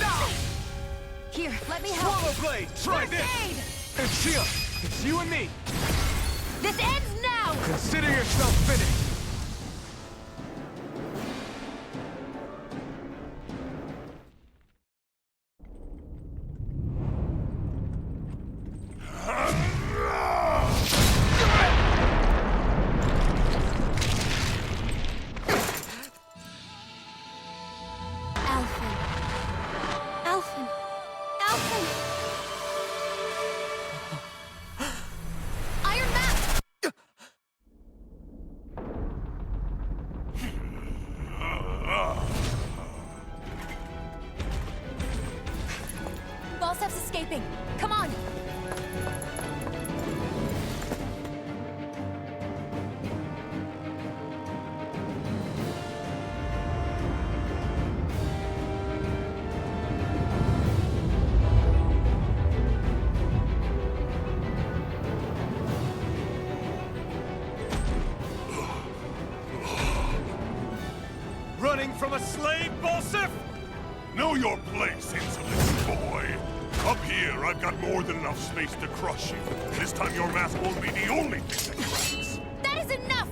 Here, let me help. Swallow Blade! Try First this! aid! And Shield, it's you and me! This ends now! Consider yourself finished. Alphen. Alphen. Alphen! Iron Map! Falseth's escaping. Come on! Running from a slave, Balsif? Know your place, insolent boy! Up here, I've got more than enough space to crush you. This time your mask won't be the only thing that cracks. That is enough!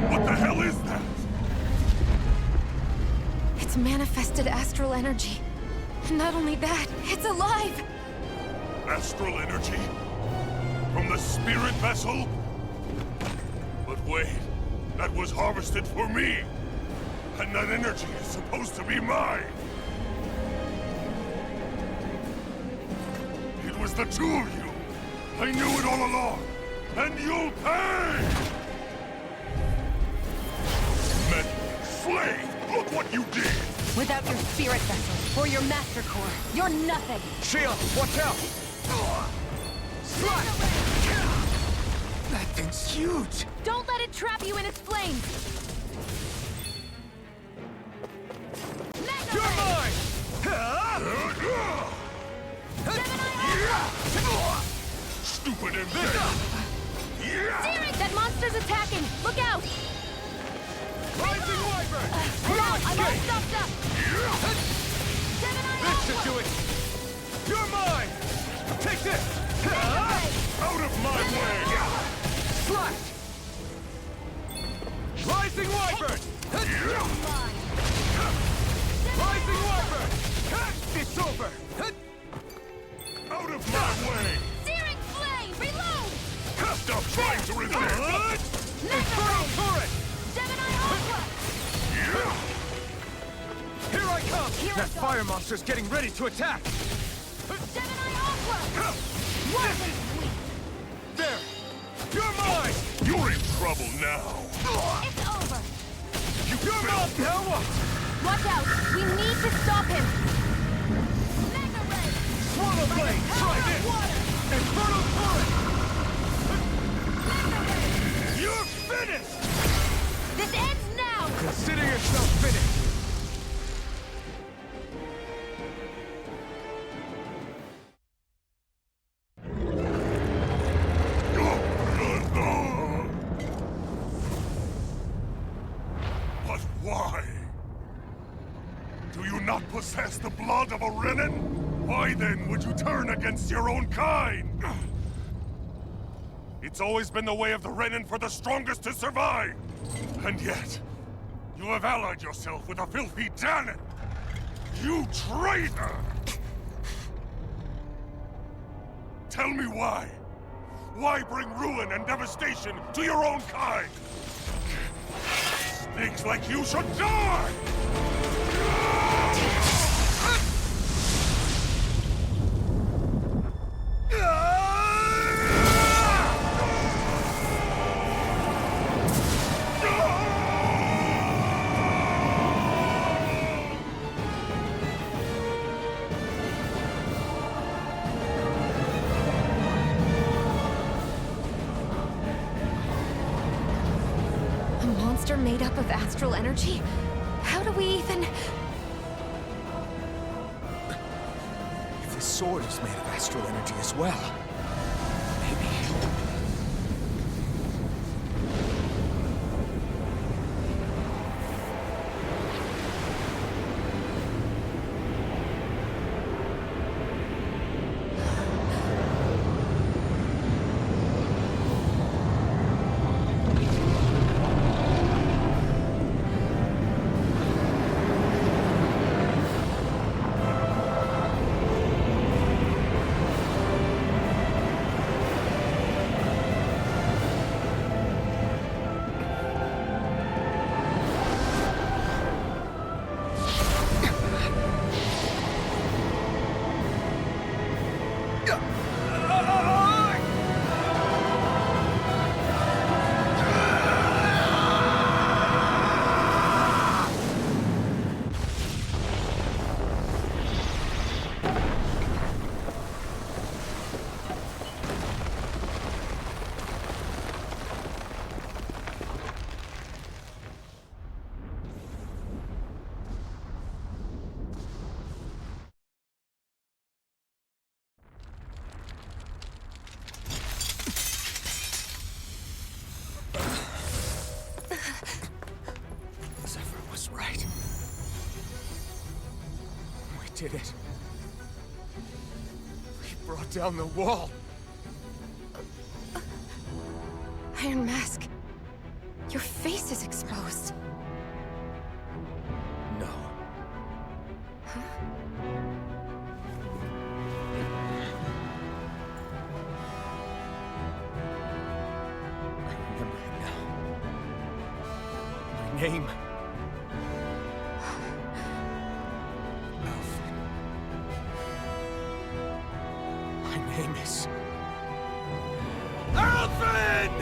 What the hell is that? It's manifested astral energy. Not only that, it's alive! Astral energy? From the spirit vessel? But wait, that was harvested for me! And that energy is supposed to be mine! It was the two of you! I knew it all along! And you'll pay! Meddling slave! Look what you did! Without your spirit vessel, or your master core, you're nothing! Shield, watch out! That thing's huge! Don't let it trap you in its flames! Mega You're Ray! mine! Stupid insane! Searing! That monster's attacking! Look out! Rising Wyvern! I'm all stuffed up! Gemini This should do it! You're mine! Take this! Out of my way! Slash! Rising Wyvern! Rising Wyvern! It's over! Out of my way! Searing Flame! Reload! Stop trying to resist! Infernal Turret! Gemini Aqua! Here I come! That fire monster's getting ready to attack! Gemini Aqua! There! You're mine! You're in trouble now! It's over! You're mine! Now what? Watch out! We need to stop him! Mega Ray! Swallow Blade! Try this! Infernal Turret! Mega Ray! You're finished! This ends now! Consider yourself finished! But why? Do you not possess the blood of a Renin? Why then would you turn against your own kind? It's always been the way of the Renin for the strongest to survive! And yet, you have allied yourself with a filthy Danon! You traitor! Tell me why? Why bring ruin and devastation to your own kind? Snakes like you should die! A monster made up of astral energy? How do we even... If this sword is made of astral energy as well, maybe... Zephyr was right. We did it. We brought down the wall. Iron Mask. Your face is exposed. No. I remember it now. My name. Alfred. My name is... Alfred!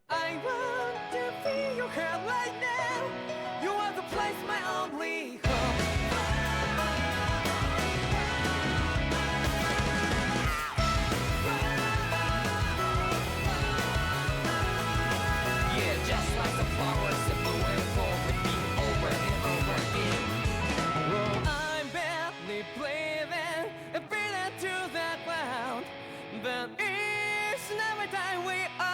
I want to feel your hair right now. You are the place, my only hope. Yeah, just like the flowers that bloom and fall repeat over and over again. Well, I'm barely breathing and breathing to the ground. But each and every time we are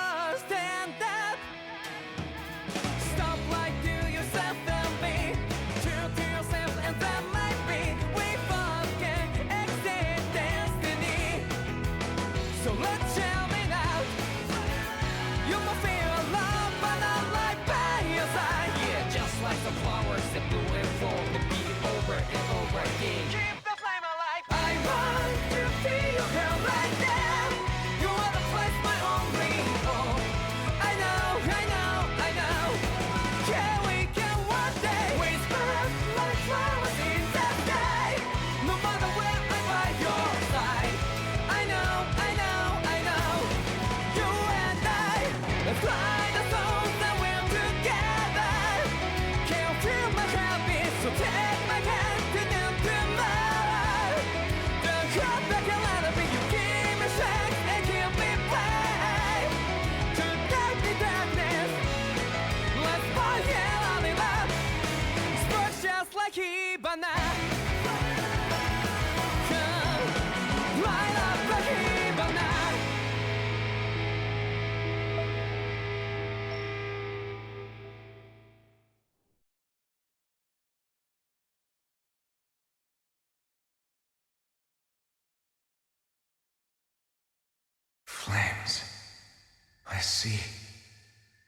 I see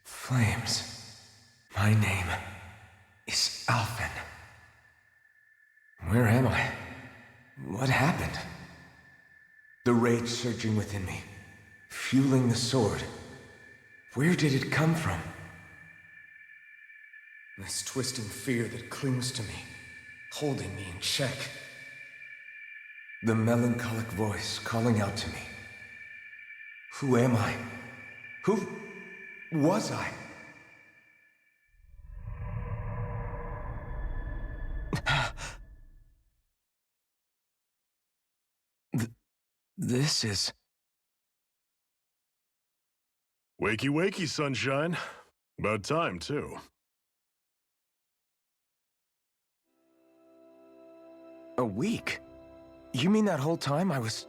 flames. My name is Alphen. Where am I? What happened? The rage surging within me, fueling the sword. Where did it come from? This twisting fear that clings to me, holding me in check. The melancholic voice calling out to me. Who am I? Who was I? This is... Wakey, wakey, sunshine. About time, too. A week? You mean that whole time I was...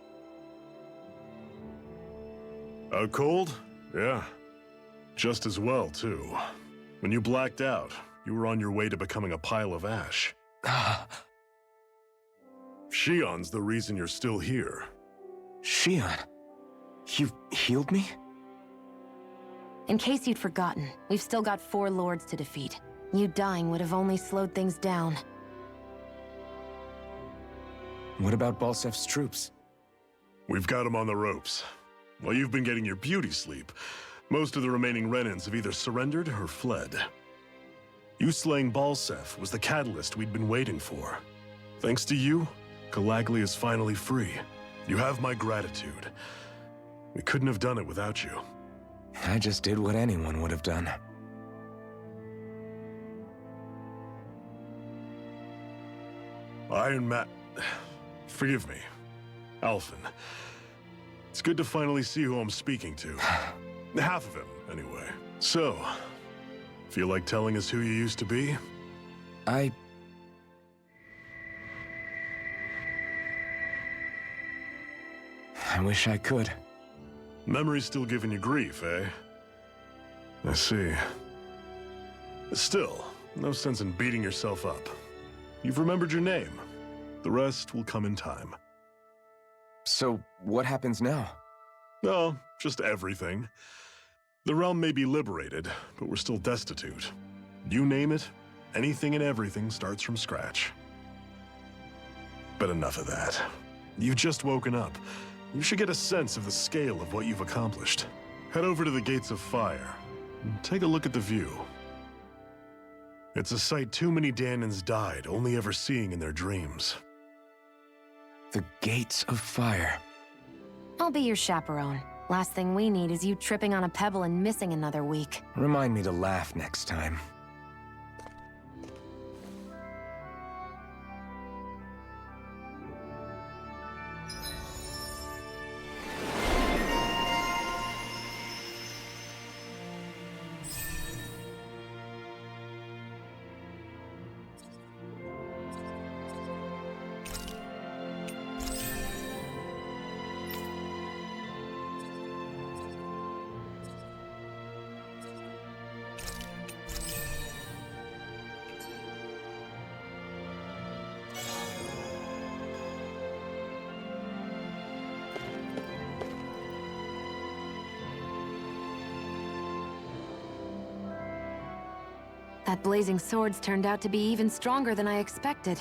Out cold? Yeah. Just as well, too. When you blacked out, you were on your way to becoming a pile of ash. Shion's the reason you're still here. Shion? You healed me? In case you'd forgotten, we've still got 4 lords to defeat. You dying would have only slowed things down. What about Balsef's troops? We've got them on the ropes. While you've been getting your beauty sleep, most of the remaining Renans have either surrendered or fled. You slaying Balsef was the catalyst we'd been waiting for. Thanks to you, Calaglia is finally free. You have my gratitude. We couldn't have done it without you. I just did what anyone would have done. Iron Man... Forgive me. Alphen. It's good to finally see who I'm speaking to. Half of him, anyway. So, feel like telling us who you used to be? I wish I could. Memory's still giving you grief, eh? I see. Still, no sense in beating yourself up. You've remembered your name. The rest will come in time. So, what happens now? Oh, just everything. The realm may be liberated, but we're still destitute. You name it, anything and everything starts from scratch. But enough of that. You've just woken up. You should get a sense of the scale of what you've accomplished. Head over to the Gates of Fire, and take a look at the view. It's a sight too many Dahnans died only ever seeing in their dreams. The Gates of Fire. I'll be your chaperone. Last thing we need is you tripping on a pebble and missing another week. Remind me to laugh next time. That blazing sword's turned out to be even stronger than I expected.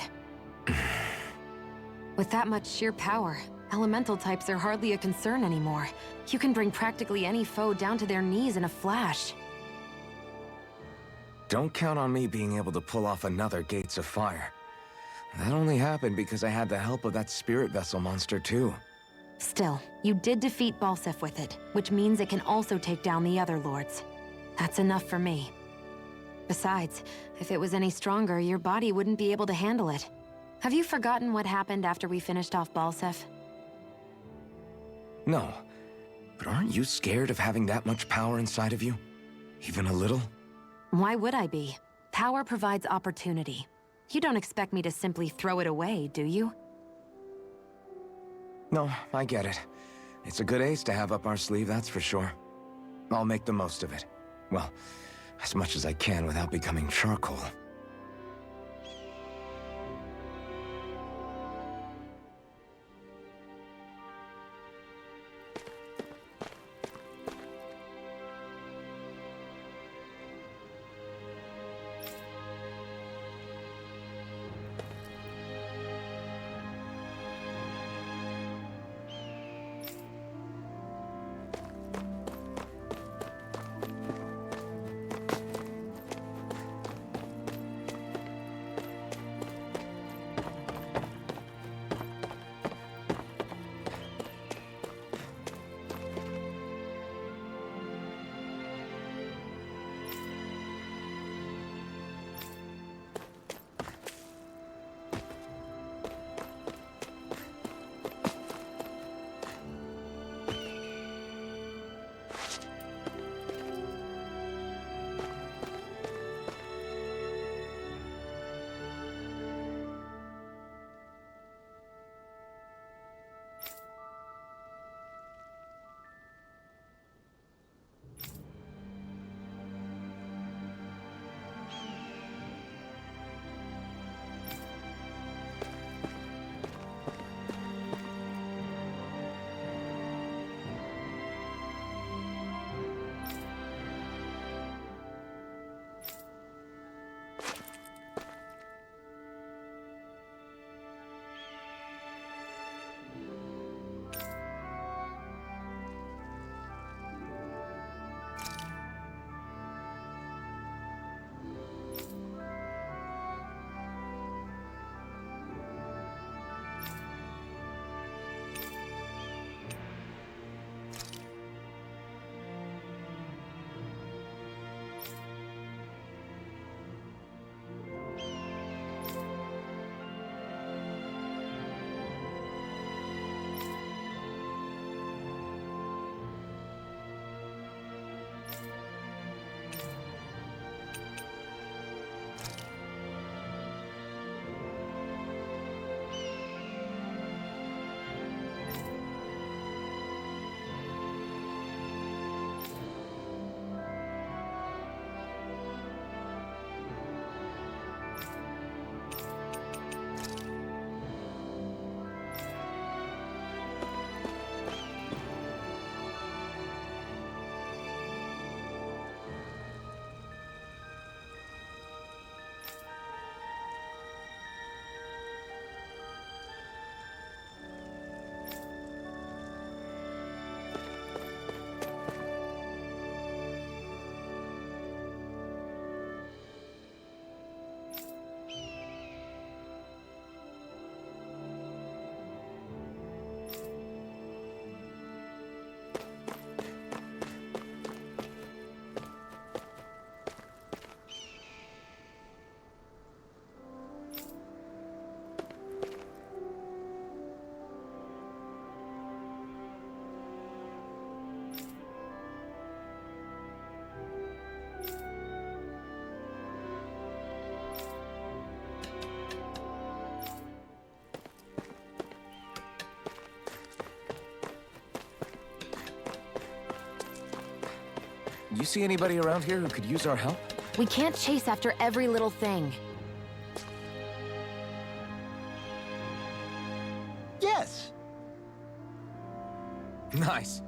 With that much sheer power, elemental types are hardly a concern anymore. You can bring practically any foe down to their knees in a flash. Don't count on me being able to pull off another Gates of Fire. That only happened because I had the help of that spirit vessel monster too. Still, you did defeat Balsef with it, which means it can also take down the other lords. That's enough for me. Besides, if it was any stronger, your body wouldn't be able to handle it. Have you forgotten what happened after we finished off Balsef? No, but aren't you scared of having that much power inside of you? Even a little? Why would I be? Power provides opportunity. You don't expect me to simply throw it away, do you? No, I get it. It's a good ace to have up our sleeve, that's for sure. I'll make the most of it. Well, as much as I can without becoming charcoal. you see anybody around here who could use our help? We can't chase after every little thing. Yes. Nice.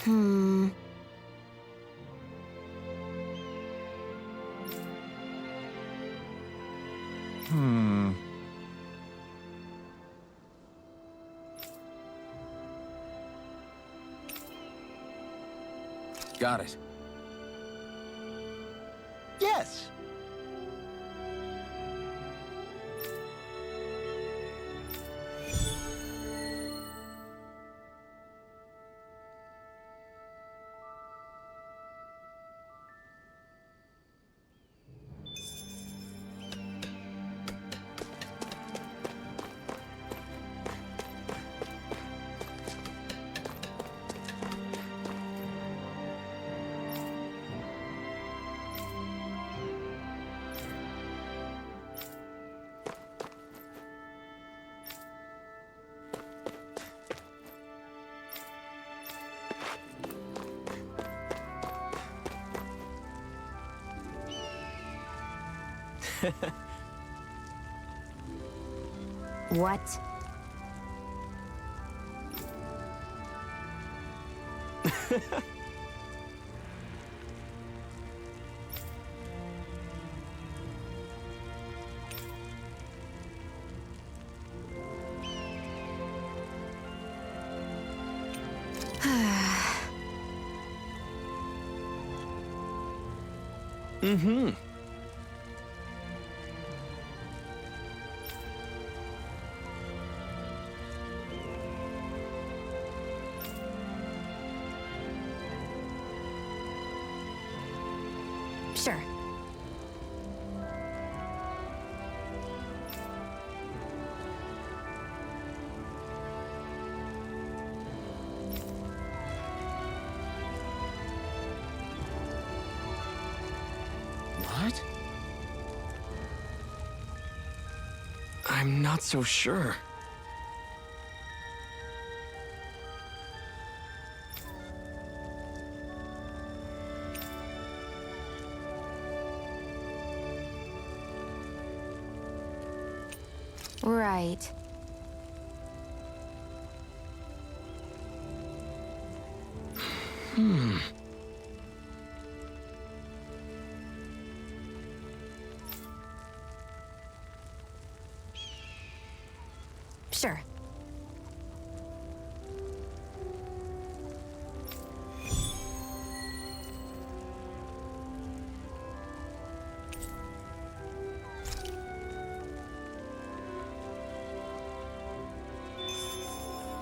Hmm. Got it. Yes. What? Mm-hmm. Sure. What? I'm not so sure. Right. Hmm. Sure.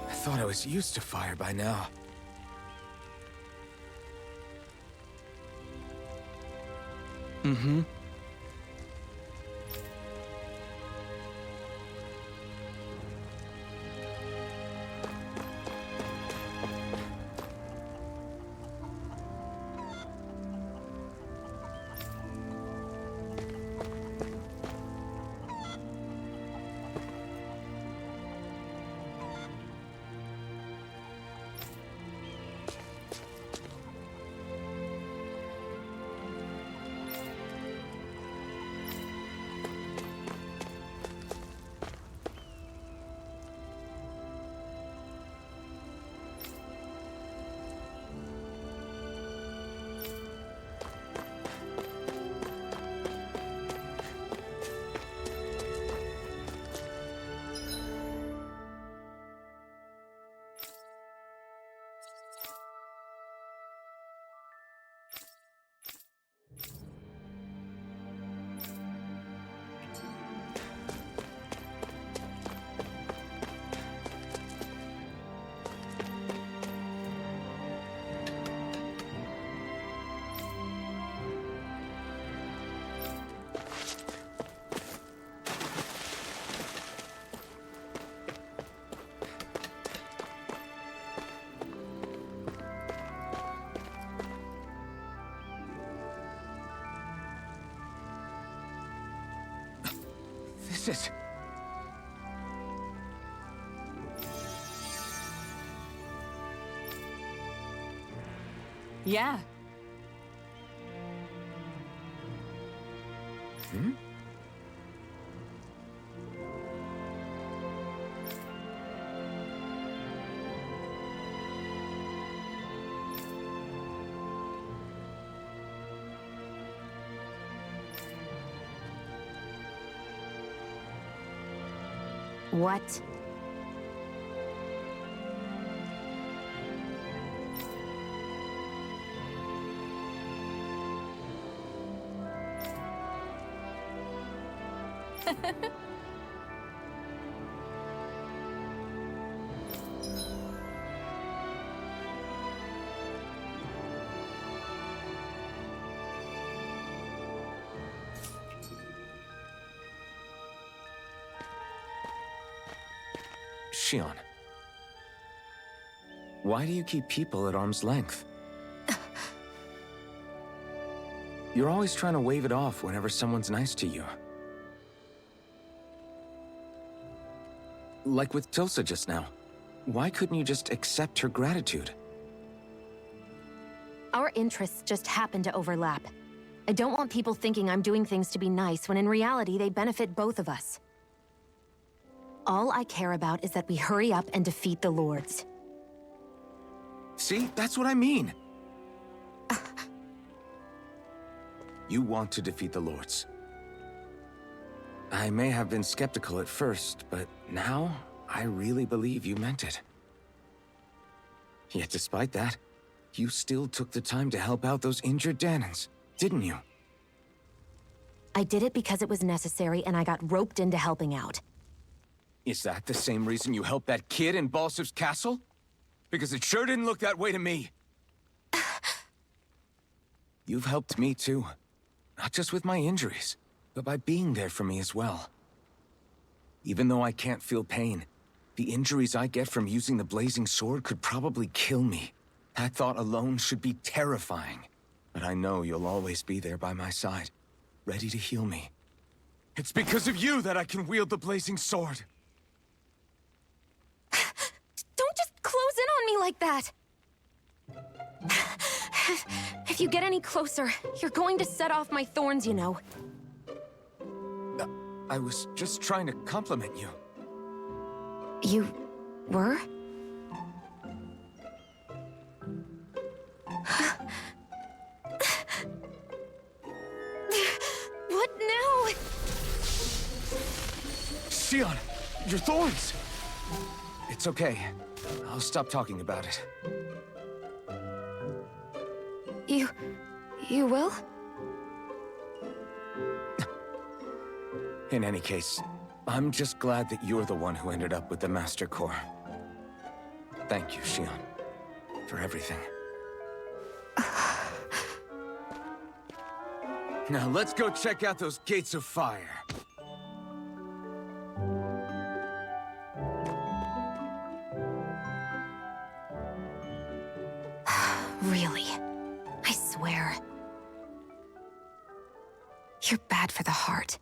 I thought I was used to fire by now. Mm-hmm. it? Yeah. Hmm? What? Shion. Why do you keep people at arm's length? You're always trying to wave it off whenever someone's nice to you. Like with Tilsa just now. Why couldn't you just accept her gratitude? Our interests just happen to overlap. I don't want people thinking I'm doing things to be nice when in reality they benefit both of us. All I care about is that we hurry up and defeat the Lords. See? That's what I mean! You want to defeat the Lords. I may have been skeptical at first, but now I really believe you meant it. Yet despite that, you still took the time to help out those injured Dahnans, didn't you? I did it because it was necessary and I got roped into helping out. Is that the same reason you helped that kid in Balsev's castle? Because it sure didn't look that way to me. You've helped me too. Not just with my injuries, but by being there for me as well. Even though I can't feel pain, the injuries I get from using the blazing sword could probably kill me. That thought alone should be terrifying. But I know you'll always be there by my side, ready to heal me. It's because of you that I can wield the blazing sword. Don't just close in on me like that! If you get any closer, you're going to set off my thorns, you know. I was just trying to compliment you. You were? What now? Shion, your thorns! It's okay. I'll stop talking about it. You will? In any case, I'm just glad that you're the one who ended up with the Master Core. Thank you, Shion, for everything. Now let's go check out those gates of fire. Really? I swear. You're bad for the heart.